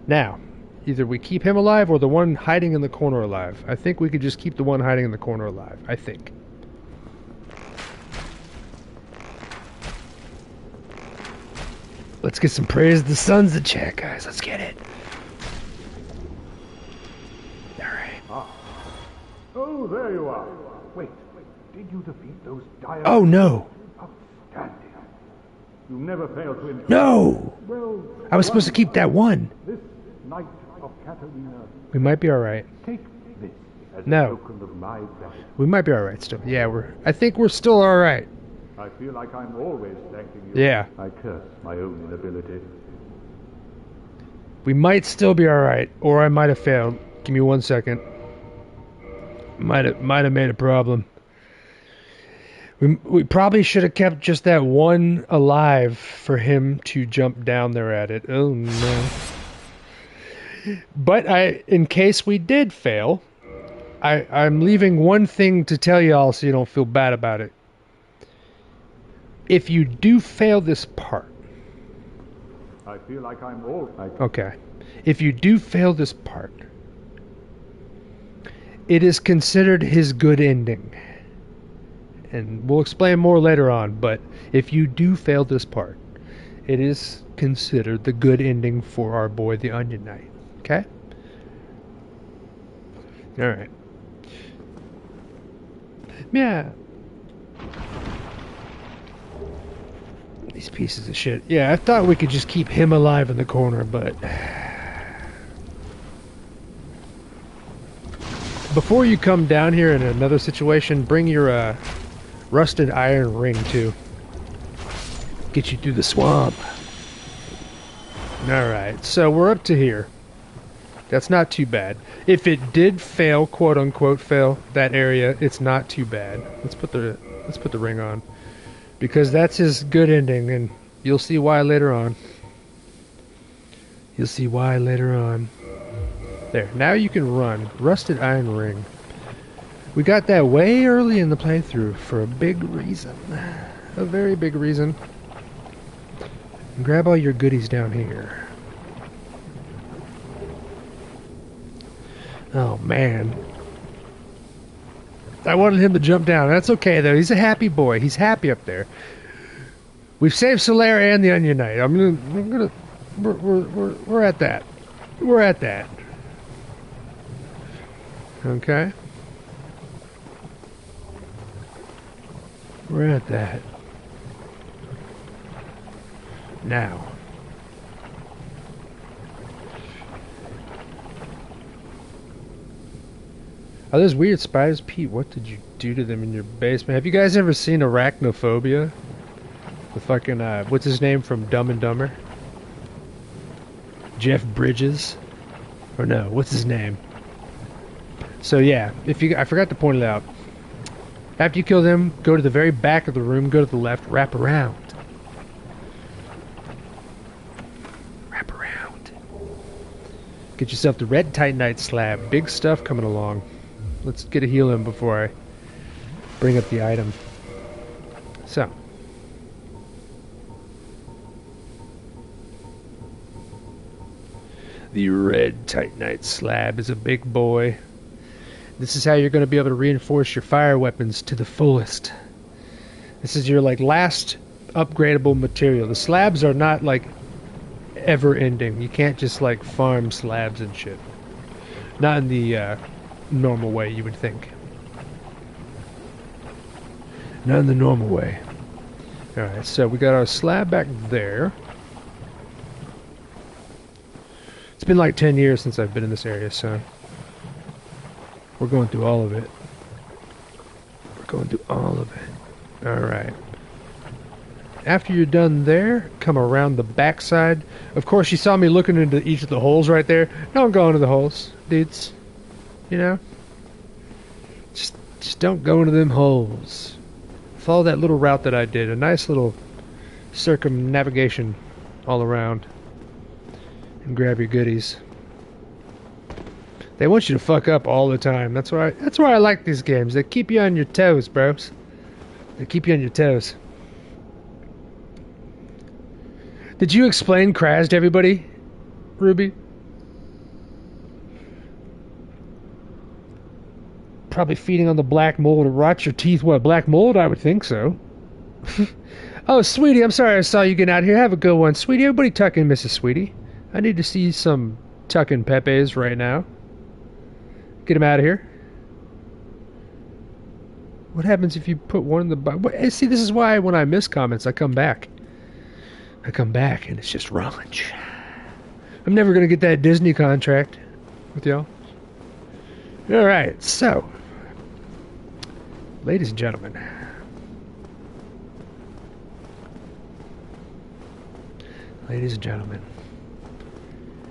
Now, either we keep him alive or the one hiding in the corner alive. I think we could just keep the one hiding in the corner alive. I think. Let's get some praise to the sun's the check, guys. Let's get it. Oh, there you are. Wait, did you defeat those dire... Oh, no. Outstanding. You never fail to... No! Well, I was supposed to keep that one. This night of Katarina... We might be alright. Take this as No. a token of my gratitude. We might be alright still. Yeah, I think we're still alright. I feel like I'm always thanking you. Yeah. I curse my own inability. We might still be alright. Or I might have failed. Give me 1 second. Might have made a problem. We probably should have kept just that one alive for him to jump down there at it. Oh no. But in case we did fail, I'm leaving one thing to tell y'all so you don't feel bad about it. If you do fail this part, I feel like I'm all... okay. If you do fail this part, it is considered his good ending. And we'll explain more later on, but if you do fail this part, it is considered the good ending for our boy the Onion Knight. Okay? Alright. Yeah. These pieces of shit. Yeah, I thought we could just keep him alive in the corner, but... Before you come down here in another situation, bring your rusted iron ring too. Get you through the swamp. Alright, so we're up to here. That's not too bad. If it did fail, quote unquote fail, that area, it's not too bad. Let's put the ring on. Because that's his good ending, and you'll see why later on. You'll see why later on. There, now you can run. Rusted iron ring. We got that way early in the playthrough for a big reason. A very big reason. Grab all your goodies down here. Oh, man. I wanted him to jump down. That's okay, though. He's a happy boy. He's happy up there. We've saved Solaire and the Onion Knight. We're at that. We're at that. Okay. We're at that. Now. Oh, those weird spiders. Pete, what did you do to them in your basement? Have you guys ever seen Arachnophobia? The fucking, what's his name from Dumb and Dumber? Jeff Bridges? Or no, what's his name? So yeah, I forgot to point it out. After you kill them, go to the very back of the room, go to the left, wrap around. Wrap around. Get yourself the red Titanite slab. Big stuff coming along. Let's get a heal in before I bring up the item. So. The red Titanite slab is a big boy. This is how you're going to be able to reinforce your fire weapons to the fullest. This is your like last upgradable material. The slabs are not like ever ending. You can't just like farm slabs and shit. Not in the normal way you would think. Not in the normal way. Alright, so we got our slab back there. It's been like 10 years since I've been in this area, so we're going through all of it. We're going through all of it. Alright. After you're done there, come around the backside. Of course, you saw me looking into each of the holes right there. Don't go into the holes, dudes. You know? Just don't go into them holes. Follow that little route that I did. A nice little circumnavigation all around. And grab your goodies. They want you to fuck up all the time. That's why I like these games. They keep you on your toes, bros. They keep you on your toes. Did you explain Kraz to everybody, Ruby? Probably feeding on the black mold to rot your teeth. What, black mold? I would think so. Oh, Sweetie, I'm sorry I saw you get out here. Have a good one. Sweetie, everybody tuck in, Mrs. Sweetie. I need to see some tucking Pepes right now. Get him out of here. What happens if you put one in the bottom? See, this is why when I miss comments, I come back. I come back and it's just raunch. I'm never going to get that Disney contract with y'all. Alright, so. Ladies and gentlemen. Ladies and gentlemen.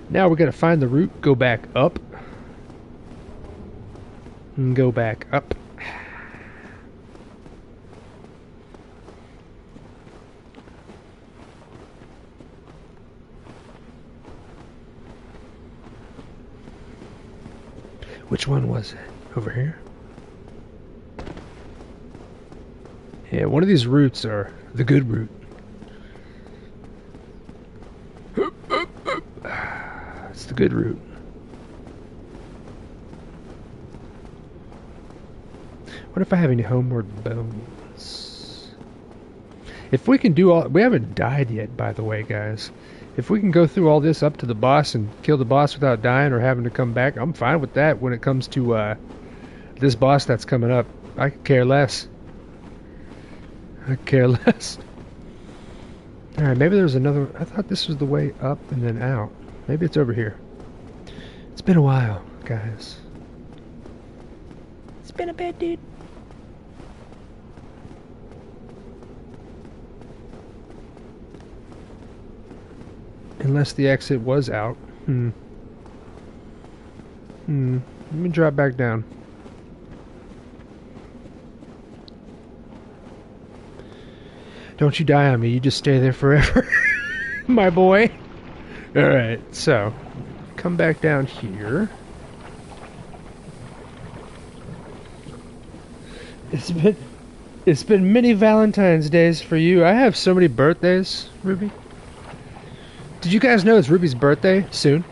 Now we're going to find the route, go back up. And go back up. Which one was it? Over here? Yeah, one of these routes are the good route. It's the good route. What if I have any homeward bones? If we can do all... We haven't died yet, by the way, guys. If we can go through all this up to the boss and kill the boss without dying or having to come back, I'm fine with that when it comes to this boss that's coming up. I could care less. I could care less. Alright, maybe there's another... I thought this was the way up and then out. Maybe it's over here. It's been a while, guys. It's been a bit, dude. Unless the exit was out. Let me drop back down. Don't you die on me. You just stay there forever. My boy. Alright, so. Come back down here. It's been many Valentine's days for you. I have so many birthdays, Ruby. Did you guys know it's Ruby's birthday soon?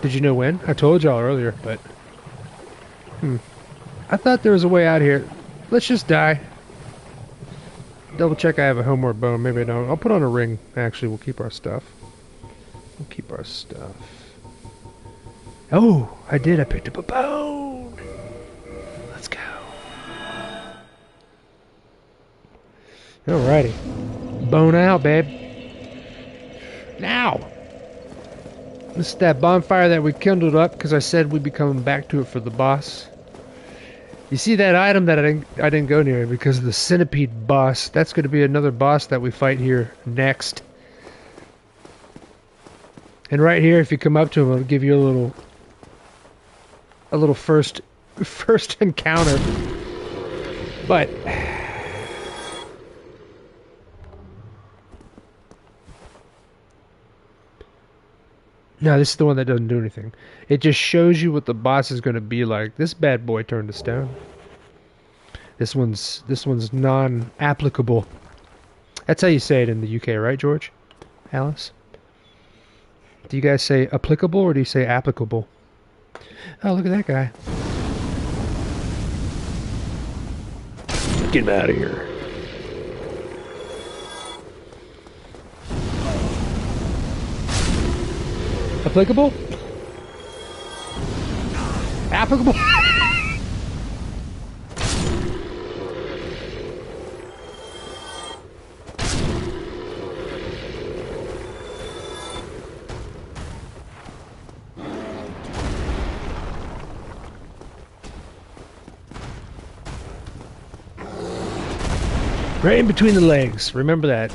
Did you know when? I told y'all earlier, but... I thought there was a way out here. Let's just die. Double check I have a homeward bone. Maybe I don't. I'll put on a ring. Actually, we'll keep our stuff. We'll keep our stuff. Oh, I did. I picked up a bone. Let's go. Alrighty. Bone out, babe. Now. This is that bonfire that we kindled up because I said we'd be coming back to it for the boss. You see that item that I didn't go near because of the centipede boss. That's going to be another boss that we fight here next. And right here, if you come up to him, I'll give you a little first encounter. But no, this is the one that doesn't do anything. It just shows you what the boss is going to be like. This bad boy turned to stone. This one's non-applicable. That's how you say it in the UK, right, George? Alice? Do you guys say applicable or do you say applicable? Oh, look at that guy. Get him out of here. Applicable? Applicable? Right in between the legs. Remember that.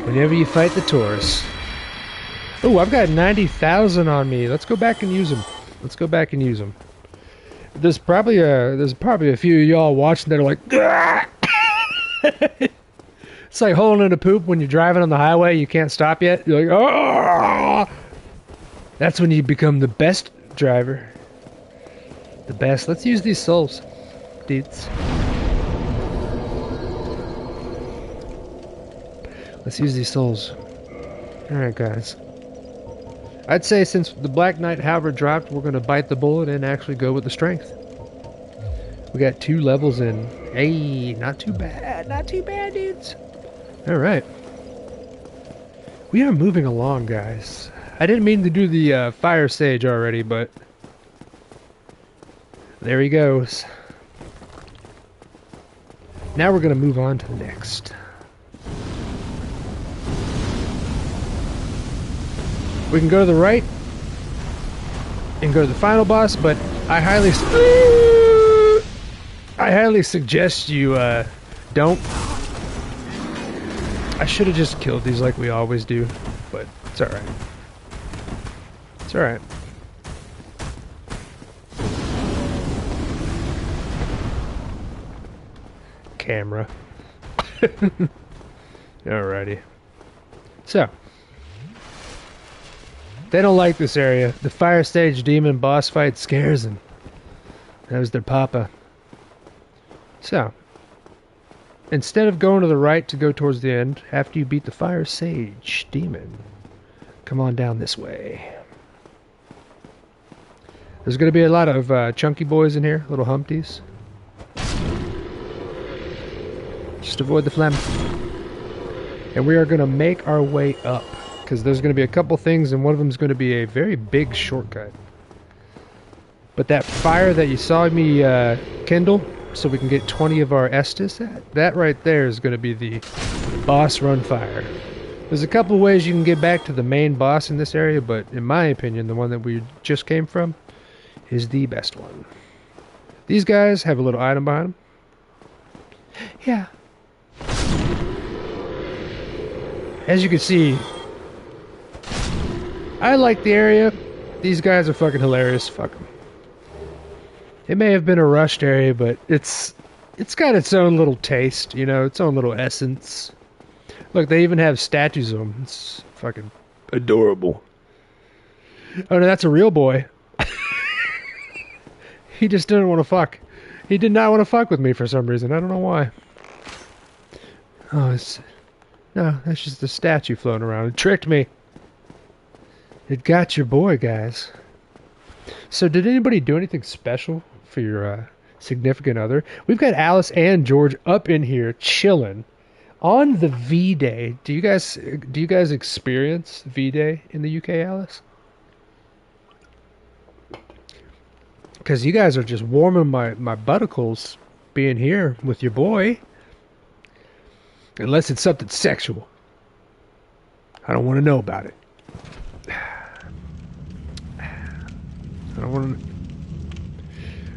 Whenever you fight the Taurus. Oh, I've got 90,000 on me. Let's go back and use them. Let's go back and use them. There's probably a few of y'all watching that are like, Gah! It's like holding in a poop when you're driving on the highway. You can't stop yet. You're like, oh! That's when you become the best driver. The best. Let's use these souls, dudes. Let's use these souls. Alright, guys. I'd say since the Black Knight Halberd dropped, we're going to bite the bullet and actually go with the strength. We got 2 levels in. Hey, not too bad. Not too bad, dudes. Alright. We are moving along, guys. I didn't mean to do the fire sage already, but... there he goes. Now we're going to move on to the next. We can go to the right and go to the final boss, but I highly suggest you don't. I should have just killed these like we always do, but it's alright. It's alright. Camera. Alrighty. So. They don't like this area. The fire stage demon boss fight scares them. That was their papa. So, instead of going to the right to go towards the end, after you beat the fire sage demon, come on down this way. There's going to be a lot of chunky boys in here, little humpties. Just avoid the phlegm. And we are going to make our way up. Because there's going to be a couple things, and one of them is going to be a very big shortcut. But that fire that you saw me kindle, so we can get 20 of our Estus, that right there is going to be the boss run fire. There's a couple of ways you can get back to the main boss in this area, but in my opinion, the one that we just came from is the best one. These guys have a little item behind them. Yeah. As you can see, I like the area. These guys are fucking hilarious. Fuck them. It may have been a rushed area, but it's got its own little taste, you know, its own little essence. Look, they even have statues of them. It's fucking adorable. Oh no, that's a real boy. He just didn't want to fuck. He did not want to fuck with me for some reason. I don't know why. Oh, no, that's just the statue floating around. It tricked me. It got your boy, guys. So did anybody do anything special for your significant other? We've got Alice and George up in here chilling on the V-Day. Do you guys experience V-Day in the UK, Alice? Because you guys are just warming my butticles being here with your boy. Unless it's something sexual. I don't want to know about it. I don't want to...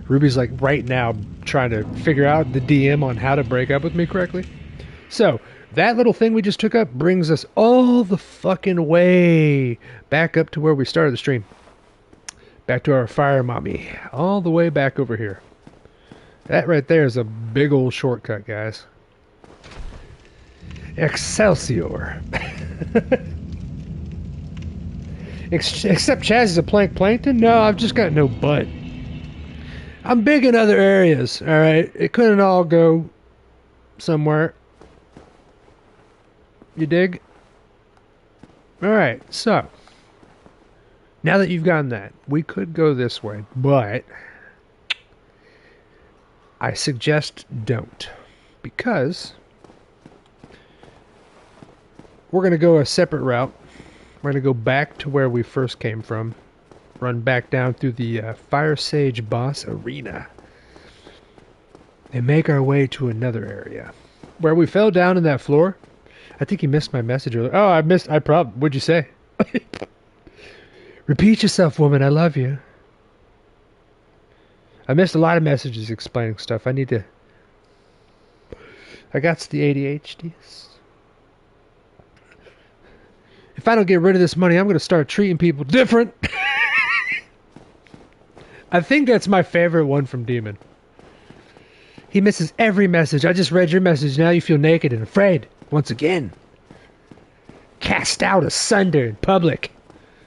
Ruby's like right now trying to figure out the DM on how to break up with me correctly. So, that little thing we just took up brings us all the fucking way back up to where we started the stream. Back to our fire mommy. All the way back over here. That right there is a big old shortcut, guys. Excelsior. Except Chaz is a plankton? No, I've just got no butt. I'm big in other areas, alright? It couldn't all go somewhere. You dig? Alright, so. Now that you've gotten that, we could go this way, but I suggest don't. Because we're going to go a separate route. We're going to go back to where we first came from. Run back down through the Fire Sage Boss Arena. And make our way to another area. Where we fell down in that floor. I think you missed my message earlier. Oh, what'd you say? Repeat yourself, woman. I love you. I missed a lot of messages explaining stuff. I got the ADHDs. If I don't get rid of this money, I'm going to start treating people different. I think that's my favorite one from Demon. He misses every message. I just read your message. Now you feel naked and afraid. Once again. Cast out asunder in public.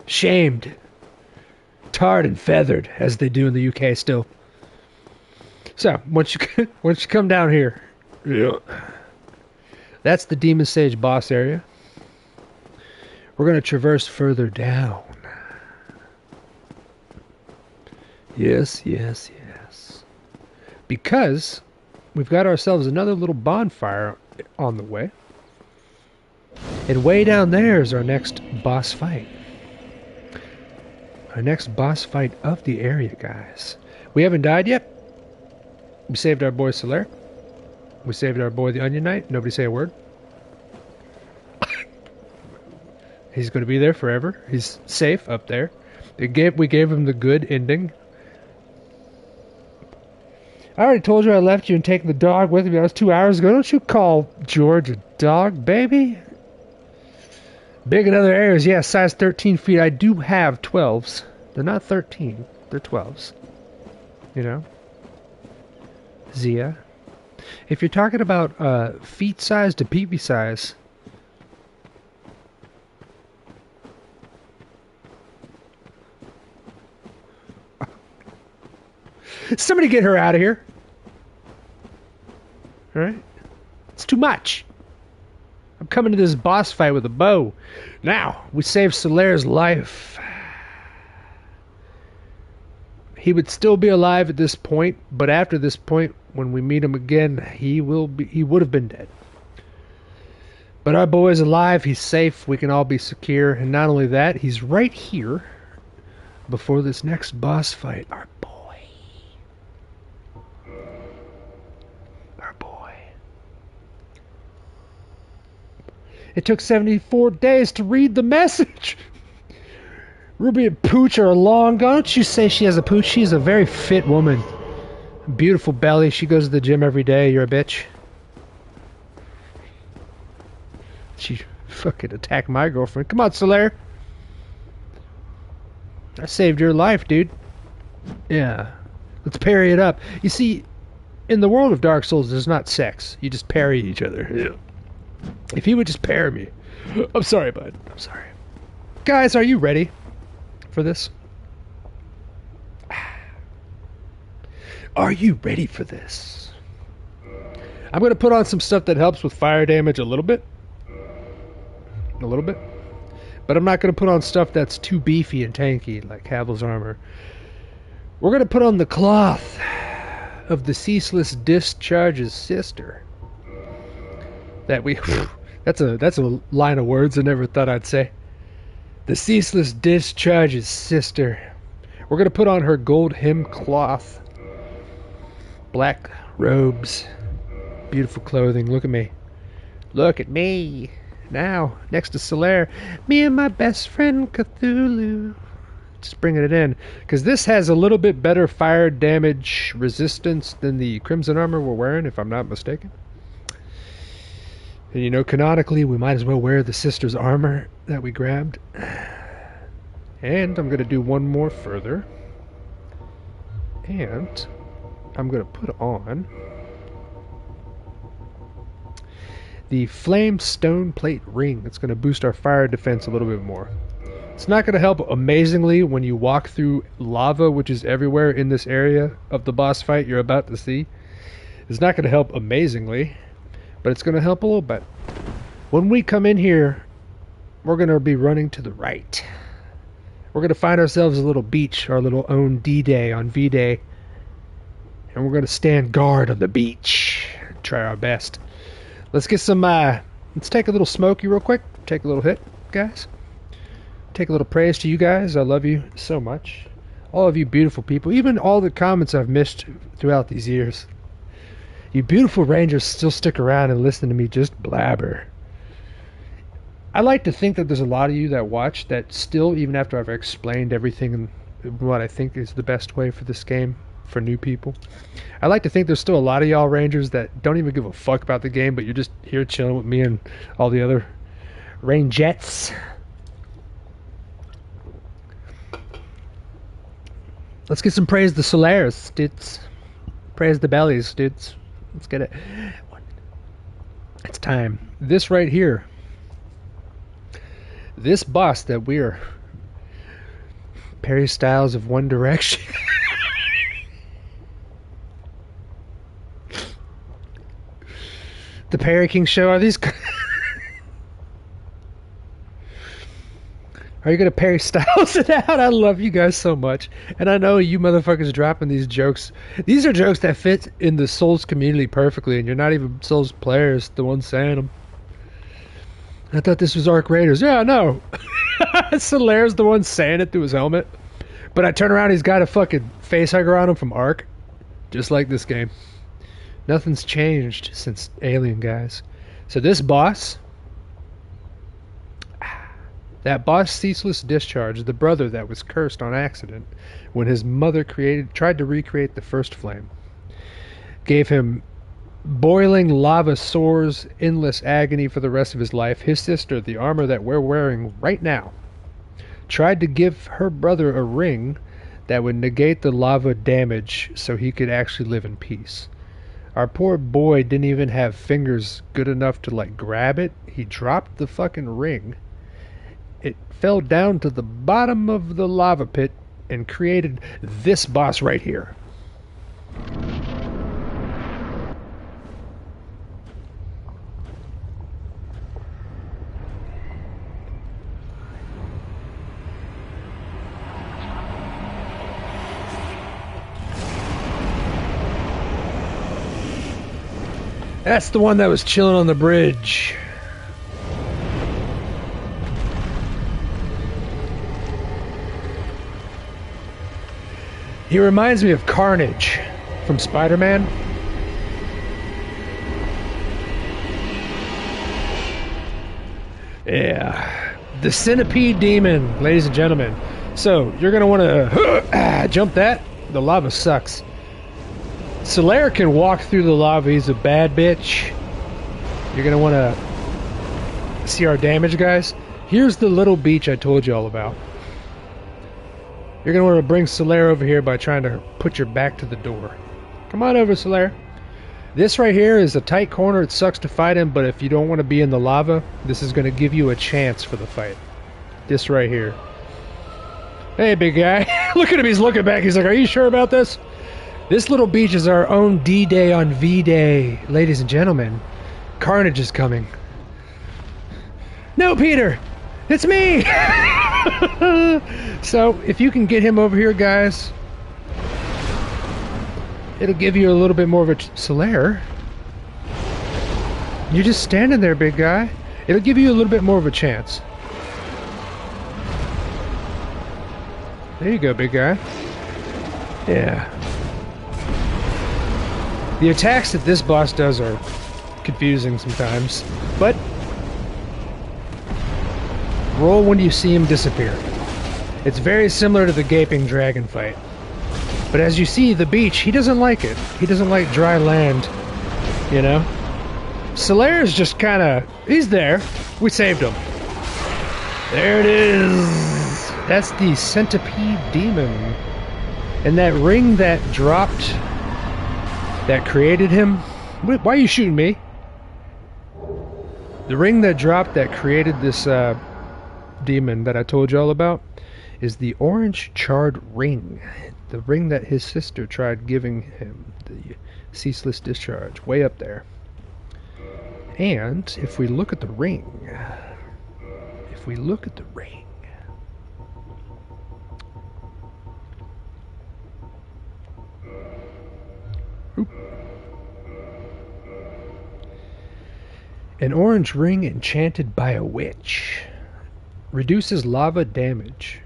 Shamed. Tarred and feathered, as they do in the UK still. So, once you come down here. Yeah. That's the Demon Sage boss area. We're going to traverse further down. Yes, yes, yes. Because we've got ourselves another little bonfire on the way. And way down there is our next boss fight. Our next boss fight of the area, guys. We haven't died yet. We saved our boy Solaire. We saved our boy the Onion Knight. Nobody say a word. He's going to be there forever. He's safe up there. We gave him the good ending. I already told you I left you and taken the dog with me. That was 2 hours ago. Don't you call George a dog, baby? Big in other areas. Yeah, size 13 feet. I do have 12s. They're not 13. They're 12s. You know? Zia. If you're talking about feet size to peepee size... Somebody get her out of here. Alright? It's too much. I'm coming to this boss fight with a bow. Now, we saved Solaire's life. He would still be alive at this point, but after this point, when we meet him again, he would have been dead. But our boy's alive, he's safe, we can all be secure, and not only that, he's right here before this next boss fight. Our boy. It took 74 days to read the message. Ruby and Pooch are long gone. Don't you say she has a pooch? She's a very fit woman. Beautiful belly. She goes to the gym every day. You're a bitch. She fucking attacked my girlfriend. Come on, Solaire. I saved your life, dude. Yeah. Let's parry it up. You see, in the world of Dark Souls, there's not sex. You just parry each other. Yeah. If he would just parry me. I'm sorry, bud. I'm sorry. Guys, are you ready for this? Are you ready for this? I'm going to put on some stuff that helps with fire damage a little bit. But I'm not going to put on stuff that's too beefy and tanky, like Havel's armor. We're going to put on the cloth of the Ceaseless Discharge's sister. That's a line of words I never thought I'd say. The Ceaseless Discharge's sister. We're going to put on her gold hem cloth. Black robes. Beautiful clothing. Look at me. Look at me. Now, next to Solaire, me and my best friend Cthulhu. Just bringing it in. Because this has a little bit better fire damage resistance than the Crimson armor we're wearing, if I'm not mistaken. And you know, canonically, we might as well wear the sister's armor that we grabbed. And I'm going to do one more further. And I'm going to put on the Flame Stone Plate Ring. It's going to boost our fire defense a little bit more. It's not going to help amazingly when you walk through lava, which is everywhere in this area of the boss fight you're about to see. It's not going to help amazingly, but it's going to help a little bit. When we come in here, we're going to be running to the right. We're going to find ourselves a little beach, our little own D-Day on V-Day. And we're going to stand guard on the beach. Try our best. Let's get some, let's take a little smoky real quick. Take a little hit, guys. Take a little praise to you guys. I love you so much. All of you beautiful people. Even all the comments I've missed throughout these years. You beautiful rangers still stick around and listen to me just blabber. I like to think that there's a lot of you that watch that still, even after I've explained everything and what I think is the best way for this game for new people, I like to think there's still a lot of y'all rangers that don't even give a fuck about the game, but you're just here chilling with me and all the other rangettes. Let's get some praise the Solaires, dudes. Praise the bellies, dudes. Let's get it. It's time. This right here. This boss that we're Perry Styles of One Direction. The Perry King show. Are these? Are you gonna Perry Styles it out? I love you guys so much, and I know you motherfuckers dropping these jokes. These are jokes that fit in the Souls community perfectly, and you're not even Souls players, the ones saying them. I thought this was Arc Raiders. Yeah, no. Solaire's the one saying it through his helmet. But I turn around, he's got a fucking face hugger on him from Arc. Just like this game. Nothing's changed since Alien, guys. So this boss, that boss Ceaseless Discharge, the brother that was cursed on accident when his mother tried to recreate the first flame, gave him boiling lava sores, endless agony for the rest of his life. His sister, the armor that we're wearing right now, tried to give her brother a ring that would negate the lava damage so he could actually live in peace. Our poor boy didn't even have fingers good enough to like grab it. He dropped the fucking ring. It fell down to the bottom of the lava pit and created this boss right here. That's the one that was chilling on the bridge. He reminds me of Carnage from Spider-Man. Yeah. The Centipede Demon, ladies and gentlemen. So, you're going to want to jump that. The lava sucks. Solaire can walk through the lava. He's a bad bitch. You're going to want to see our damage, guys. Here's the little beach I told you all about. You're going to want to bring Solaire over here by trying to put your back to the door. Come on over, Solaire. This right here is a tight corner. It sucks to fight him, but if you don't want to be in the lava, this is going to give you a chance for the fight. This right here. Hey, big guy. Look at him. He's looking back. He's like, are you sure about this? This little beach is our own D-Day on V-Day, ladies and gentlemen. Carnage is coming. No, Peter! It's me! So, if you can get him over here, guys, it'll give you a little bit more of a Solaire. You're just standing there, big guy. It'll give you a little bit more of a chance. There you go, big guy. Yeah. The attacks that this boss does are confusing sometimes, but roll when you see him disappear. It's very similar to the Gaping Dragon fight. But as you see, the beach, he doesn't like it. He doesn't like dry land, you know? Solaire is just kind of... He's there. We saved him. There it is. That's the Centipede Demon. And that ring that dropped... that created him... Why are you shooting me? The ring that dropped that created this demon that I told you all about is the orange charred ring. The ring that his sister tried giving him. The ceaseless discharge. Way up there. And if we look at the ring... Oop. An orange ring enchanted by a witch. Reduces lava damage.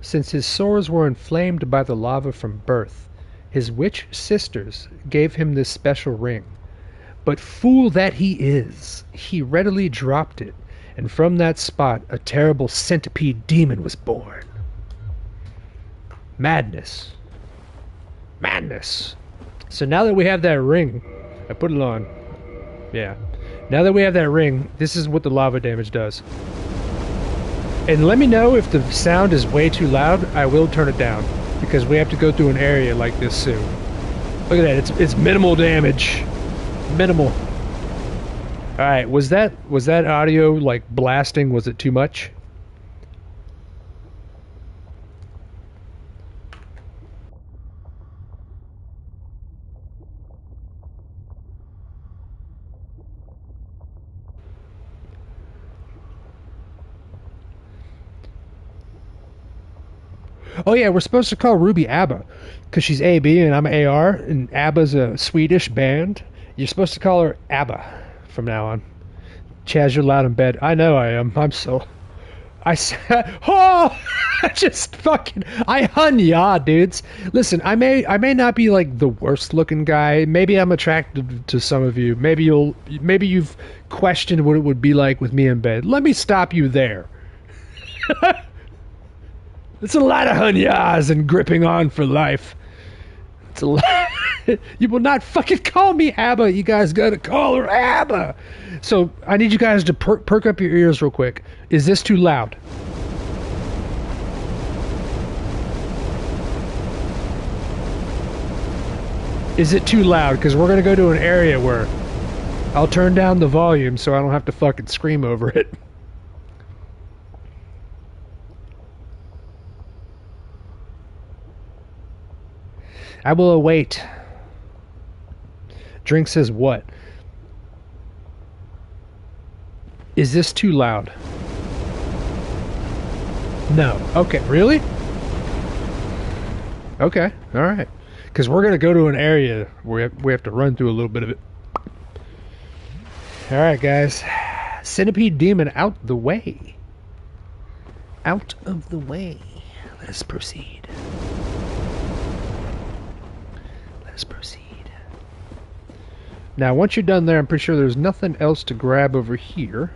Since his sores were inflamed by the lava from birth, his witch sisters gave him this special ring. But fool that he is, he readily dropped it, and from that spot a terrible centipede demon was born. Madness. Madness. So now that we have that ring, I put it on. Yeah. Now that we have that ring, this is what the lava damage does. And let me know if the sound is way too loud. I will turn it down, because we have to go through an area like this soon. Look at that, it's minimal damage. Minimal. Alright, was that audio like blasting? Was it too much? Oh yeah, we're supposed to call Ruby ABBA, because she's AB and I'm AR, and ABBA's a Swedish band. You're supposed to call her ABBA from now on. Chaz, you're loud in bed. I know I am. I'm so... I just fucking... I ya, dudes. Listen, I may not be like the worst looking guy. Maybe I'm attracted to some of you. Maybe you've questioned what it would be like with me in bed. Let me stop you there. It's a lot of hunyahs and gripping on for life. It's a lot. You will not fucking call me ABBA. You guys gotta call her ABBA. So I need you guys to perk up your ears real quick. Is this too loud? Is it too loud? Because we're gonna go to an area where I'll turn down the volume so I don't have to fucking scream over it. I will await. Drink says what? Is this too loud? No. Okay, really? Okay, alright. Because we're going to go to an area where we have to run through a little bit of it. Alright, guys. Centipede Demon out the way. Out of the way. Let us proceed. Proceed. Now, once you're done there, I'm pretty sure there's nothing else to grab over here.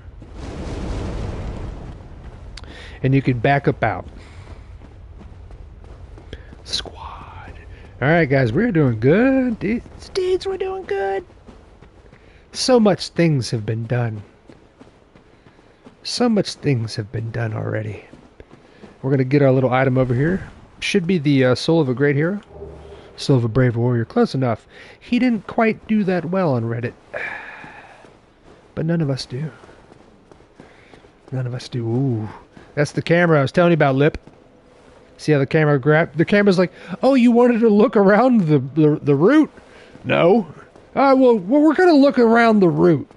And you can back up out. Squad. Alright, guys, we're doing good. Dudes, we're doing good. So much things have been done. So much things have been done already. We're going to get our little item over here. Should be the Soul of a Great Hero. Soul of a Brave Warrior. Close enough. He didn't quite do that well on Reddit. But none of us do. None of us do. Ooh. That's the camera I was telling you about, Lip. See how the camera the camera's like, oh, you wanted to look around the route? No. Well, we're gonna look around the route.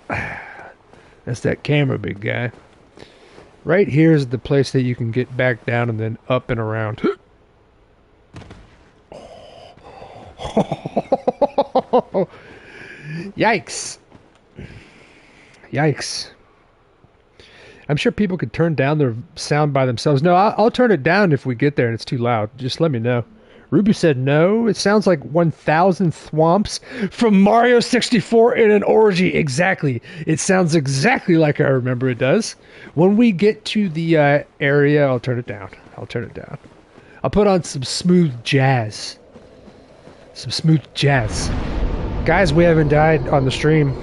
That's that camera, big guy. Right here is the place that you can get back down and then up and around. Yikes. Yikes. I'm sure people could turn down their sound by themselves. No, I'll turn it down if we get there and it's too loud. Just let me know. Ruby said no. It sounds like 1,000 thwomps from Mario 64 in an orgy. Exactly. It sounds exactly like I remember it does. When we get to the area, I'll turn it down. I'll turn it down. I'll put on some smooth jazz. Some smooth jazz. Guys, we haven't died on the stream.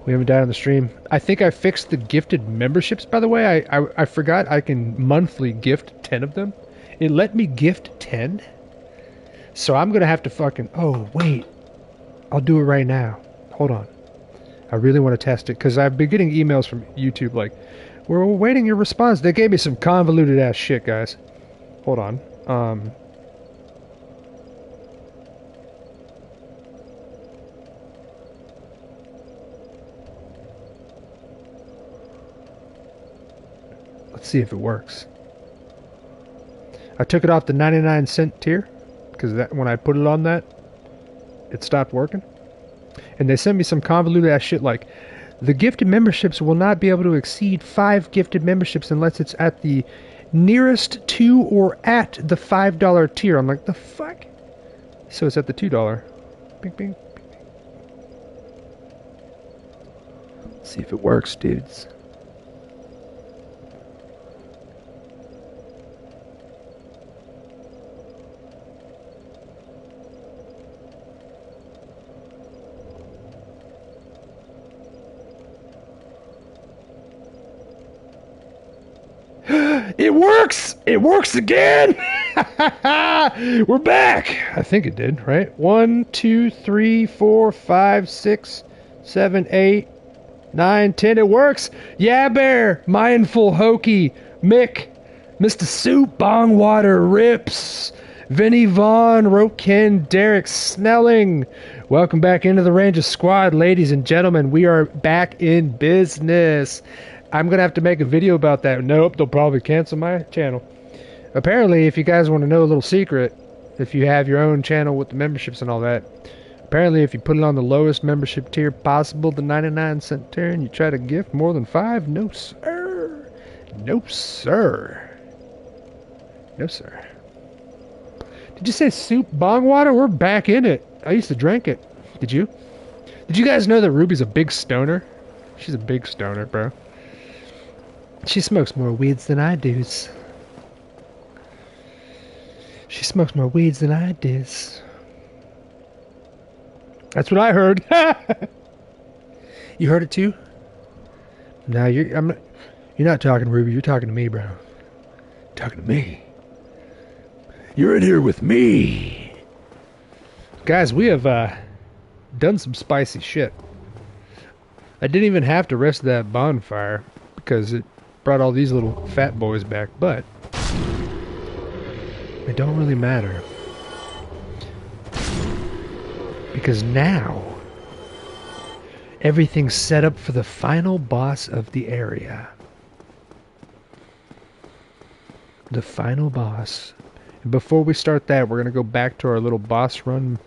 We haven't died on the stream. I think I fixed the gifted memberships, by the way. I forgot I can monthly gift 10 of them. It let me gift 10. So I'm going to have to fucking... Oh, wait. I'll do it right now. Hold on. I really want to test it, because I've been getting emails from YouTube like, we're awaiting your response. They gave me some convoluted ass shit, guys. Hold on. Let's see if it works. I took it off the 99-cent tier because that when I put it on that, it stopped working. And they sent me some convoluted ass shit like, the gifted memberships will not be able to exceed 5 gifted memberships unless it's at the nearest to or at the $5 tier. I'm like, the fuck? So it's at the $2. Bing, bing, bing, bing. Let's see if it works, dudes. It works! It works again! We're back! I think it did, right? 1, 2, 3, 4, 5, 6, 7, 8, 9, 10. It works! Yeah, Bear! Mindful Hokey, Mick, Mr. Soup, Bongwater, Rips, Vinny Vaughn, Roken, Derek Snelling. Welcome back into the Ranger Squad, ladies and gentlemen. We are back in business. I'm going to have to make a video about that. Nope, they'll probably cancel my channel. Apparently, if you guys want to know a little secret, if you have your own channel with the memberships and all that, apparently if you put it on the lowest membership tier possible, the 99-cent tier, and you try to gift more than 5, no sir. No sir. No sir. Did you say soup bong water? We're back in it. I used to drink it. Did you? Did you guys know that Ruby's a big stoner? She's a big stoner, bro. She smokes more weeds than I do. She smokes more weeds than I do. That's what I heard. You heard it too? No, you're not talking to Ruby. You're talking to me, bro. You're talking to me. You're in here with me. Guys, we have done some spicy shit. I didn't even have to rest that bonfire because it brought all these little fat boys back, but it don't really matter because now everything's set up for the final boss of the area. The final boss. And before we start that, we're going to go back to our little boss run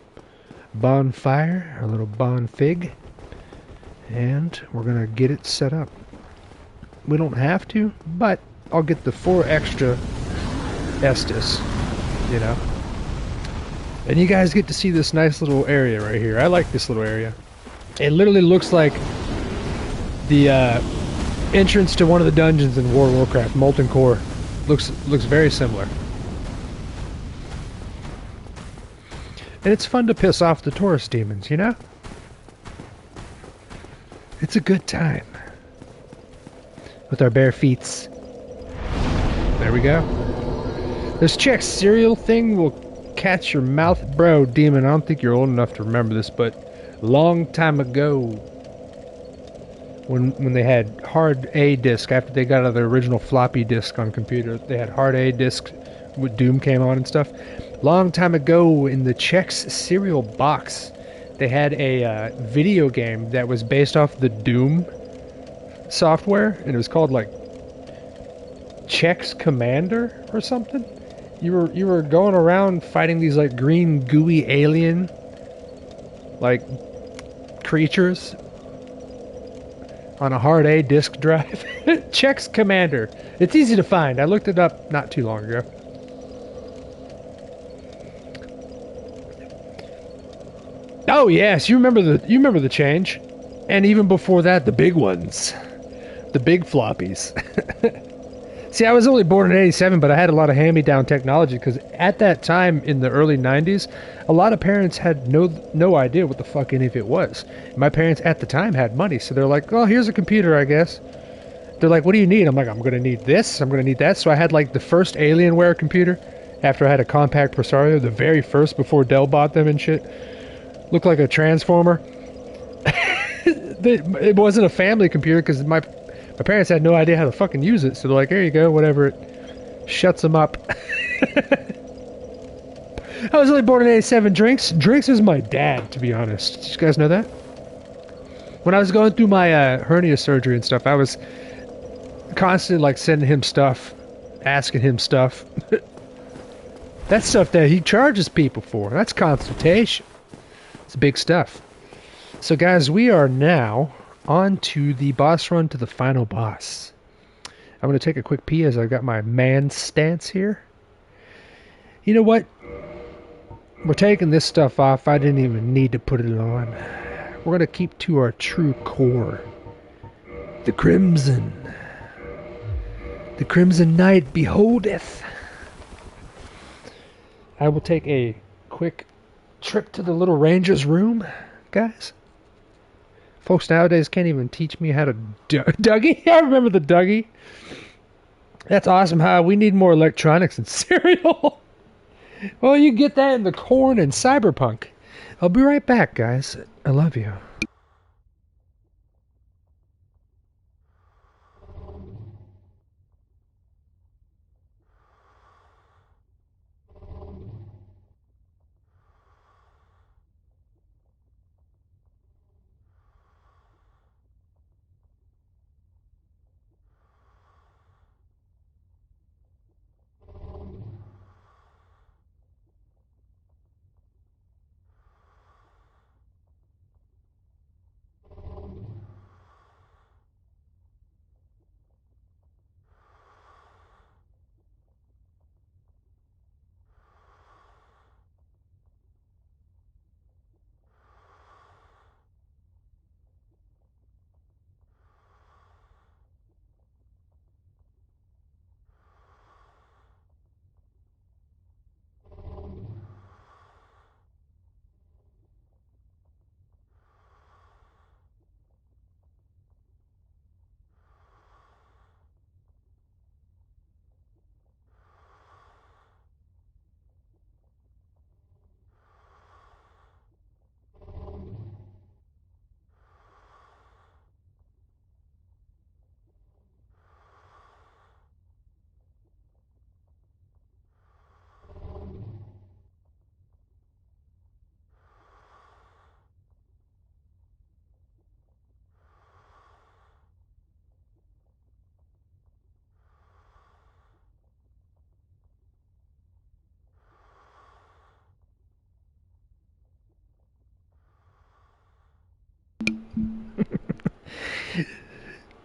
bonfire, our little bonfig, and we're going to get it set up. We don't have to, but I'll get the 4 extra Estus, you know. And you guys get to see this nice little area right here. I like this little area. It literally looks like the entrance to one of the dungeons in World of Warcraft, Molten Core. Looks very similar. And it's fun to piss off the tourist demons, you know? It's a good time. With our bare feets. There we go. This Czech cereal thing will catch your mouth. Bro, demon, I don't think you're old enough to remember this, but long time ago, when they had hard A disk after they got out of their original floppy disk on computer. They had hard A disk with Doom came on and stuff. Long time ago in the Chex cereal box, they had a video game that was based off the Doom software, and it was called like Chex Commander or something. You were going around fighting these like green gooey alien like creatures on a hard A disk drive. Chex Commander. It's easy to find. I looked it up not too long ago. Oh yes, you remember the change, and even before that, the big ones, the big floppies. See, I was only born in '87, but I had a lot of hand-me-down technology because at that time in the early '90s, a lot of parents had no idea what the fuck any of it was. My parents at the time had money, so they're like, "Oh, here's a computer, I guess." They're like, "What do you need?" I'm like, "I'm gonna need this. I'm gonna need that." So I had like the first Alienware computer after I had a compact Presario, the very first before Dell bought them and shit. Looked like a transformer. It wasn't a family computer because my parents had no idea how to fucking use it. So they're like, "Here you go, whatever." It shuts them up. I was only born in '87. Drinks is my dad, to be honest. Did you guys know that? When I was going through my hernia surgery and stuff, I was constantly like sending him stuff, asking him stuff. That's stuff that he charges people for. That's consultation. It's big stuff. So guys, we are now on to the boss run, to the final boss. I'm going to take a quick pee as I got my man stance here. You know what? We're taking this stuff off. I didn't even need to put it on. We're going to keep to our true core. The Crimson. The Crimson Knight beholdeth. I will take a quick trip to the little ranger's room, guys. Folks nowadays can't even teach me how to Dougie. I remember the Dougie. That's awesome. How we need more electronics and cereal. Well, you get that in the corn and Cyberpunk. I'll be right back, guys. I love you.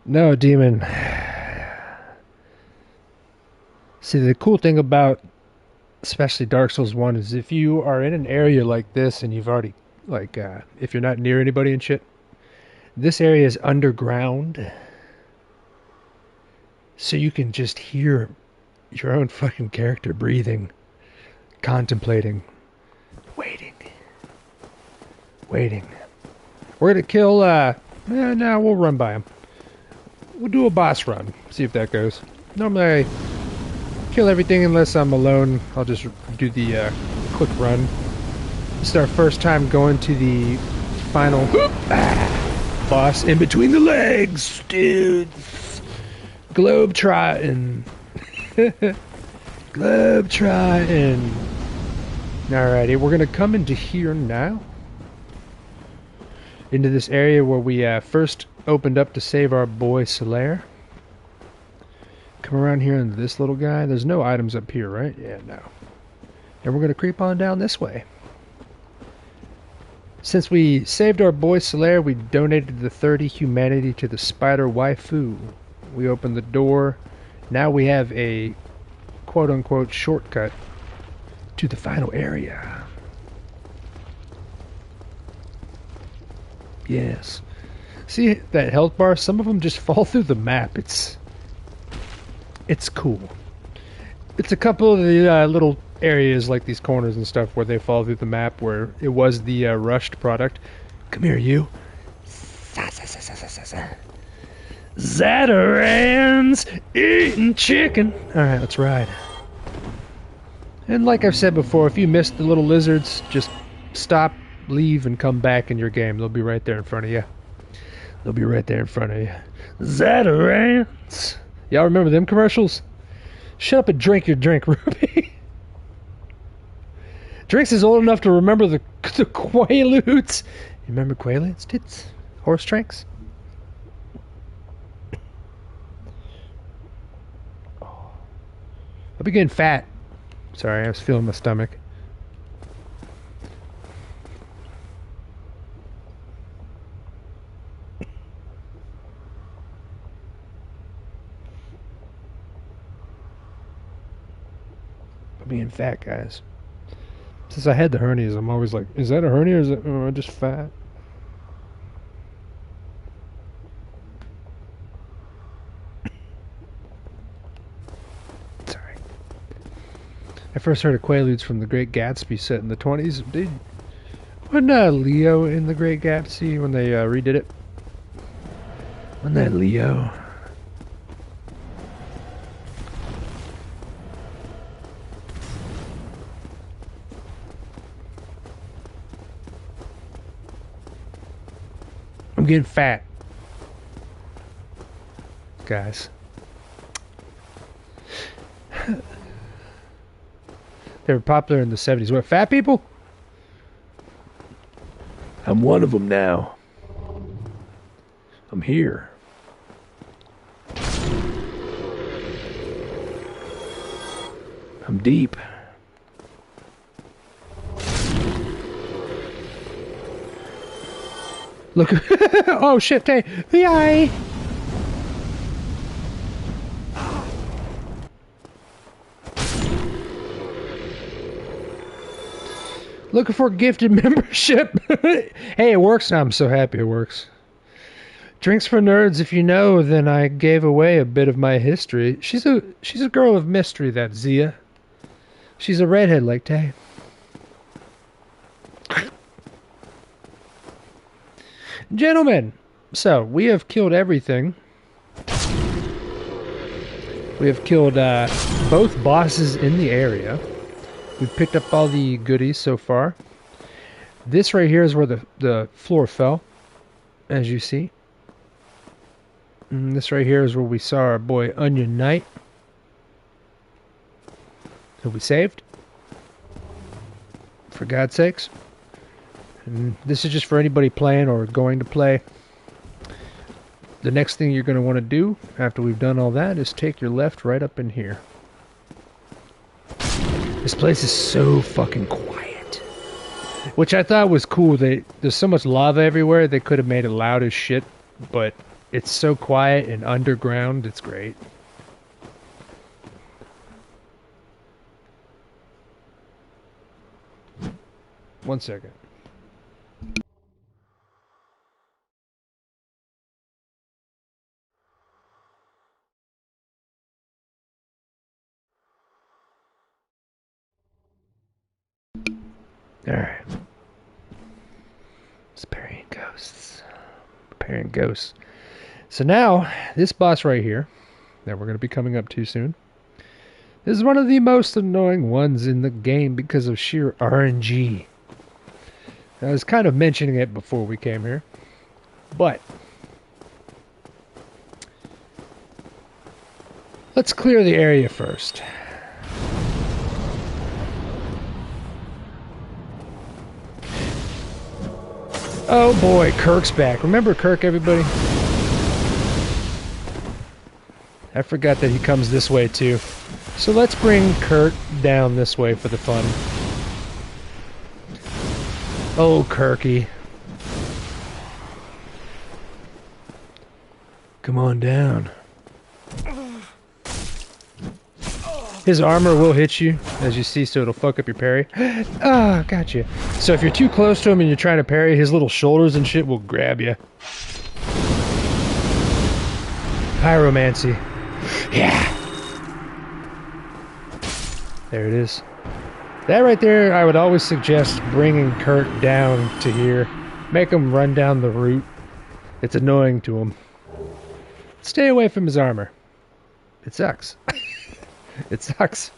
No, demon. See, the cool thing about especially Dark Souls 1 is if you are in an area like this and you've already, like, if you're not near anybody and shit, this area is underground. So you can just hear your own fucking character breathing, contemplating, waiting. We're gonna kill, no, we'll run by him. We'll do a boss run, see if that goes. Normally I kill everything unless I'm alone. I'll just do the quick run. This is our first time going to the final boss in between the legs, dude. Globe trotting. Globe trotting. Alrighty, we're gonna come into here now. Into this area where we first opened up to save our boy Solaire. Come around here into this little guy. There's no items up here, right? Yeah, no. And we're gonna creep on down this way. Since we saved our boy Solaire, we donated the 30 humanity to the spider waifu. We opened the door. Now we have a quote-unquote shortcut to the final area. Yes. See that health bar? Some of them just fall through the map. It's cool. It's a couple of the little areas like these corners and stuff where they fall through the map where it was the rushed product. Come here, you. Zatarans eating chicken. Alright, let's ride. And like I've said before, if you missed the little lizards, just stop, leave, and come back in your game. They'll be right there in front of you. They'll be right there in front of you. Zatarans. Y'all remember them commercials? Shut up and drink your drink, Ruby. Drinks is old enough to remember the Quaaludes. You remember Quaaludes, tits? Horse drinks? Oh. I'll be getting fat. Sorry, I was feeling my stomach. I'm being fat, guys. Since I had the hernias, I'm always like, is that a hernia or is it just fat? Sorry. I first heard of Quaaludes from the Great Gatsby set in the 20s. Wasn't Leo in the Great Gatsby when they redid it? Wasn't that Leo? I'm getting fat, guys. They were popular in the 70s. What, fat people? I'm one of them now. I'm here. I'm deep. Look. Oh shit, hey. Yay. Looking for gifted membership. Hey, it works. I'm so happy it works. Drinks for nerds. If you know, then I gave away a bit of my history. She's a girl of mystery, that Zia. She's a redhead like Tay. Gentlemen, so we have killed everything. We have killed both bosses in the area. We've picked up all the goodies so far. This right here is where the floor fell, as you see. And this right here is where we saw our boy Onion Knight, who we saved, for God's sakes. And this is just for anybody playing or going to play. The next thing you're going to want to do after we've done all that is take your left right up in here. This place is so fucking quiet, which I thought was cool. There's so much lava everywhere, they could have made it loud as shit, but it's so quiet and underground, it's great. One second. Alright. It's parrying ghosts. Parrying ghosts. So now, this boss right here, that we're going to be coming up to soon, is one of the most annoying ones in the game because of sheer RNG. I was kind of mentioning it before we came here. But let's clear the area first. Oh boy, Kirk's back. Remember Kirk, everybody? I forgot that he comes this way too. So let's bring Kirk down this way for the fun. Oh, Kirky. Come on down. His armor will hit you, as you see, so it'll fuck up your parry. Ah, gotcha. So if you're too close to him and you're trying to parry, his little shoulders and shit will grab you. Pyromancy. Yeah. There it is. That right there, I would always suggest bringing Kurt down to here. Make him run down the route. It's annoying to him. Stay away from his armor. It sucks. It sucks.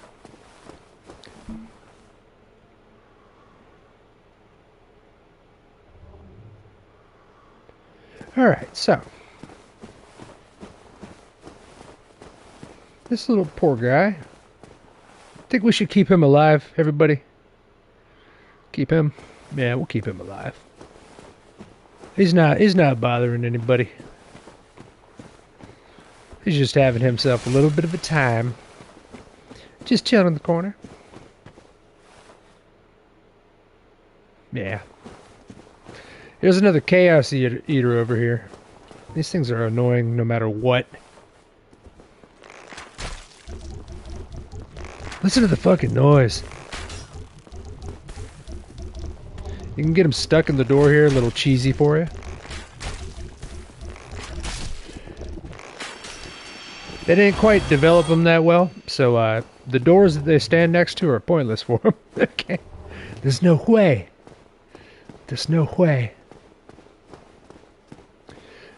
Alright, so. This little poor guy. Think we should keep him alive, everybody? Keep him? Yeah, we'll keep him alive. He's not bothering anybody. He's just having himself a little bit of a time. Just chilling in the corner. Yeah. Here's another Chaos Eater over here. These things are annoying no matter what. Listen to the fucking noise. You can get them stuck in the door here, a little cheesy for you. They didn't quite develop them that well, so the doors that they stand next to are pointless for them. Okay. There's no way. There's no way.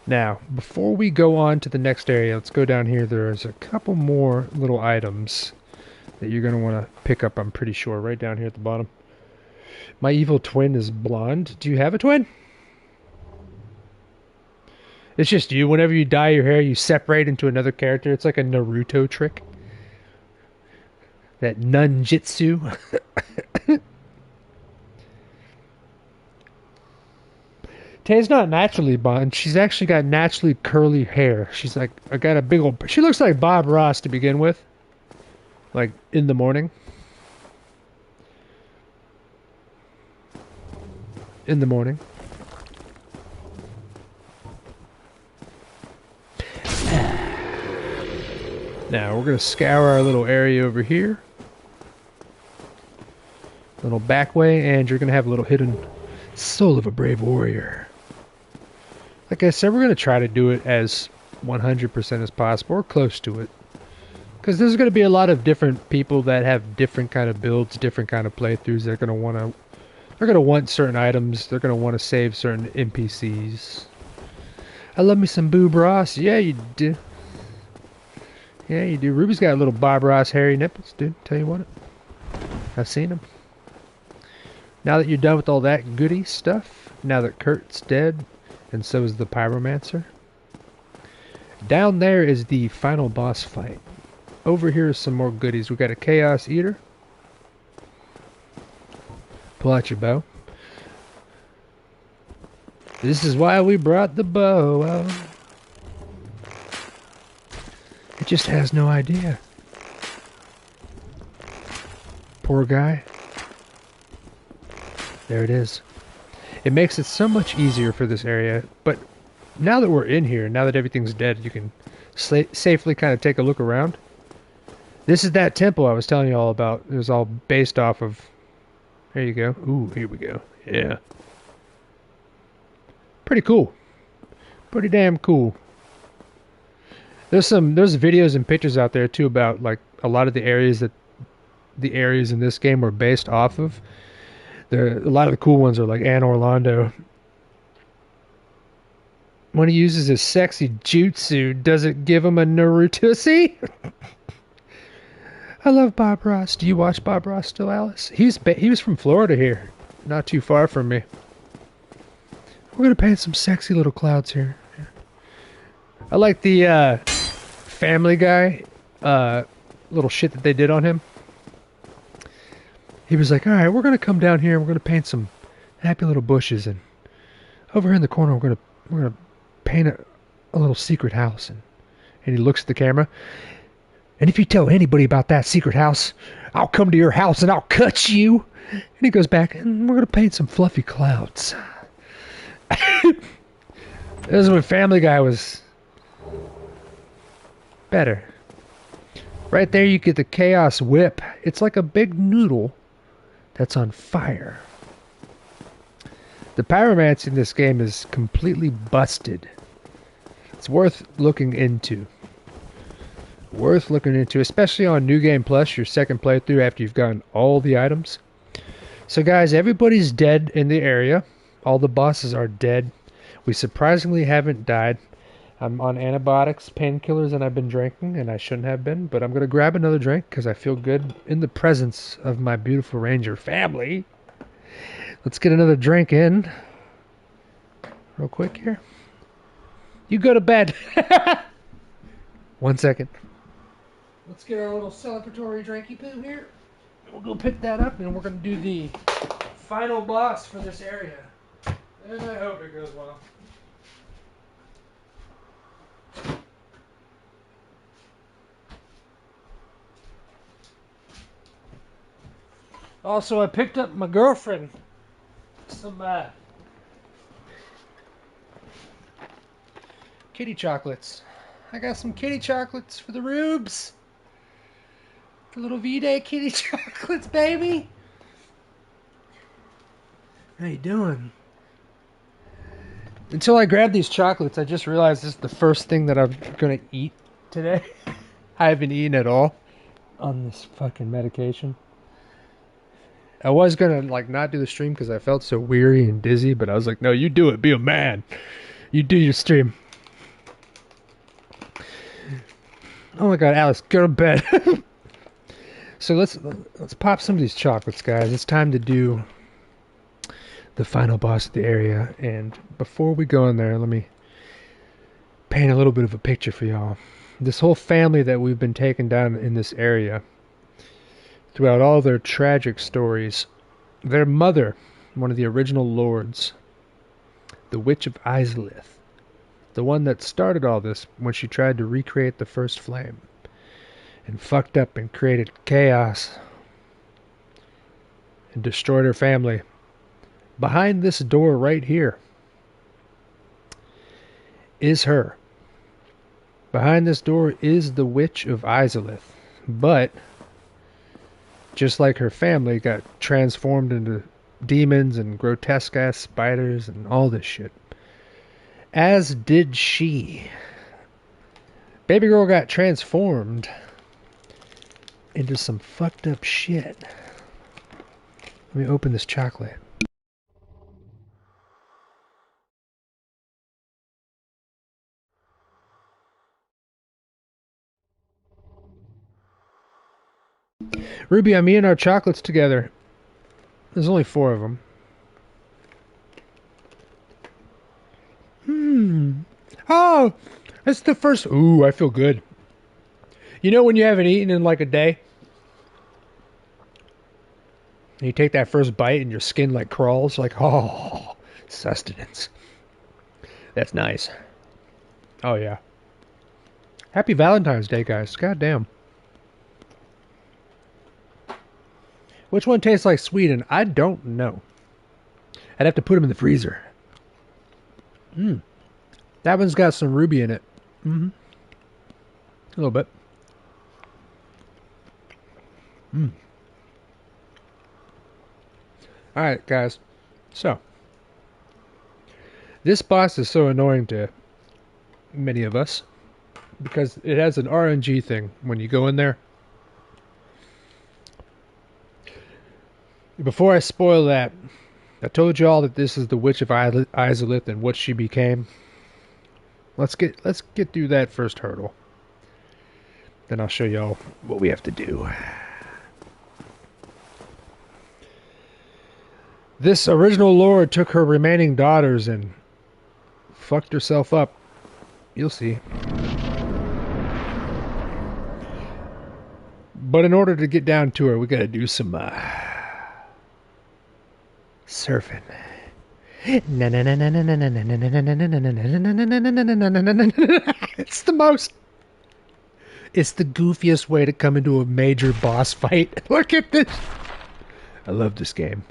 Now, before we go on to the next area, let's go down here. There's a couple more little items that you're going to want to pick up, I'm pretty sure, right down here at the bottom. My evil twin is blonde. Do you have a twin? It's just you. Whenever you dye your hair, you separate into another character. It's like a Naruto trick. That nunjutsu. Tay's not naturally blonde. She's actually got naturally curly hair. She's like, I got a big old... She looks like Bob Ross to begin with. Like, in the morning. In the morning. Now, we're going to scour our little area over here. Little back way, and you're going to have a little hidden soul of a brave warrior. Like I said, we're going to try to do it as 100% as possible, or close to it. Because there's going to be a lot of different people that have different kind of builds, different kind of playthroughs. They're going to want certain items. They're going to want to save certain NPCs. I love me some Boob Ross. Yeah, you do. Yeah, you do. Ruby's got a little Bob Ross hairy nipples, dude. Tell you what. I've seen them. Now that you're done with all that goody stuff, now that Kurt's dead, and so is the Pyromancer, down there is the final boss fight. Over here is some more goodies. We got a Chaos Eater. Pull out your bow. This is why we brought the bow out. It just has no idea. Poor guy. There it is. It makes it so much easier for this area, but now that we're in here, now that everything's dead, you can safely kind of take a look around. This is that temple I was telling you all about. It was all based off of... There you go. Ooh, here we go. Yeah. Pretty cool. Pretty damn cool. There's videos and pictures out there too about like a lot of the areas in this game were based off of. A lot of the cool ones are like Anne Orlando. When he uses his sexy jutsu, does it give him a Naruto? See? I love Bob Ross. Do you watch Bob Ross still, Alice? He was from Florida here, not too far from me. We're gonna paint some sexy little clouds here. I like the Family Guy little shit that they did on him. He was like, all right, we're gonna come down here and we're gonna paint some happy little bushes, and over here in the corner we're gonna paint a little secret house. And he looks at the camera. And if you tell anybody about that secret house, I'll come to your house and I'll cut you. And he goes back, and we're going to paint some fluffy clouds. This is when Family Guy was better. Right there you get the Chaos Whip. It's like a big noodle that's on fire. The pyromancy in this game is completely busted. It's worth looking into. Especially on New Game Plus, your second playthrough after you've gotten all the items. So guys, everybody's dead in the area. All the bosses are dead. We surprisingly haven't died. I'm on antibiotics, painkillers, and I've been drinking, and I shouldn't have been, but I'm going to grab another drink because I feel good in the presence of my beautiful ranger family. Let's get another drink in. Real quick here. You go to bed. 1 second. Let's get our little celebratory drinky poo here. We'll go pick that up, and we're going to do the final boss for this area. And I hope it goes well. Also, I picked up my girlfriend some kitty chocolates. I got some kitty chocolates for the rubes. The little V-Day kitty chocolates, baby. How you doing? Until I grabbed these chocolates, I just realized this is the first thing that I'm gonna eat today. I haven't eaten at all on this fucking medication. I was gonna not do the stream because I felt so weary and dizzy, but I was like, no, you do it. Be a man. You do your stream. Oh my god, Alice, go to bed. So let's pop some of these chocolates, guys. It's time to do the final boss of the area. And before we go in there, let me paint a little bit of a picture for y'all. This whole family that we've been taking down in this area, throughout all their tragic stories, their mother, one of the original lords, the Witch of Izalith, the one that started all this when she tried to recreate the first flame and fucked up and created chaos and destroyed her family. Behind this door right here is her. Behind this door is the Witch of Izalith. But just like her family got transformed into demons and grotesque ass spiders and all this shit, as did she. Baby girl got transformed into some fucked up shit. Let me open this chocolate. Ruby, I'm eating our chocolates together. There's only 4 of them. Oh, that's the first. Ooh, I feel good. You know when you haven't eaten in like a day? And you take that first bite and your skin crawls. Oh, sustenance. That's nice. Oh, yeah. Happy Valentine's Day, guys. God damn. Which one tastes like Sweden? I don't know. I'd have to put them in the freezer. That one's got some ruby in it. A little bit. Alright, guys. So, this boss is so annoying to many of us because it has an RNG thing when you go in there. Before I spoil that, I told you all that this is the Witch of Izalith and what she became. Let's get through that first hurdle. Then I'll show y'all what we have to do. This original lord took her remaining daughters and fucked herself up. You'll see. But in order to get down to her, we gotta do some surfing. It's the goofiest way to come into a major boss fight. Look at this. I love this game.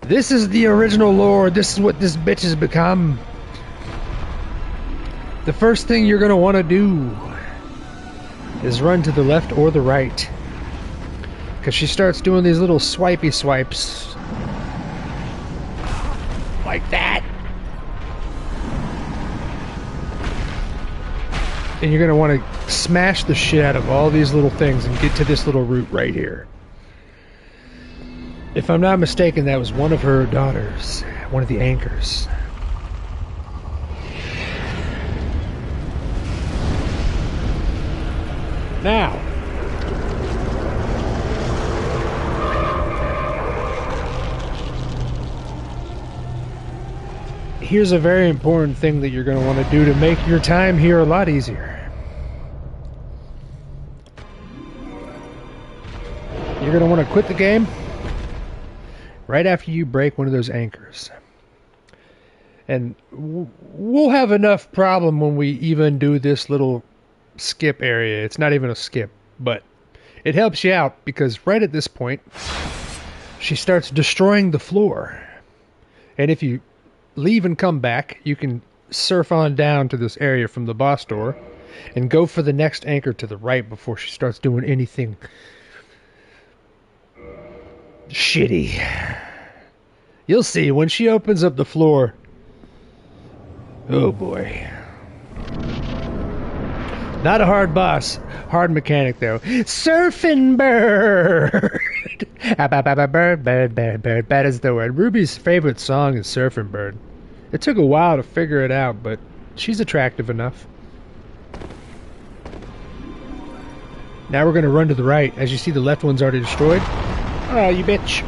This is the original lore. This is what this bitch has become. The first thing you're gonna want to do is run to the left or the right, because she starts doing these little swipey swipes like that, and you're gonna want to smash the shit out of all these little things and get to this little root right here. If I'm not mistaken, that was one of her daughters, one of the anchors. Now, here's a very important thing that you're going to want to do to make your time here a lot easier. You're going to want to quit the game right after you break one of those anchors. And we'll have enough problem when we even do this little skip area. It's not even a skip, but it helps you out because right at this point she starts destroying the floor. And if you leave and come back, you can surf on down to this area from the boss door and go for the next anchor to the right before she starts doing anything shitty. You'll see when she opens up the floor. Oh boy. Not a hard boss. Hard mechanic though. Surfing bird. Bird. That is the word. Ruby's favorite song is Surfing Bird. It took a while to figure it out, but she's attractive enough. Now we're going to run to the right. As you see, the left one's already destroyed. Oh, you bitch.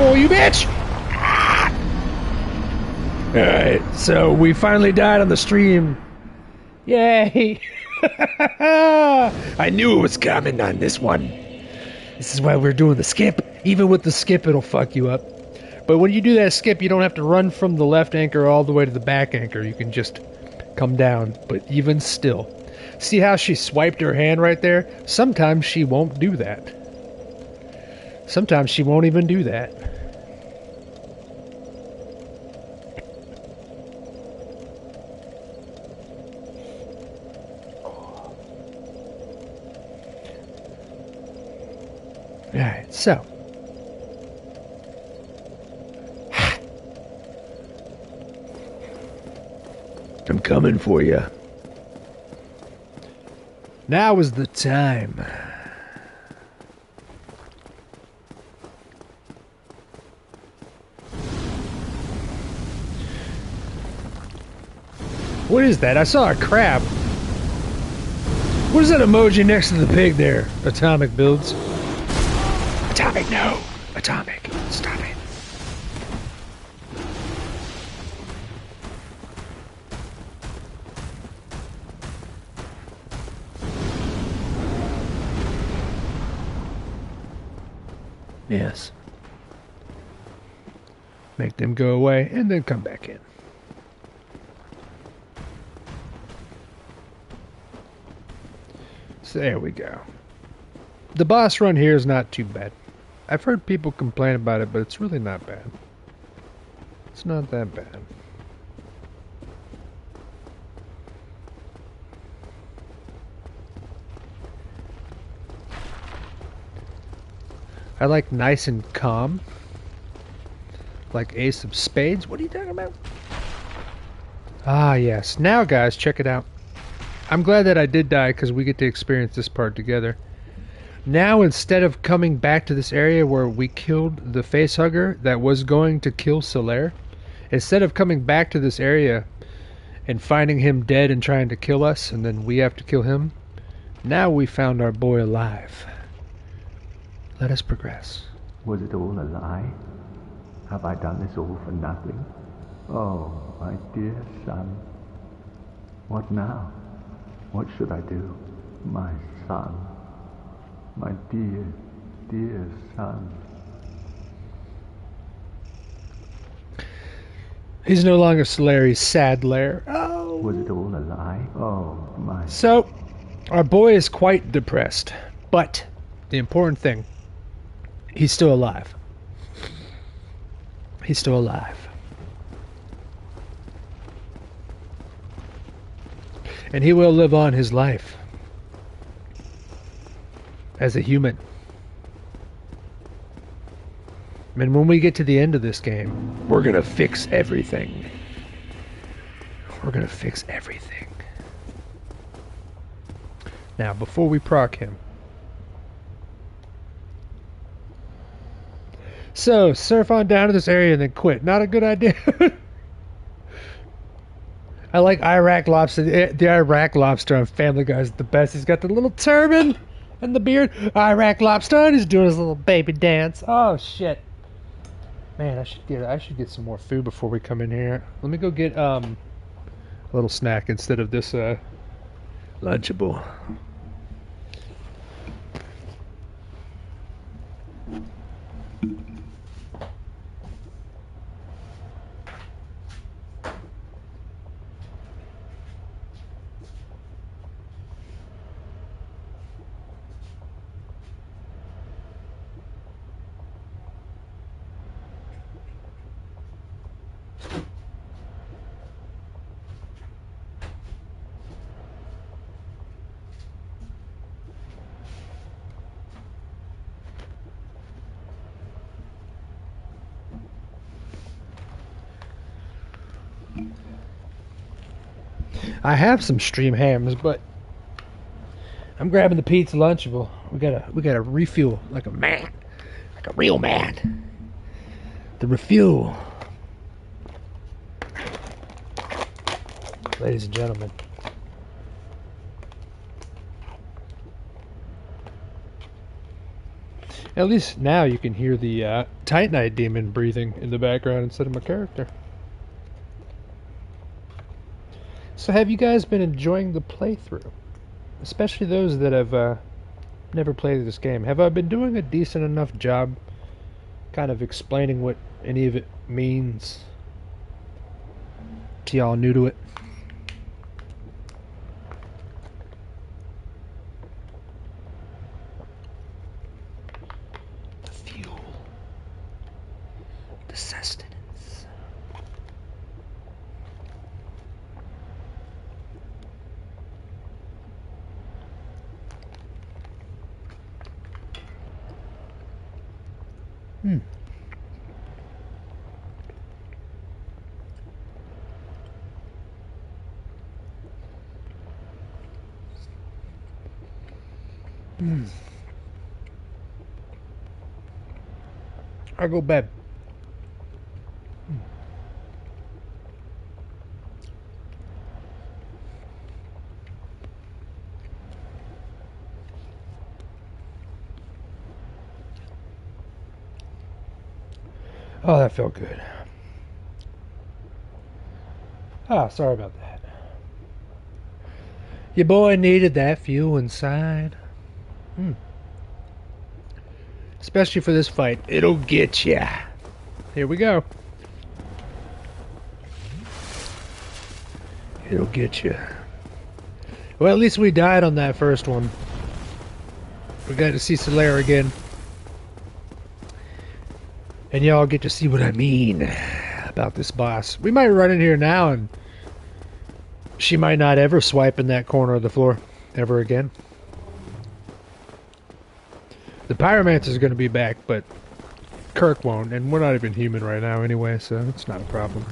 Oh, you bitch! Ah! Alright, so we finally died on the stream. Yay! I knew it was coming on this one. This is why we're doing the skip. Even with the skip, it'll fuck you up. But when you do that skip, you don't have to run from the left anchor all the way to the back anchor. You can just come down. But even still, see how she swiped her hand right there? Sometimes she won't do that. Sometimes she won't even do that. Alright, so. I'm coming for you. Now is the time. What is that? I saw a crab. What is that emoji next to the pig there? Atomic builds. Atomic, no. Atomic. Stop it. Yes. Make them go away and then come back in. So there we go. The boss run here is not too bad. I've heard people complain about it, but it's really not bad. It's not that bad. I like nice and calm. Like Ace of Spades. What are you talking about? Ah, yes. Now, guys, check it out. I'm glad that I did die because we get to experience this part together. Now, instead of coming back to this area where we killed the facehugger that was going to kill Solaire, instead of coming back to this area and finding him dead and trying to kill us, and then we have to kill him, now we found our boy alive. Let us progress. Was it all a lie? Have I done this all for nothing? Oh, my dear son. What now? What should I do? My son. My dear, dear son. He's no longer Solaire, he's Sadlaire. Oh. Was it all a lie? Oh, my... So, our boy is quite depressed. But, the important thing, he's still alive. He's still alive. And he will live on his life as a human. And when we get to the end of this game, we're gonna fix everything. We're gonna fix everything. Now, before we proc him. So, surf on down to this area and then quit. Not a good idea. I like Iraq lobster. The Iraq lobster on Family Guy is the best. He's got the little turban and the beard. Iraq lobster, and he's doing his little baby dance. Oh shit, man! I should get some more food before we come in here. Let me go get a little snack instead of this Lunchable. I have some stream hams, but I'm grabbing the pizza Lunchable. We gotta refuel like a man, like a real man. The refuel, ladies and gentlemen. At least now you can hear the Titanite demon breathing in the background instead of my character. So have you guys been enjoying the playthrough? Especially those that have never played this game. Have I been doing a decent enough job kind of explaining what any of it means to y'all new to it? The fuel. The sustenance. I go bed. Oh, that felt good. Ah, sorry about that. Your boy needed that fuel inside. Especially for this fight. It'll get ya. Here we go. It'll get ya. Well, at least we died on that first one. We got to see Solaire again. And y'all get to see what I mean about this boss. We might run in here now and she might not ever swipe in that corner of the floor ever again. The Pyromancer's going to be back, but Kirk won't, and we're not even human right now anyway, so it's not a problem.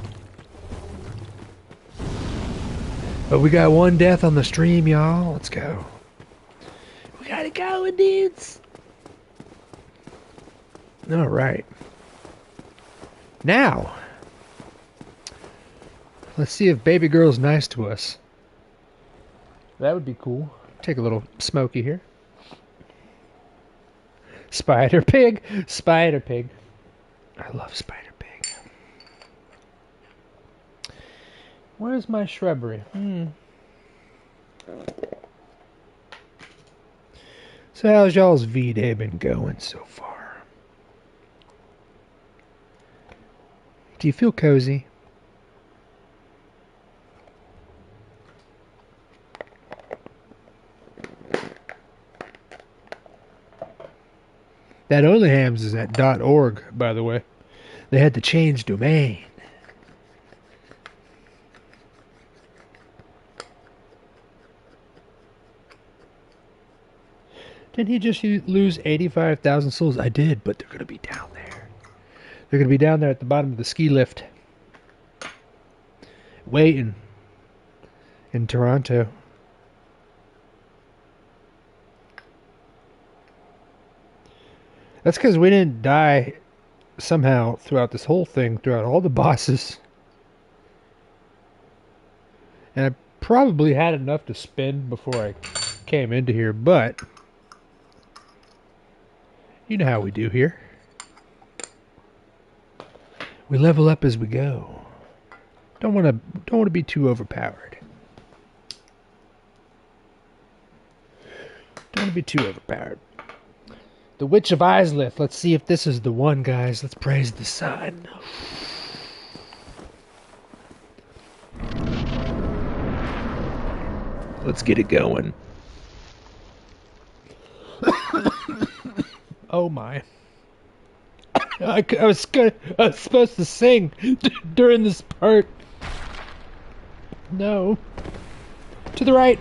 But we got one death on the stream, y'all. Let's go. We gotta go, dudes. All right. Now, let's see if baby girl's nice to us. That would be cool. Take a little smoky here. Spider Pig. Spider Pig. I love Spider Pig. Where's my shrubbery? So how's y'all's V-Day been going so far? Do you feel cozy? That OnlyHams is at .org, by the way. They had to change domain. Didn't he just lose 85,000 souls? I did, but they're going to be down there. They're going to be down there at the bottom of the ski lift. Waiting. In Toronto. That's because we didn't die somehow throughout this whole thing, throughout all the bosses. And I probably had enough to spend before I came into here, but you know how we do here. We level up as we go. Don't want to be too overpowered. Don't want to be too overpowered. The Witch of Izalith. Let's see if this is the one, guys. Let's praise the sun. Let's get it going. Oh my. I was supposed to sing during this part. No. To the right.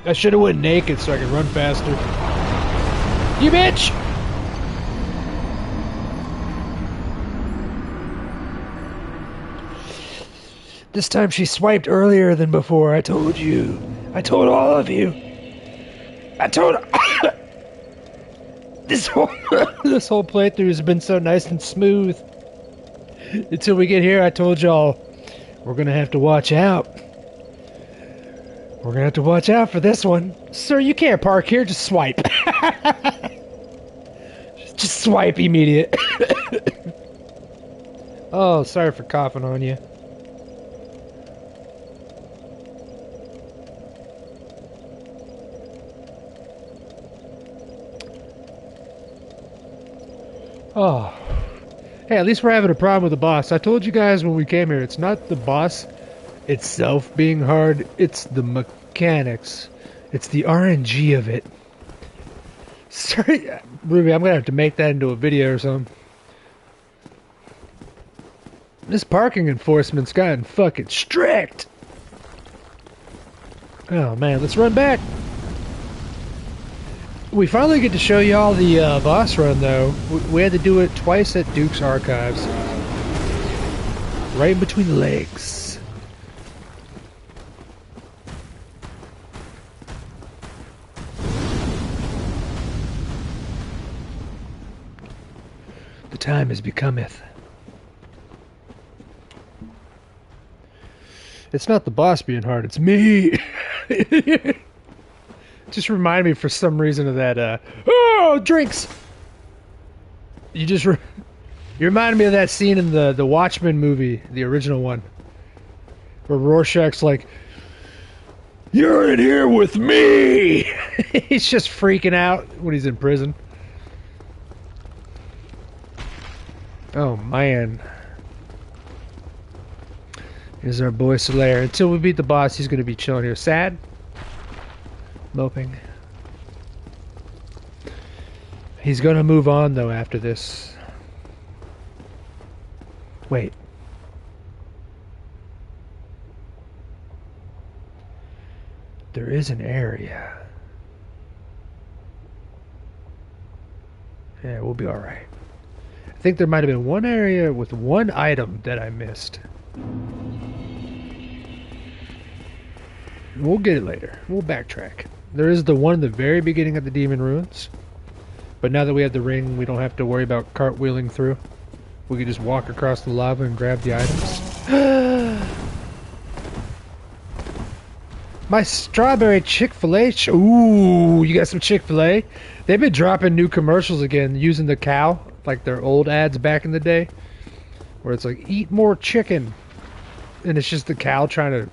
I should have went naked so I could run faster. You bitch! This time she swiped earlier than before. I told you. I told all of you. I told... this whole playthrough has been so nice and smooth. Until we get here, I told y'all, we're gonna have to watch out. We're gonna have to watch out for this one. Sir, you can't park here, just swipe. Just swipe immediate. Oh, sorry for coughing on you. Oh. Hey, at least we're having a problem with the boss. I told you guys when we came here, it's not the boss itself being hard, it's the mechanics. It's the RNG of it. Sorry, Ruby, I'm gonna have to make that into a video or something. This parking enforcement's gotten fucking strict. Oh man, let's run back. We finally get to show y'all the boss run though. We had to do it twice at Duke's Archives. Right in between the legs. The time has becometh. It's not the boss being hard, it's me. Just remind me for some reason of that, oh, drinks! You reminded me of that scene in the Watchmen movie, the original one. Where Rorschach's like, you're in here with me! He's just freaking out when he's in prison. Oh, man. Here's our boy Solaire. Until we beat the boss, he's going to be chilling here. Sad. Moping. He's going to move on, though, after this. Wait. There is an area. Yeah, we'll be alright. I think there might have been one area with one item that I missed. We'll get it later. We'll backtrack. There is the one at the very beginning of the Demon Ruins. But now that we have the ring, we don't have to worry about cartwheeling through. We can just walk across the lava and grab the items. My strawberry Chick-fil-A. Ooh, you got some Chick-fil-A? They've been dropping new commercials again using the cow, like their old ads back in the day. where it's like, eat more chicken. And it's just the cow trying to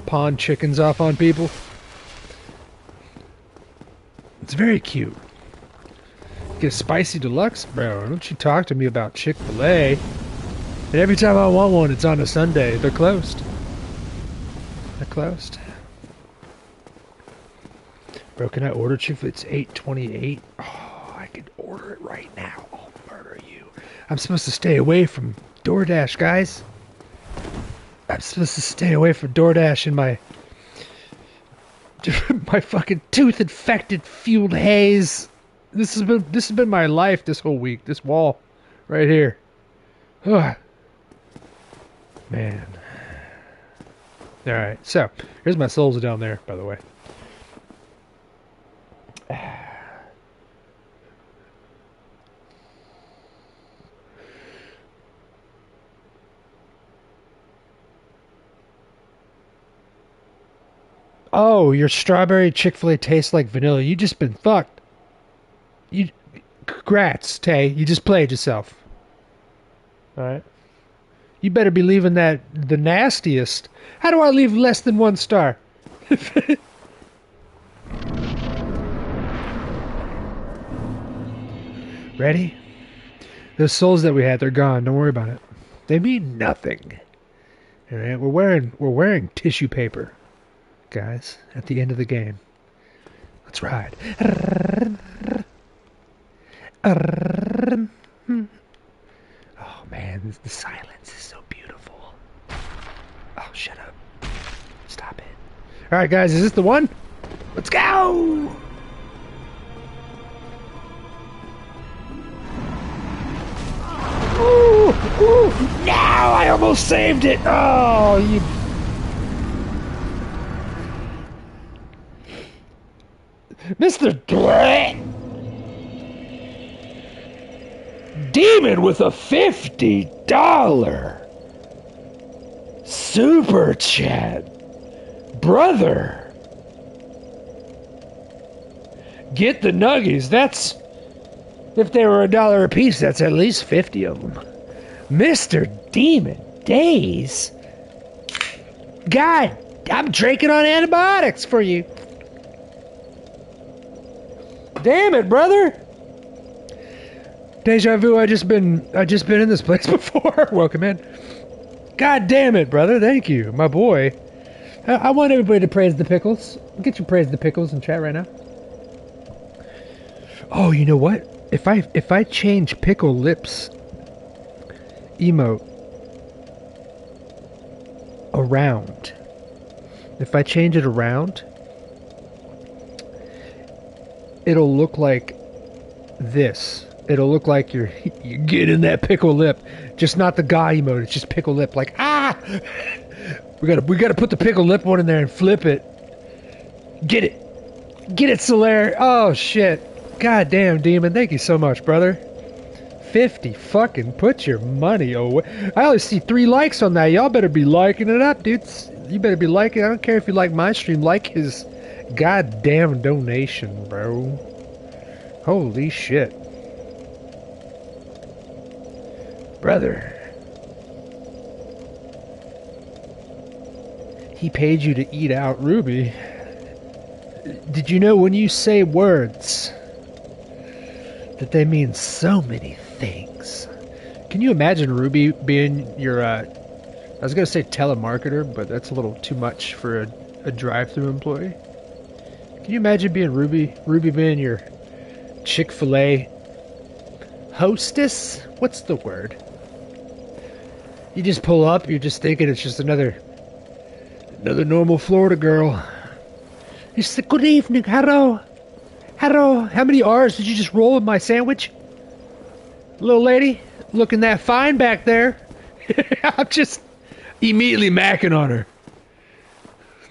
pawn chickens off on people. It's very cute. Get a spicy deluxe? Bro, don't you talk to me about Chick-fil-A. And every time I want one, it's on a Sunday. They're closed. They're closed. Bro, can I order Chick-fil-A? It's $8.28. Oh, I could order it right now. I'll murder you. I'm supposed to stay away from DoorDash, guys. I'm supposed to stay away from DoorDash in my fucking tooth-infected, fueled haze. This has been my life this whole week. This wall, right here. Ugh. Man. All right. So here's my souls down there, by the way. Oh, your strawberry Chick-fil-A tastes like vanilla. You just been fucked. Congrats, Tay. You just played yourself. Alright. You better be leaving that the nastiest. How do I leave less than 1 star? Ready? Those souls that we had, they're gone. Don't worry about it. They mean nothing. Alright, we're wearing tissue paper. Guys, at the end of the game. Let's ride. Oh man, the silence is so beautiful. Oh, shut up. Stop it. Alright guys, is this the one? Let's go! Ooh! Ooh! Now I almost saved it! Oh, you... Mr. Demon with a $50 super chat. Brother. Get the nuggies. That's, if they were $1 a piece, that's at least 50 of them. Mr. Demon Days. God, I'm drinking on antibiotics for you. Damn it, brother! Deja vu, I just been in this place before. Welcome in. God damn it, brother. Thank you, my boy. I want everybody to praise the pickles. Get your praise the pickles in chat right now. Oh, you know what? If I change pickle lips emote around, if I change it around, it'll look like this. It'll look like you get in that pickle lip. Just not the guy emote. It's just pickle lip. Like, ah! We gotta put the pickle lip one in there and flip it. Get it, Solaire. Oh shit! God damn, Demon. Thank you so much, brother. 50 fucking. Put your money away. I only see 3 likes on that. Y'all better be liking it up, dudes. You better be liking. I don't care if you like my stream. Like his goddamn donation, bro. Holy shit. Brother. He paid you to eat out Ruby. Did you know when you say words that they mean so many things? Can you imagine Ruby being your, I was going to say telemarketer, but that's a little too much for a drive-thru employee. Can you imagine being Ruby being your Chick-fil-A hostess? What's the word? You just pull up, you're just thinking it's just another normal Florida girl. You say, good evening, hello. Hello, how many R's did you just roll in my sandwich? Little lady, looking that fine back there. I'm just immediately macking on her.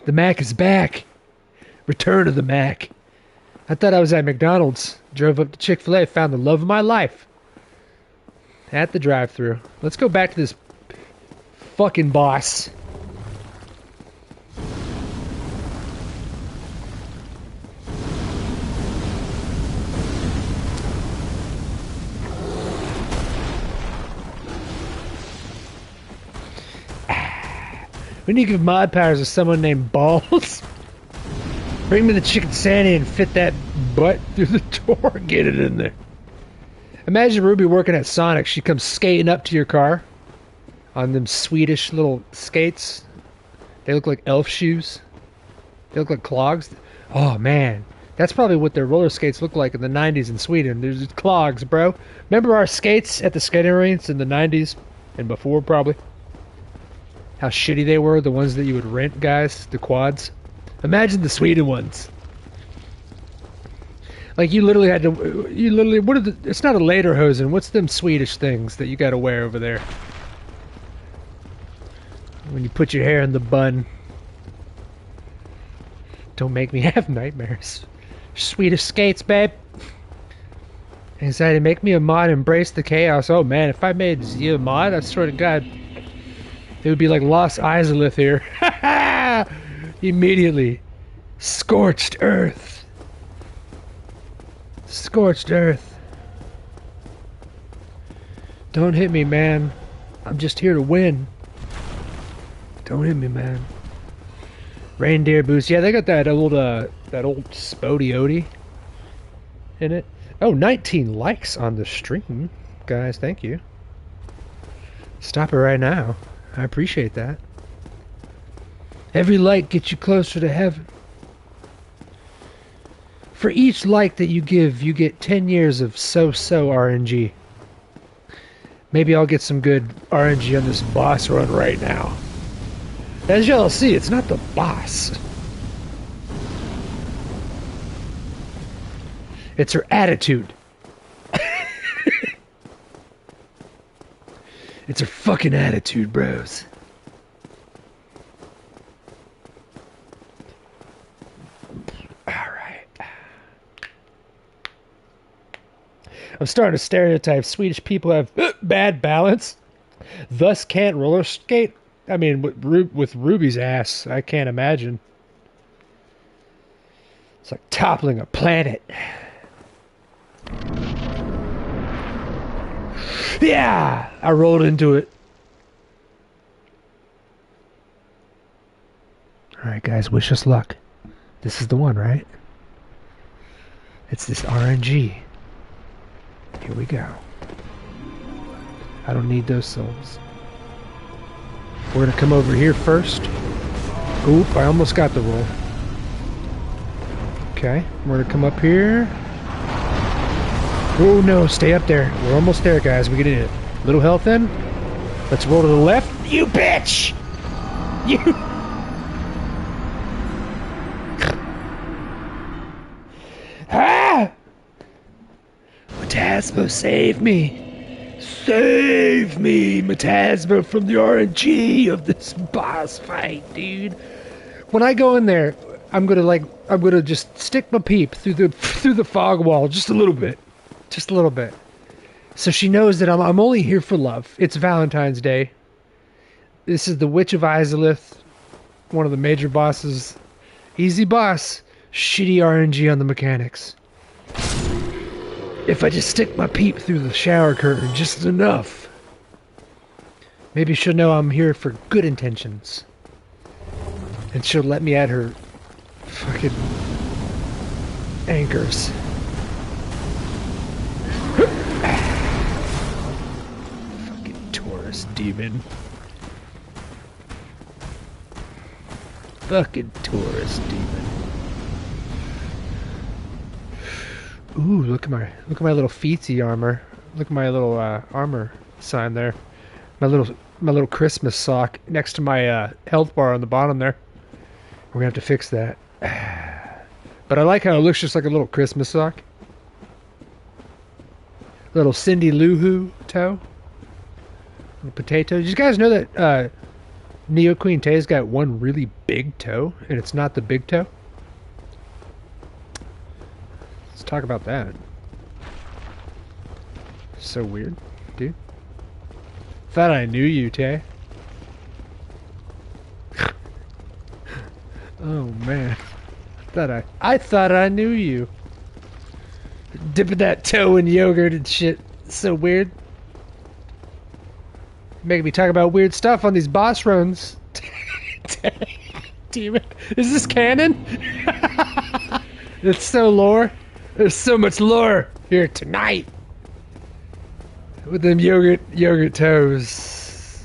The Mac is back. Return of the Mac. I thought I was at McDonald's. Drove up to Chick-fil-A, found the love of my life. At the drive-thru. Let's go back to this fucking boss. We need to give mod powers to someone named Balls. Bring me the chicken Sandy and fit that butt through the door. Get it in there. Imagine Ruby working at Sonic. She comes skating up to your car on them Swedish little skates. They look like elf shoes. They look like clogs. Oh, man. That's probably what their roller skates look like in the 90s in Sweden. There's clogs, bro. Remember our skates at the skating rinks in the 90s and before, probably? How shitty they were, the ones that you would rent, guys, the quads. Imagine the Sweden ones. Like, you literally had to... what are the... It's not a lederhosen. What's them Swedish things that you gotta wear over there? When you put your hair in the bun. Don't make me have nightmares. Swedish skates, babe. Anxiety, make me a mod, embrace the chaos. Oh, man, if I made you a mod, I swear to God, it would be like Lost Izalith here. Immediately. Scorched earth. Scorched earth. Don't hit me, man. I'm just here to win. Don't hit me, man. Reindeer boost. Yeah, they got that old Spody Odie in it. Oh, 19 likes on the stream. Guys, thank you. Stop it right now. I appreciate that. Every like gets you closer to heaven. For each like that you give, you get 10 years of so-so RNG. Maybe I'll get some good RNG on this boss run right now. As y'all see, it's not the boss. It's her attitude. It's her fucking attitude, bros. Alright. I'm starting to stereotype Swedish people have bad balance, thus can't roller skate. I mean, with Ruby's ass, I can't imagine. It's like toppling a planet. Yeah! I rolled into it. Alright, guys, wish us luck. This is the one, right? It's this RNG. Here we go. I don't need those souls. We're gonna come over here first. Oop, I almost got the roll. Okay, we're gonna come up here. Oh no, stay up there. We're almost there, guys. We get in it. Little health in. Let's roll to the left. You bitch! You... Ah! Matasmo, save me. Save me, Matasmo, from the RNG of this boss fight, dude. When I go in there, I'm gonna just stick my peep through the fog wall just a little bit. Just a little bit. So she knows that I'm only here for love. It's Valentine's Day. This is the Witch of Izalith, one of the major bosses. Easy boss. Shitty RNG on the mechanics. If I just stick my peep through the shower curtain just enough, maybe she'll know I'm here for good intentions. And she'll let me at her fucking anchors. Fucking tourist demon. Fucking tourist demon. Ooh, look at my little feetsy armor. Look at my little armor sign there. My little Christmas sock next to my health bar on the bottom there. We're gonna have to fix that. But I like how it looks just like a little Christmas sock. Little Cindy Lou Who toe. Little potato. Did you guys know that Neo Queen Tay's got one really big toe, and it's not the big toe? Let's talk about that. So weird, dude. Thought I knew you, Tay. Oh man, I thought I knew you. Dipping that toe in yogurt and shit. So weird. Making me talk about weird stuff on these boss runs. Damn it. Is this canon? It's so lore. There's so much lore here tonight. With them yogurt toes.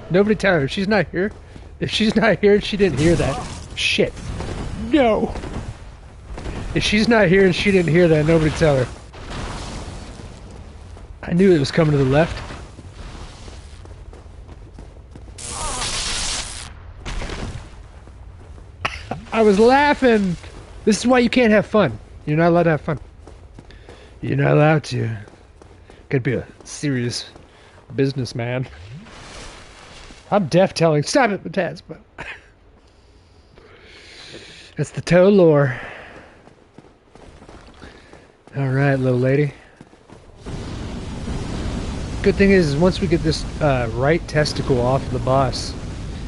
Nobody tell her. She's not here. If she's not here, she didn't hear that. Shit. No. If she's not here and she didn't hear that, nobody tell her. I knew it was coming to the left. I was laughing. This is why you can't have fun. You're not allowed to have fun. You're not allowed to. Could be a serious businessman. I'm deaf telling. Stop it, Mataz. That's the toe lore. Alright, little lady. Good thing is once we get this right testicle off of the boss,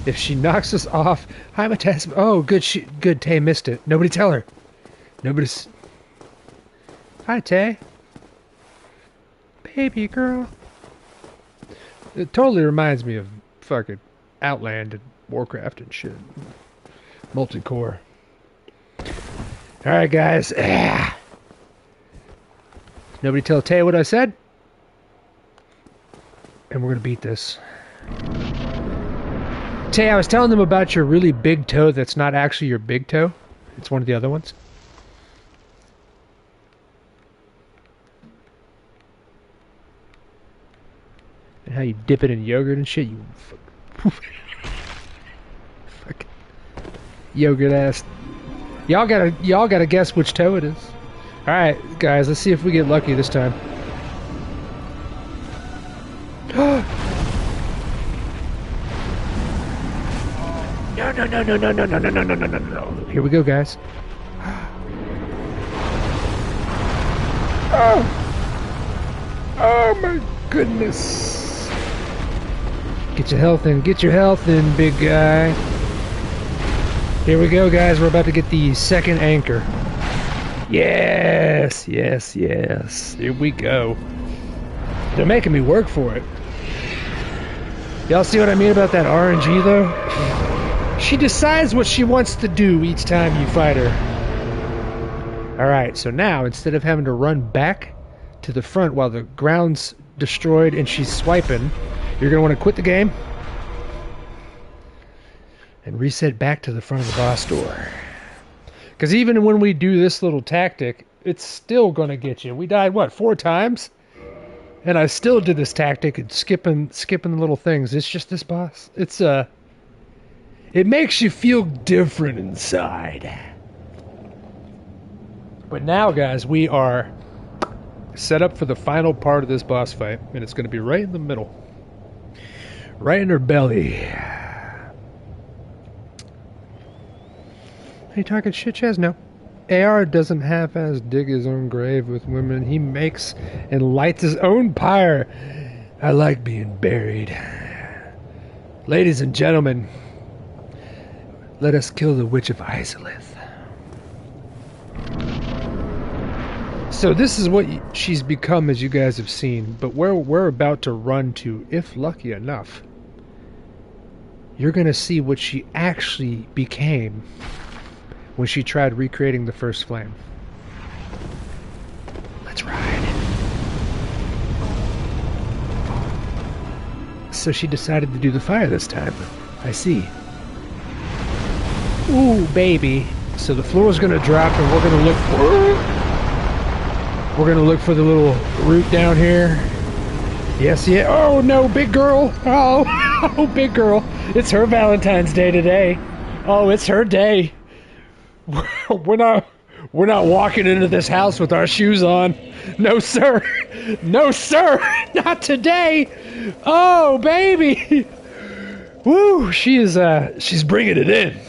if she knocks us off, hi Mataz. Oh, good. Good. Tay missed it. Nobody tell her. Nobody's. Hi, Tay. Baby girl. It totally reminds me of fucking Outland and Warcraft and shit. Multi-core. Alright, guys. Nobody tell Tay what I said. And we're gonna beat this. Tay, I was telling them about your really big toe that's not actually your big toe. It's one of the other ones. And how you dip it in yogurt and shit, you fuck yogurt ass. Y'all gotta guess which toe it is. Alright, guys, let's see if we get lucky this time. No. Here we go, guys. Oh my goodness. Get your health in, big guy. Here we go, guys. We're about to get the second anchor. Yes. Here we go. They're making me work for it. Y'all see what I mean about that RNG, though? She decides what she wants to do each time you fight her. Alright, so now, instead of having to run back to the front while the ground's destroyed and she's swiping, you're going to want to quit the game and reset back to the front of the boss door. Because even when we do this little tactic, it's still going to get you. We died, what, 4 times? And I still did this tactic and skipping the little things. It's just this boss. It's it makes you feel different inside. But now, guys, we are set up for the final part of this boss fight, and it's going to be right in the middle. Right in her belly. Are you talking shit, Chaz? No. AR doesn't half-ass dig his own grave with women. He makes and lights his own pyre. I like being buried. Ladies and gentlemen, let us kill the Witch of Izalith. So this is what she's become, as you guys have seen. But where we're about to run to, if lucky enough, you're going to see what she actually became when she tried recreating the first flame. Let's ride. So she decided to do the fire this time. I see. Ooh, baby. So the floor's gonna drop and we're gonna look for the little root down here. Yes, yeah. Oh no, big girl. Oh, big girl. It's her Valentine's Day today. Oh, it's her day. We're not walking into this house with our shoes on. No, sir. No, sir. Not today. Oh, baby. Woo, she's bringing it in.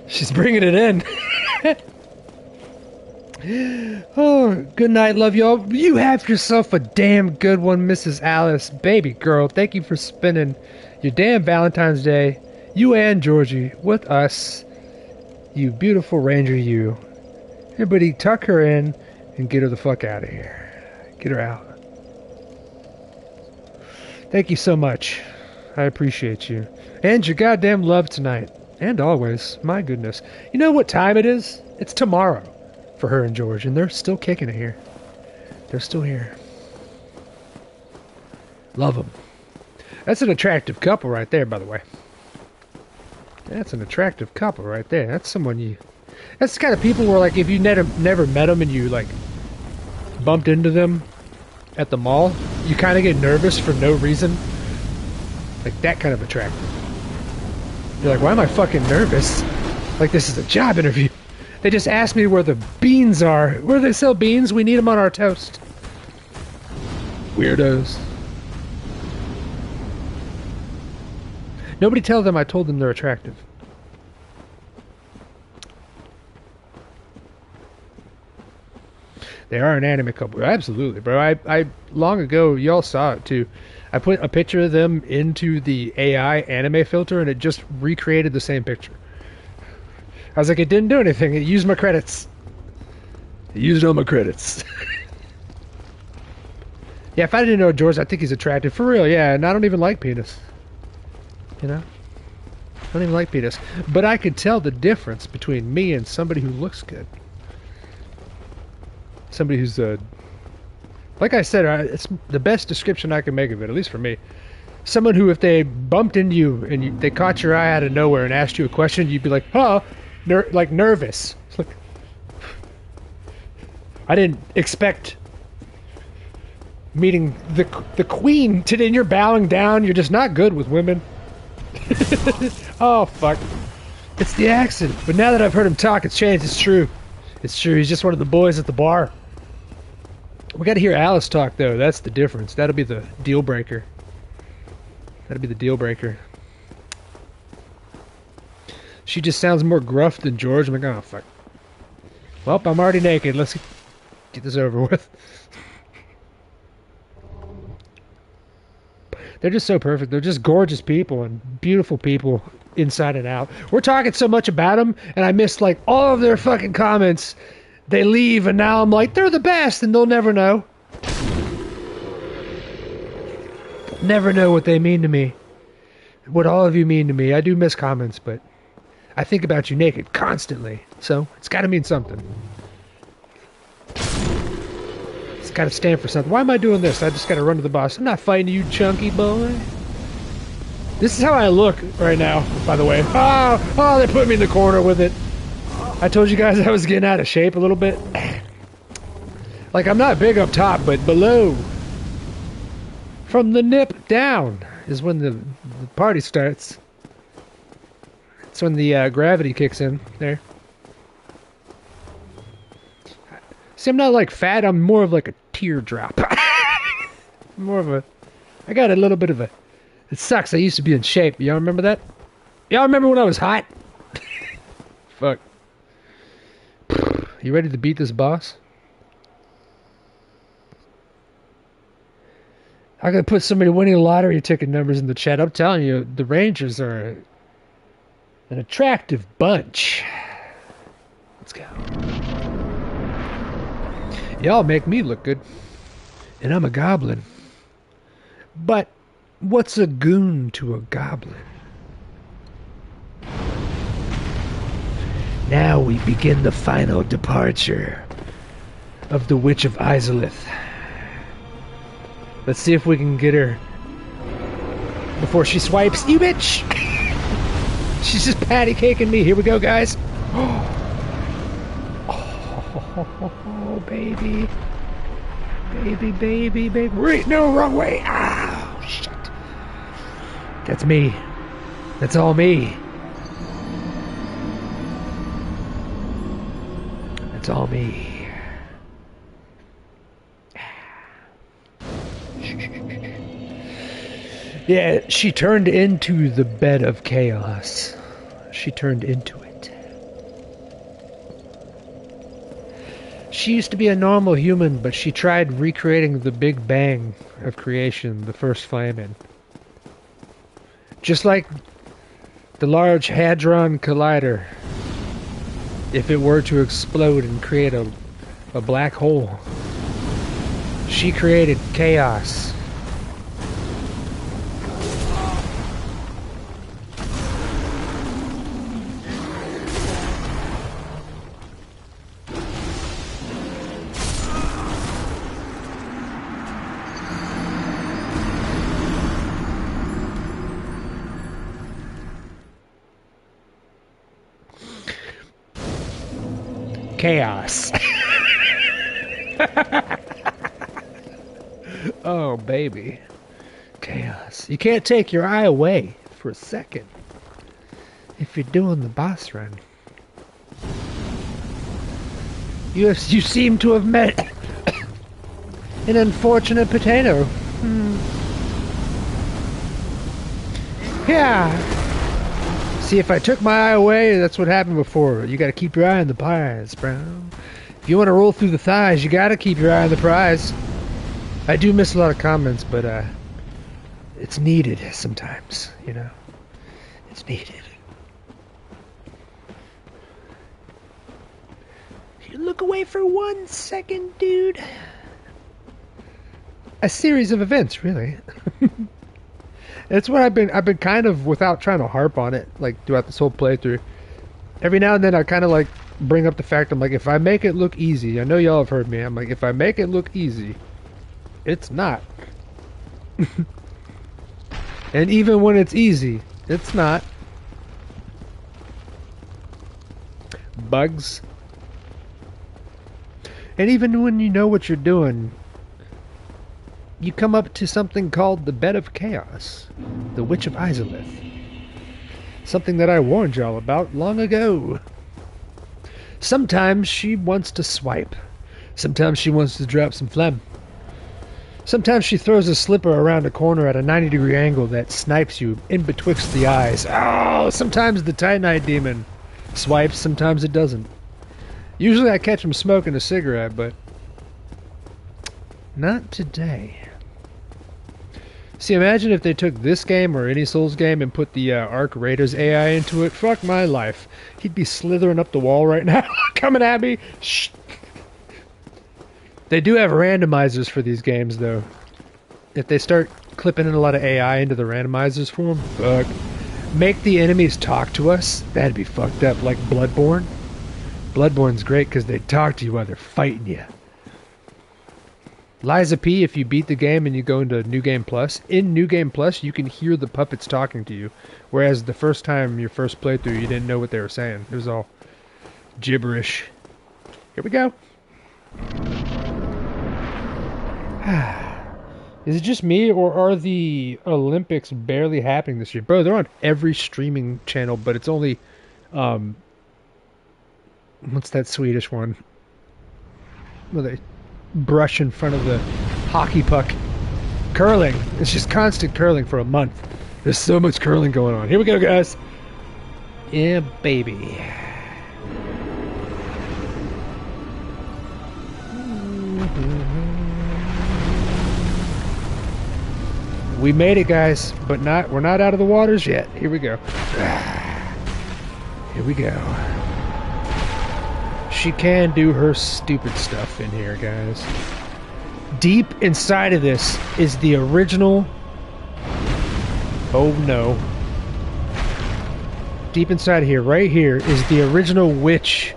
She's bringing it in. Oh, good night, love y'all. You have yourself a damn good one, Mrs. Alice. Baby girl, thank you for spending your damn Valentine's Day, you and Georgie, with us. You beautiful ranger, you. Everybody tuck her in and get her the fuck out of here. Get her out. Thank you so much. I appreciate you. And your goddamn love tonight. And always. My goodness. You know what time it is? It's tomorrow for her and George, and they're still kicking it here. They're still here. Love them. That's an attractive couple right there, by the way. That's an attractive couple right there. That's someone you... That's the kind of people where, like, if you never met them and you, like, bumped into them at the mall, you kind of get nervous for no reason. Like, that kind of attractive. You're like, why am I fucking nervous? Like, this is a job interview. They just asked me where the beans are. Where they sell beans? We need them on our toast. Weirdos. Nobody tell them I told them they're attractive. They are an anime couple. Absolutely, bro. I long ago, y'all saw it too. I put a picture of them into the AI anime filter and it just recreated the same picture. I was like, it didn't do anything. It used my credits. It used all my credits. Yeah, if I didn't know George, I think he's attractive. For real, yeah. And I don't even like penis. You know? I don't even like penis. But I could tell the difference between me and somebody who looks good. Somebody who's like I said, it's the best description I can make of it, at least for me. Someone who, if they bumped into you and they caught your eye out of nowhere and asked you a question, you'd be like, "Huh," like nervous. It's like, I didn't expect meeting the queen today, and you're bowing down. You're just not good with women. Oh fuck! It's the accent. But now that I've heard him talk, it's changed. It's true. It's true. He's just one of the boys at the bar. We got to hear Alice talk, though. That's the difference. That'll be the deal breaker. That'll be the deal breaker. She just sounds more gruff than George. I'm like, oh, fuck. Well, I'm already naked. Let's get this over with. They're just so perfect. They're just gorgeous people and beautiful people inside and out. We're talking so much about them, and I missed, like, all of their fucking comments. They leave, and now I'm like, they're the best, and they'll never know. Never know what they mean to me. What all of you mean to me. I do miss comments, but I think about you naked constantly. So, it's got to mean something. It's got to stand for something. Why am I doing this? I just got to run to the boss. I'm not fighting you, chunky boy. This is how I look right now, by the way. Oh, they put me in the corner with it. I told you guys I was getting out of shape a little bit. Like, I'm not big up top, but below, from the nip down, is when the party starts. It's when the gravity kicks in there. See, I'm not like fat, I'm more of like a teardrop. More of a... I got a little bit of a... It sucks, I used to be in shape. Y'all remember that? Y'all remember when I was hot? Fuck. You ready to beat this boss? I'm gonna put so many winning lottery ticket numbers in the chat. I'm telling you, the Rangers are an attractive bunch. Let's go. Y'all make me look good. And I'm a goblin. But what's a goon to a goblin? Now we begin the final departure of the Witch of Izalith. Let's see if we can get her before she swipes. You bitch! She's just patty caking me. Here we go, guys. Oh, baby. Baby. Wait, no, wrong way. Ah, shit. That's me. That's all me. It's all me. Yeah, she turned into the bed of chaos. She turned into it. She used to be a normal human, but she tried recreating the Big Bang of creation, the first flaming. Just like the Large Hadron Collider. If it were to explode and create a black hole, she created chaos. Chaos. Oh, baby. Chaos. You can't take your eye away for a second if you're doing the boss run. You seem to have met an unfortunate potato. Yeah. See, if I took my eye away, that's what happened before. You gotta keep your eye on the prize, bro. If you want to roll through the thighs, you gotta keep your eye on the prize. I do miss a lot of comments, but it's needed sometimes, you know. It's needed. You look away for 1 second, dude. A series of events, really. That's what I've been kind of, without trying to harp on it, like throughout this whole playthrough. Every now and then I kind of like bring up the fact, I'm like, if I make it look easy, I know y'all have heard me, I'm like, if I make it look easy, it's not. And even when it's easy, it's not. Bugs. And even when you know what you're doing, you come up to something called the Bed of Chaos, the Witch of Izalith. Something that I warned y'all about long ago. Sometimes she wants to swipe. Sometimes she wants to drop some phlegm. Sometimes she throws a slipper around a corner at a 90-degree angle that snipes you in betwixt the eyes. Oh, sometimes the Titanite demon swipes, sometimes it doesn't. Usually I catch him smoking a cigarette, but not today. See, imagine if they took this game or any Souls game and put the Arc Raiders AI into it. Fuck my life. He'd be slithering up the wall right now, coming at me. Shh. They do have randomizers for these games, though. If they start clipping in a lot of AI into the randomizers for them, fuck. Make the enemies talk to us. That'd be fucked up, like Bloodborne. Bloodborne's great because they talk to you while they're fighting you. Liza P, if you beat the game and you go into New Game Plus, in New Game Plus you can hear the puppets talking to you, whereas the first time, your first playthrough, you didn't know what they were saying. It was all gibberish. Here we go. Is it just me, or are the Olympics barely happening this year? Bro, they're on every streaming channel, but it's only, what's that Swedish one? Well, they brush in front of the hockey puck. Curling. It's just constant curling for a month. There's so much curling going on. Here we go, guys. Yeah, baby. We made it, guys, but we're not out of the waters yet. Here we go. Here we go. She can do her stupid stuff in here, guys. Deep inside of this is the original... Oh, no. Deep inside of here, right here, is the original Witch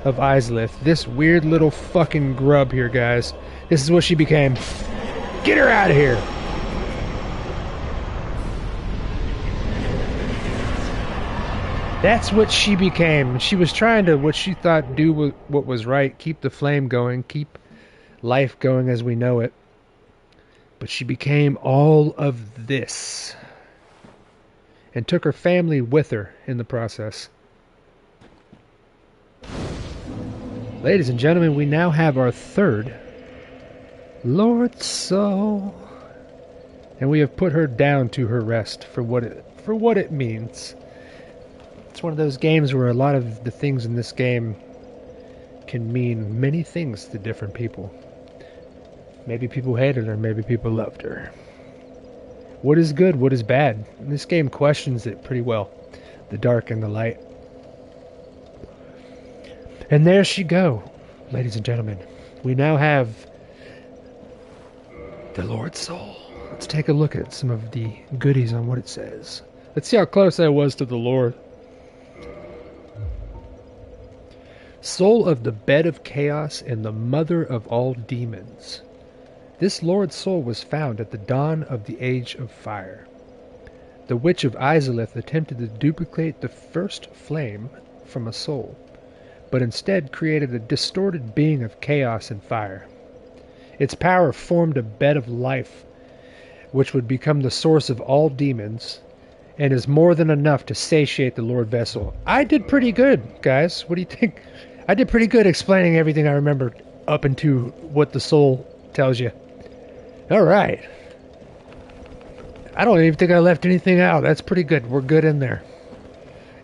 of Izalith. This weird little fucking grub here, guys. This is what she became. Get her out of here! That's what she became. She was trying to, what she thought, do what was right. Keep the flame going. Keep life going as we know it. But she became all of this. And took her family with her in the process. Ladies and gentlemen, we now have our third Lord Soul. And we have put her down to her rest for what it means. It's one of those games where a lot of the things in this game can mean many things to different people. Maybe people hated her, maybe people loved her. What is good, what is bad? And this game questions it pretty well. The dark and the light. And there she go, ladies and gentlemen. We now have the Lord's Soul. Let's take a look at some of the goodies on what it says. Let's see how close I was to the Lord. Soul of the Bed of Chaos and the Mother of all Demons. This Lord's Soul was found at the dawn of the Age of Fire. The Witch of Izalith attempted to duplicate the first flame from a soul, but instead created a distorted being of chaos and fire. Its power formed a bed of life, which would become the source of all demons, and is more than enough to satiate the Lord Vessel. I did pretty good, guys. What do you think? I did pretty good explaining everything I remember up into what the soul tells you. All right. I don't even think I left anything out. That's pretty good. We're good in there.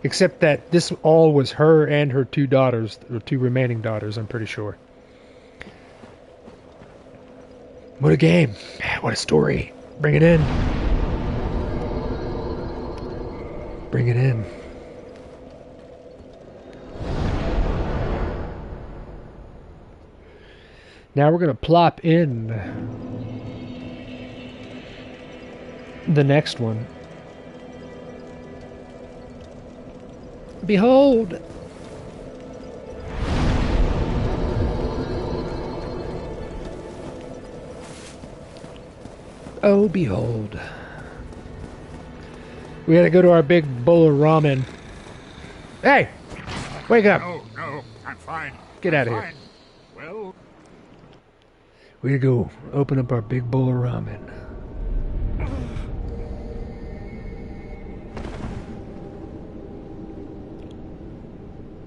Except that this all was her and her two daughters, or two remaining daughters, I'm pretty sure. What a game. What a story. Bring it in. Bring it in. Now we're going to plop in the next one. Behold! Oh, behold. We gotta go to our big bowl of ramen. Hey! Wake up! No, I'm fine. Get out of here. Well, We gotta go open up our big bowl of ramen.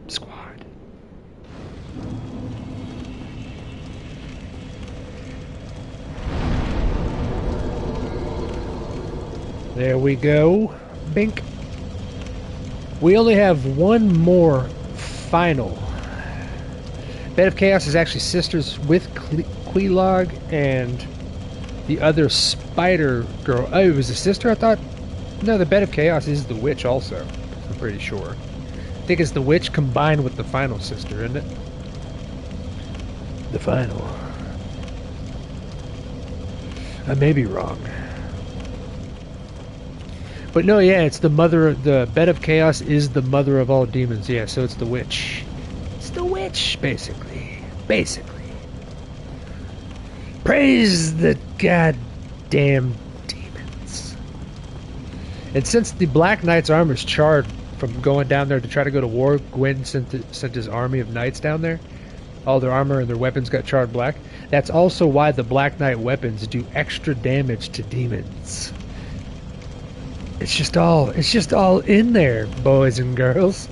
Squad. There we go. Bink. We only have one more final. Bed of Chaos is actually sisters with Quelaag and the other spider girl. Oh, it was a sister, I thought? No, the Bed of Chaos is the witch also. I'm pretty sure. I think it's the witch combined with the final sister, isn't it? The final. I may be wrong. But no, yeah, it's the mother of the Bed of Chaos is the mother of all demons. Yeah, so it's the witch. It's the witch, basically. Basically. Praise the goddamn demons. And since the Black Knight's armor's charred from going down there to try to go to war, Gwyn sent his army of knights down there. All their armor and their weapons got charred black. That's also why the Black Knight weapons do extra damage to demons. It's just all in there, boys and girls.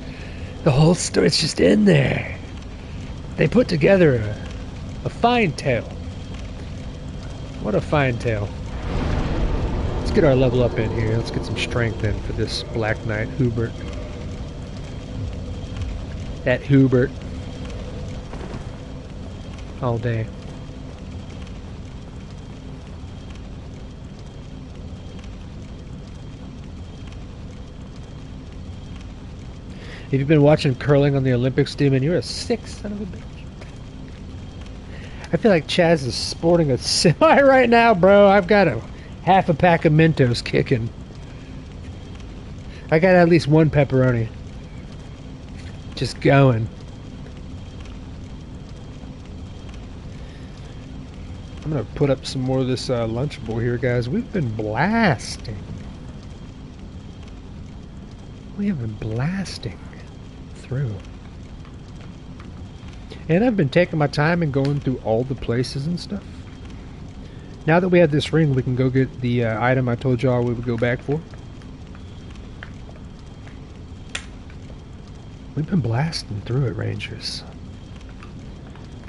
The whole story, it's just in there. They put together a fine tale. What a fine tale. Let's get our level up in here. Let's get some strength in for this Black Knight Hubert. That Hubert. All day. If you've been watching curling on the Olympics, Demon, you're a sick son of a bitch. I feel like Chaz is sporting a semi right now, bro. I've got a half a pack of Mentos kicking. I got at least one pepperoni. Just going. I'm going to put up some more of this Lunchable here, guys. We've been blasting. We have been blasting through. And I've been taking my time and going through all the places and stuff. Now that we have this ring, we can go get the item I told y'all we would go back for. We've been blasting through it, Rangers.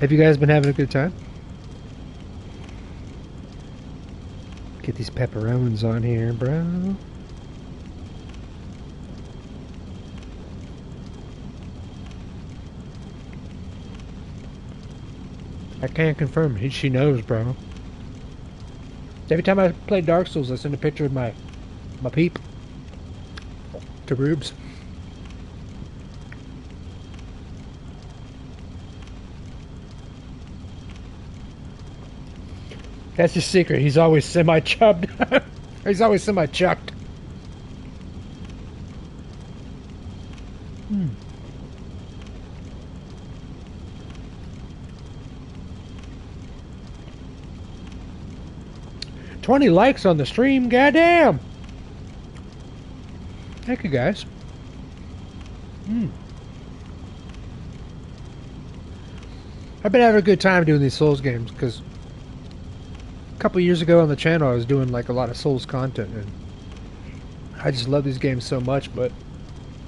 Have you guys been having a good time? Get these pepperones on here, bro. I can't confirm. She knows, bro. Every time I play Dark Souls, I send a picture of my peep to Rubes. That's his secret. He's always semi-chubbed. He's always semi-chucked. Hmm. 20 likes on the stream, goddamn! Thank you, guys. I've been having a good time doing these Souls games because a couple years ago on the channel I was doing like a lot of Souls content, and I just love these games so much, but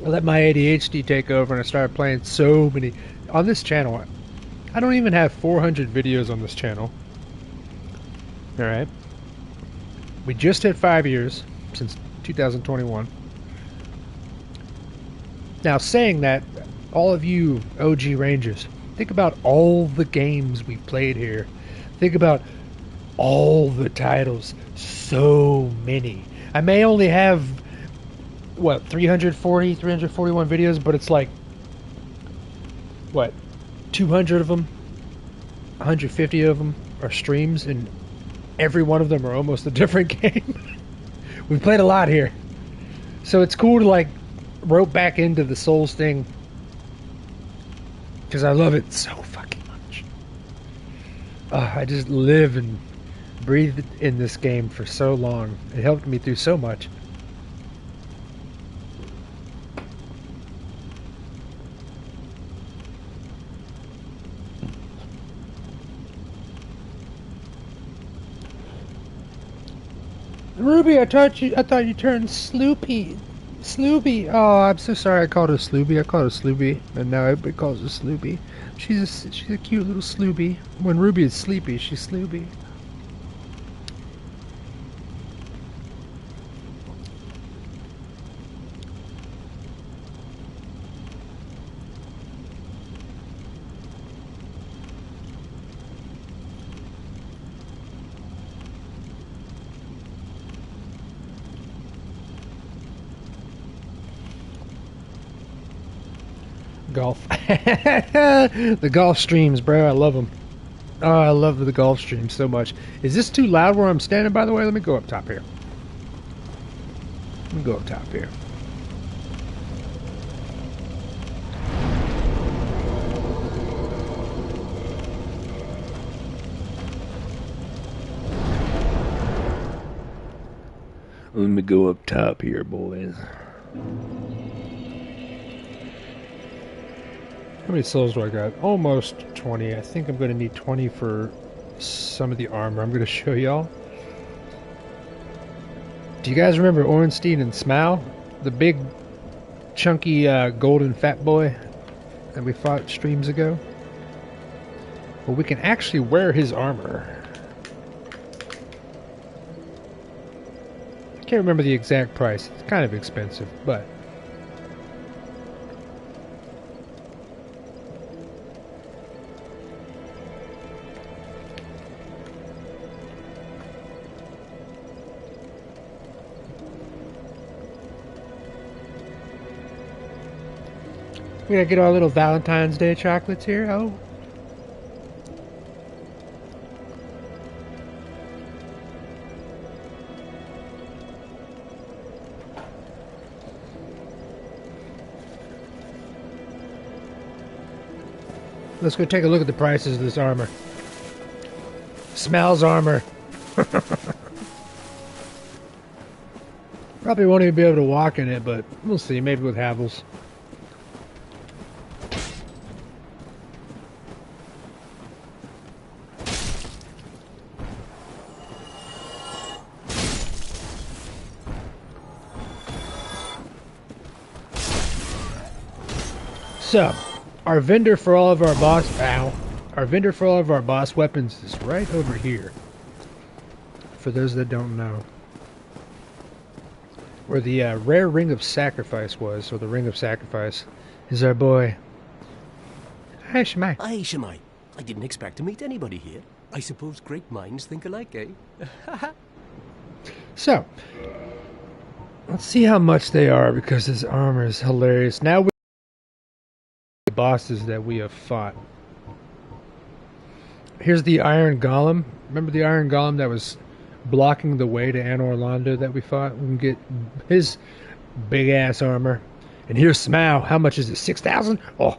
I let my ADHD take over and I started playing so many. On this channel, I don't even have 400 videos on this channel. Alright. We just hit 5 years since 2021. Now, saying that, all of you OG Rangers, think about all the games we've played here. Think about all the titles. So many. I may only have, what, 341 videos, but it's like, what, 200 of them, 150 of them are streams, and every one of them are almost a different game. We've played a lot here. So it's cool to like rope back into the Souls thing, because I love it so fucking much. I just live and breathe in this game for so long. It helped me through so much. Ruby, I thought you turned Sloopy. Sloopy. Oh, I'm so sorry. I called her Sloopy. I called her Sloopy, and now everybody calls her Sloopy. She's a cute little Sloopy. When Ruby is sleepy, she's Sloopy. Golf. The golf streams, bro. I love them. Oh, I love the golf streams so much. Is this too loud where I'm standing, by the way? Let me go up top here. Let me go up top here. Let me go up top here, boys. How many souls do I got? Almost 20. I think I'm going to need 20 for some of the armor I'm going to show y'all. Do you guys remember Ornstein and Smaug? The big, chunky, golden fat boy that we fought streams ago? Well, we can actually wear his armor. I can't remember the exact price. It's kind of expensive, but... we gotta get our little Valentine's Day chocolates here. Oh. Let's go take a look at the prices of this armor. Smaug's armor. Probably won't even be able to walk in it, but we'll see. Maybe with Havels. So, our vendor for all of our boss weapons is right over here. For those that don't know, where the rare ring of sacrifice was, or the ring of sacrifice, is our boy. Hi, Shemai. Hi, Shemai. I didn't expect to meet anybody here. I suppose great minds think alike, eh? So, let's see how much they are, because his armor is hilarious. Now we bosses that we have fought. Here's the Iron Golem. Remember the Iron Golem that was blocking the way to Anor Londo that we fought? We can get his big ass armor. And here's Smaug. How much is it? 6,000? Oh,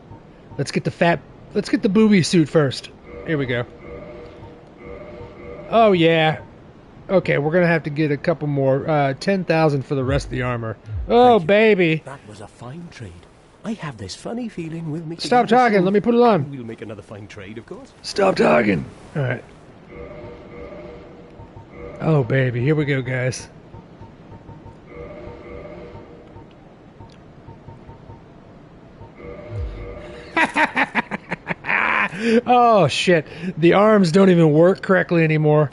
let's get the booby suit first. Here we go. Oh yeah. Okay, we're gonna have to get a couple more. 10,000 for the rest of the armor. Oh baby. That was a fine trade. I have this funny feeling we'll make Stop talking. Let me put it on. We'll make another fine trade, of course. Stop talking. All right. Oh, baby. Here we go, guys. Oh, shit. The arms don't even work correctly anymore.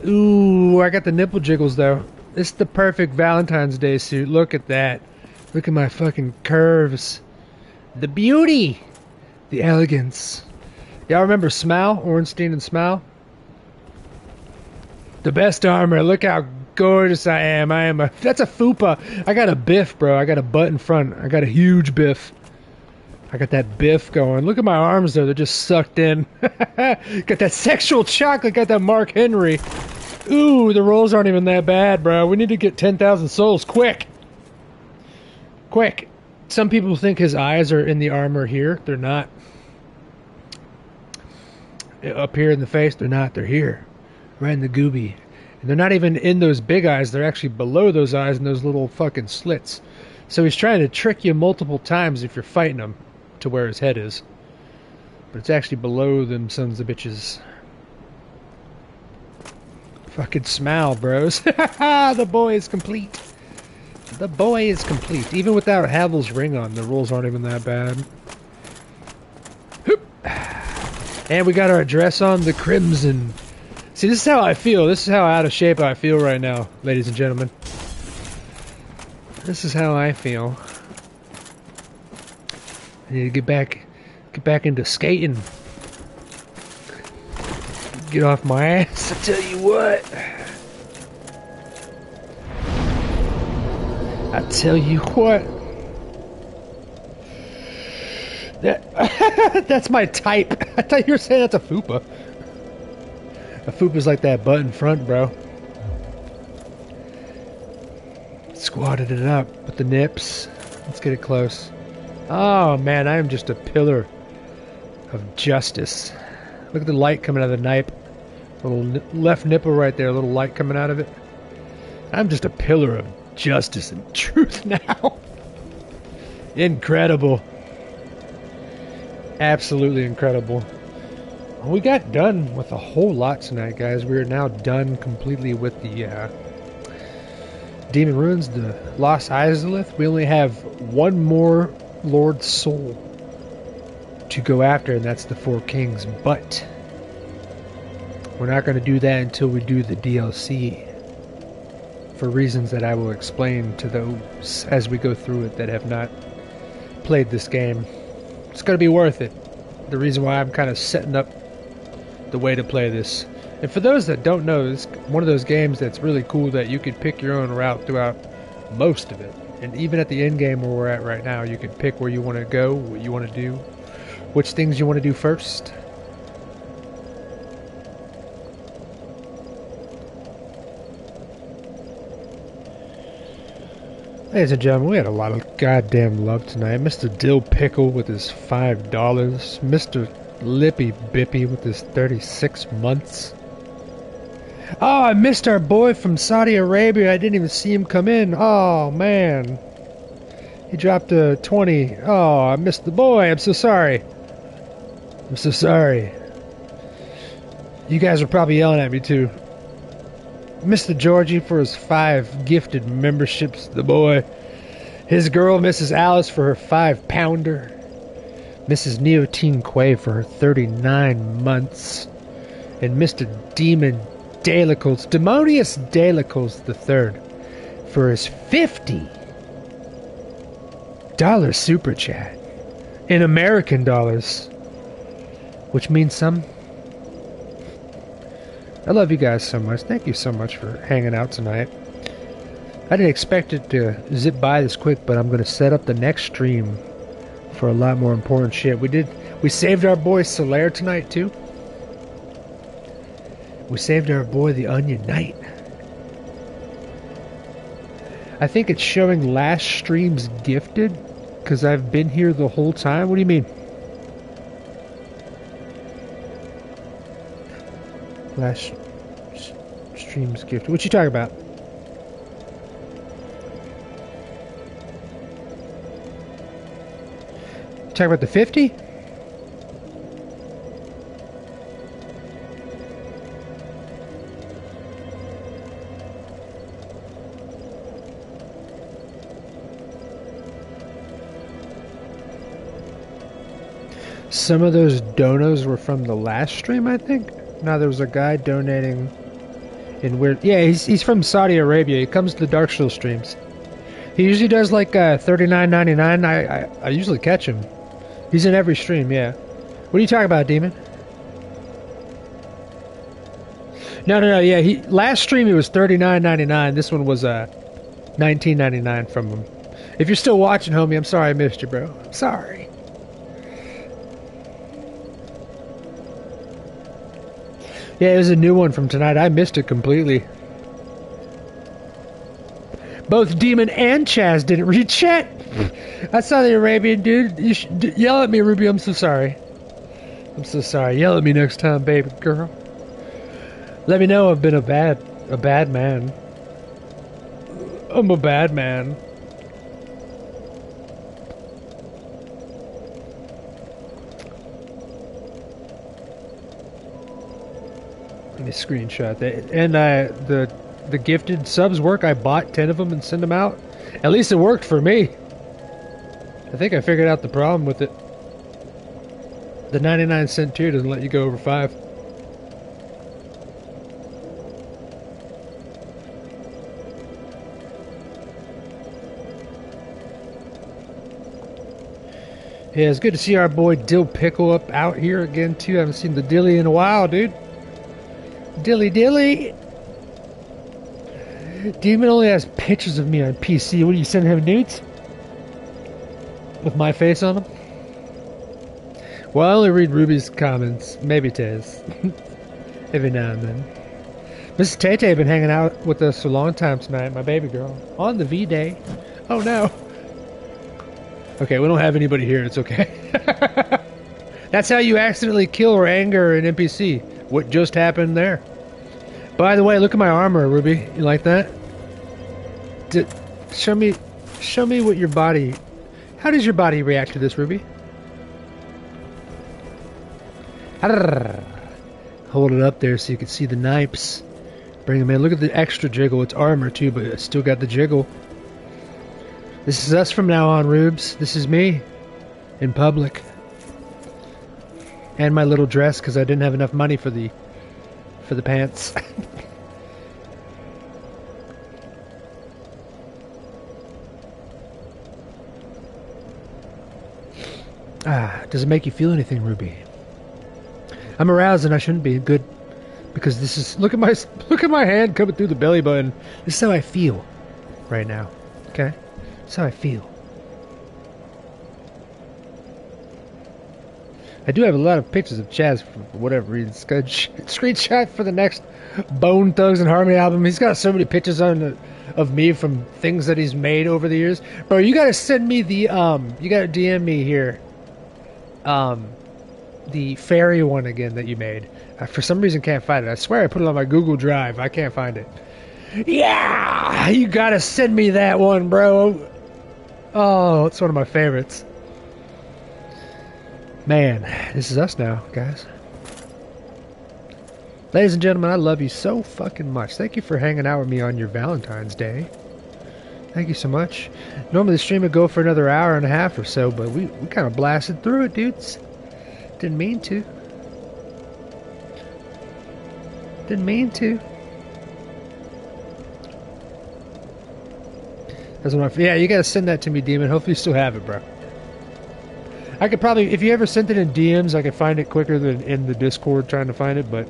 Ooh, I got the nipple jiggles, though. This is the perfect Valentine's Day suit. Look at that. Look at my fucking curves. The beauty. The elegance. Y'all remember Smile? Ornstein and Smile? The best armor. Look how gorgeous I am. That's a fupa. I got a biff, bro. I got a butt in front. I got a huge biff. I got that biff going. Look at my arms, though. They're just sucked in. Got that sexual chocolate. Got that Mark Henry. Ooh, the rolls aren't even that bad, bro. We need to get 10,000 souls. Quick. Quick. Some people think his eyes are in the armor here. They're not. Up here in the face, they're not. They're here. Right in the gooby. And they're not even in those big eyes. They're actually below those eyes in those little fucking slits. So he's trying to trick you multiple times if you're fighting him to where his head is. But it's actually below them sons of bitches. Fucking smile, bros. The boy is complete. The boy is complete. Even without Havel's ring on, the rolls aren't even that bad. Hoop. And we got our dress on, the crimson. See, this is how I feel. This is how out of shape I feel right now, ladies and gentlemen. This is how I feel. I need to get back into skating. Get off my ass, I tell you what. I tell you what. That's my type. I thought you were saying that's a fupa. A fupa's like that butt in front, bro. Squatted it up with the nips. Let's get it close. Oh man, I am just a pillar of justice. Look at the light coming out of the knife. Little left nipple right there, a little light coming out of it. I'm just a pillar of justice and truth now. Incredible. Absolutely incredible. We got done with a whole lot tonight, guys. We are now done completely with the Demon Ruins, the Lost Izalith. We only have one more Lord's Soul to go after, and that's the Four Kings. But we're not going to do that until we do the DLC, for reasons that I will explain to those as we go through it that have not played this game. It's going to be worth it. The reason why I'm kind of setting up the way to play this. And for those that don't know, it's one of those games that's really cool that you could pick your own route throughout most of it. And even at the end game where we're at right now, you can pick where you want to go, what you want to do, which things you want to do first. Ladies and gentlemen, we had a lot of goddamn love tonight. Mr. Dill Pickle with his $5. Mr. Lippy Bippy with his 36 months. Oh, I missed our boy from Saudi Arabia. I didn't even see him come in. Oh, man. He dropped a 20. Oh, I missed the boy. I'm so sorry. I'm so sorry. You guys are probably yelling at me, too. Mr. Georgie for his 5 gifted memberships. The boy. His girl, Mrs. Alice, for her 5-pounder. Mrs. Neotine Quay for her 39 months. And Mr. Demon Dalicles, Demonius Dalicles III, for his $50 super chat in American dollars, which means some. I love you guys so much. Thank you so much for hanging out tonight. I didn't expect it to zip by this quick, but I'm going to set up the next stream for a lot more important shit. We saved our boy Solaire tonight too. We saved our boy the Onion Knight. I think it's showing last streams gifted because I've been here the whole time. What do you mean? Last streams gifted. What you talking about? Talk about the 50? Some of those donos were from the last stream, I think. Now there was a guy donating in weird. Yeah, he's from Saudi Arabia. He comes to the Dark Souls streams. He usually does like $39.99. I usually catch him. He's in every stream. Yeah. What are you talking about, Demon? No. Yeah, last stream it was $39.99. This one was $19.99 from him. If you're still watching, homie, I'm sorry I missed you, bro. I'm sorry. Yeah, it was a new one from tonight. I missed it completely. Both Demon and Chaz didn't read chat. I saw the Arabian dude. You should yell at me, Ruby. I'm so sorry. I'm so sorry. Yell at me next time, baby girl. Let me know I've been a bad man. I'm a bad man. Let me screenshot that. And the gifted subs work. I bought 10 of them and sent them out. At least it worked for me. I think I figured out the problem with it. The 99-cent tier doesn't let you go over 5. Yeah, it's good to see our boy Dill Pickle up out here again too. I haven't seen the Dilly in a while, dude. Dilly. Demon only has pictures of me on PC. What do you send him, nudes? With my face on them? Well, I only read Ruby's comments. Maybe Tez. Every now and then. Mrs. Tay been hanging out with us for a long time tonight, my baby girl. On the V-Day. Oh no. Okay, we don't have anybody here. It's okay. That's how you accidentally kill or anger an NPC. What just happened there? By the way, look at my armor, Ruby. You like that? Show me what your body... How does your body react to this, Ruby? Hold it up there so you can see the nipes. Bring them in. Look at the extra jiggle. It's armor too, but it's still got the jiggle. This is us from now on, Rubes. This is me. In public. And my little dress, because I didn't have enough money for the pants. Does it make you feel anything, Ruby? I'm aroused and I shouldn't be. Good. Because this is... Look at my hand coming through the belly button. This is how I feel right now. Okay? That's how I feel. I do have a lot of pictures of Chaz for whatever reason. It's got a screenshot for the next Bone Thugs and Harmony album. He's got so many pictures of me from things that he's made over the years. Bro, you gotta send me the, you gotta DM me here. The fairy one again that you made. I, for some reason, can't find it. I swear I put it on my Google Drive. I can't find it. Yeah! You gotta send me that one, bro. Oh, it's one of my favorites. Man, this is us now, guys. Ladies and gentlemen, I love you so fucking much. Thank you for hanging out with me on your Valentine's Day. Thank you so much. Normally the stream would go for another hour and a half or so, but we kind of blasted through it, dudes. Didn't mean to. Didn't mean to. That's what yeah, you gotta send that to me, Demon. Hopefully you still have it, bro. I could probably, if you ever sent it in DMs, I could find it quicker than in the Discord trying to find it, but...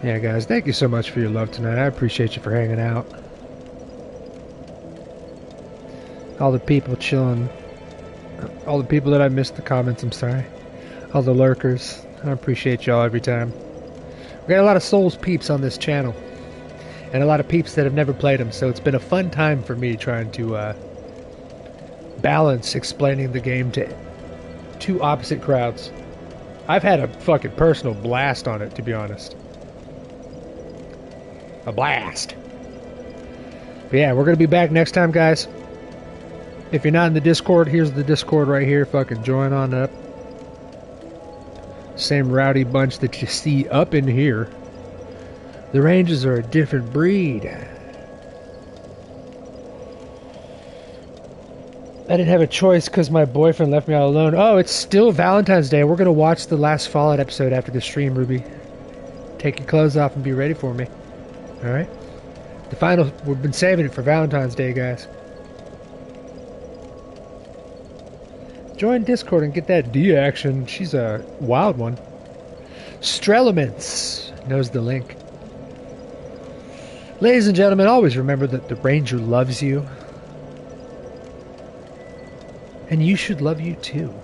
Yeah, guys, thank you so much for your love tonight. I appreciate you for hanging out. All the people chilling. All the people that I missed the comments, I'm sorry. All the lurkers. I appreciate y'all every time. We got a lot of Souls peeps on this channel. And a lot of peeps that have never played them, so it's been a fun time for me trying to balance explaining the game to two opposite crowds. I've had a fucking personal blast on it, to be honest. A blast. But yeah, we're going to be back next time, guys. If you're not in the Discord, here's the Discord right here. Fucking join on up. Same rowdy bunch that you see up in here. The Rangers are a different breed. I didn't have a choice because my boyfriend left me all alone. Oh, it's still Valentine's Day. We're going to watch the last Fallout episode after the stream, Ruby. Take your clothes off and be ready for me. Alright? The final... We've been saving it for Valentine's Day, guys. Join Discord and get that D action. She's a wild one. Strelements knows the link. Ladies and gentlemen, always remember that the Ranger loves you. And you should love you too.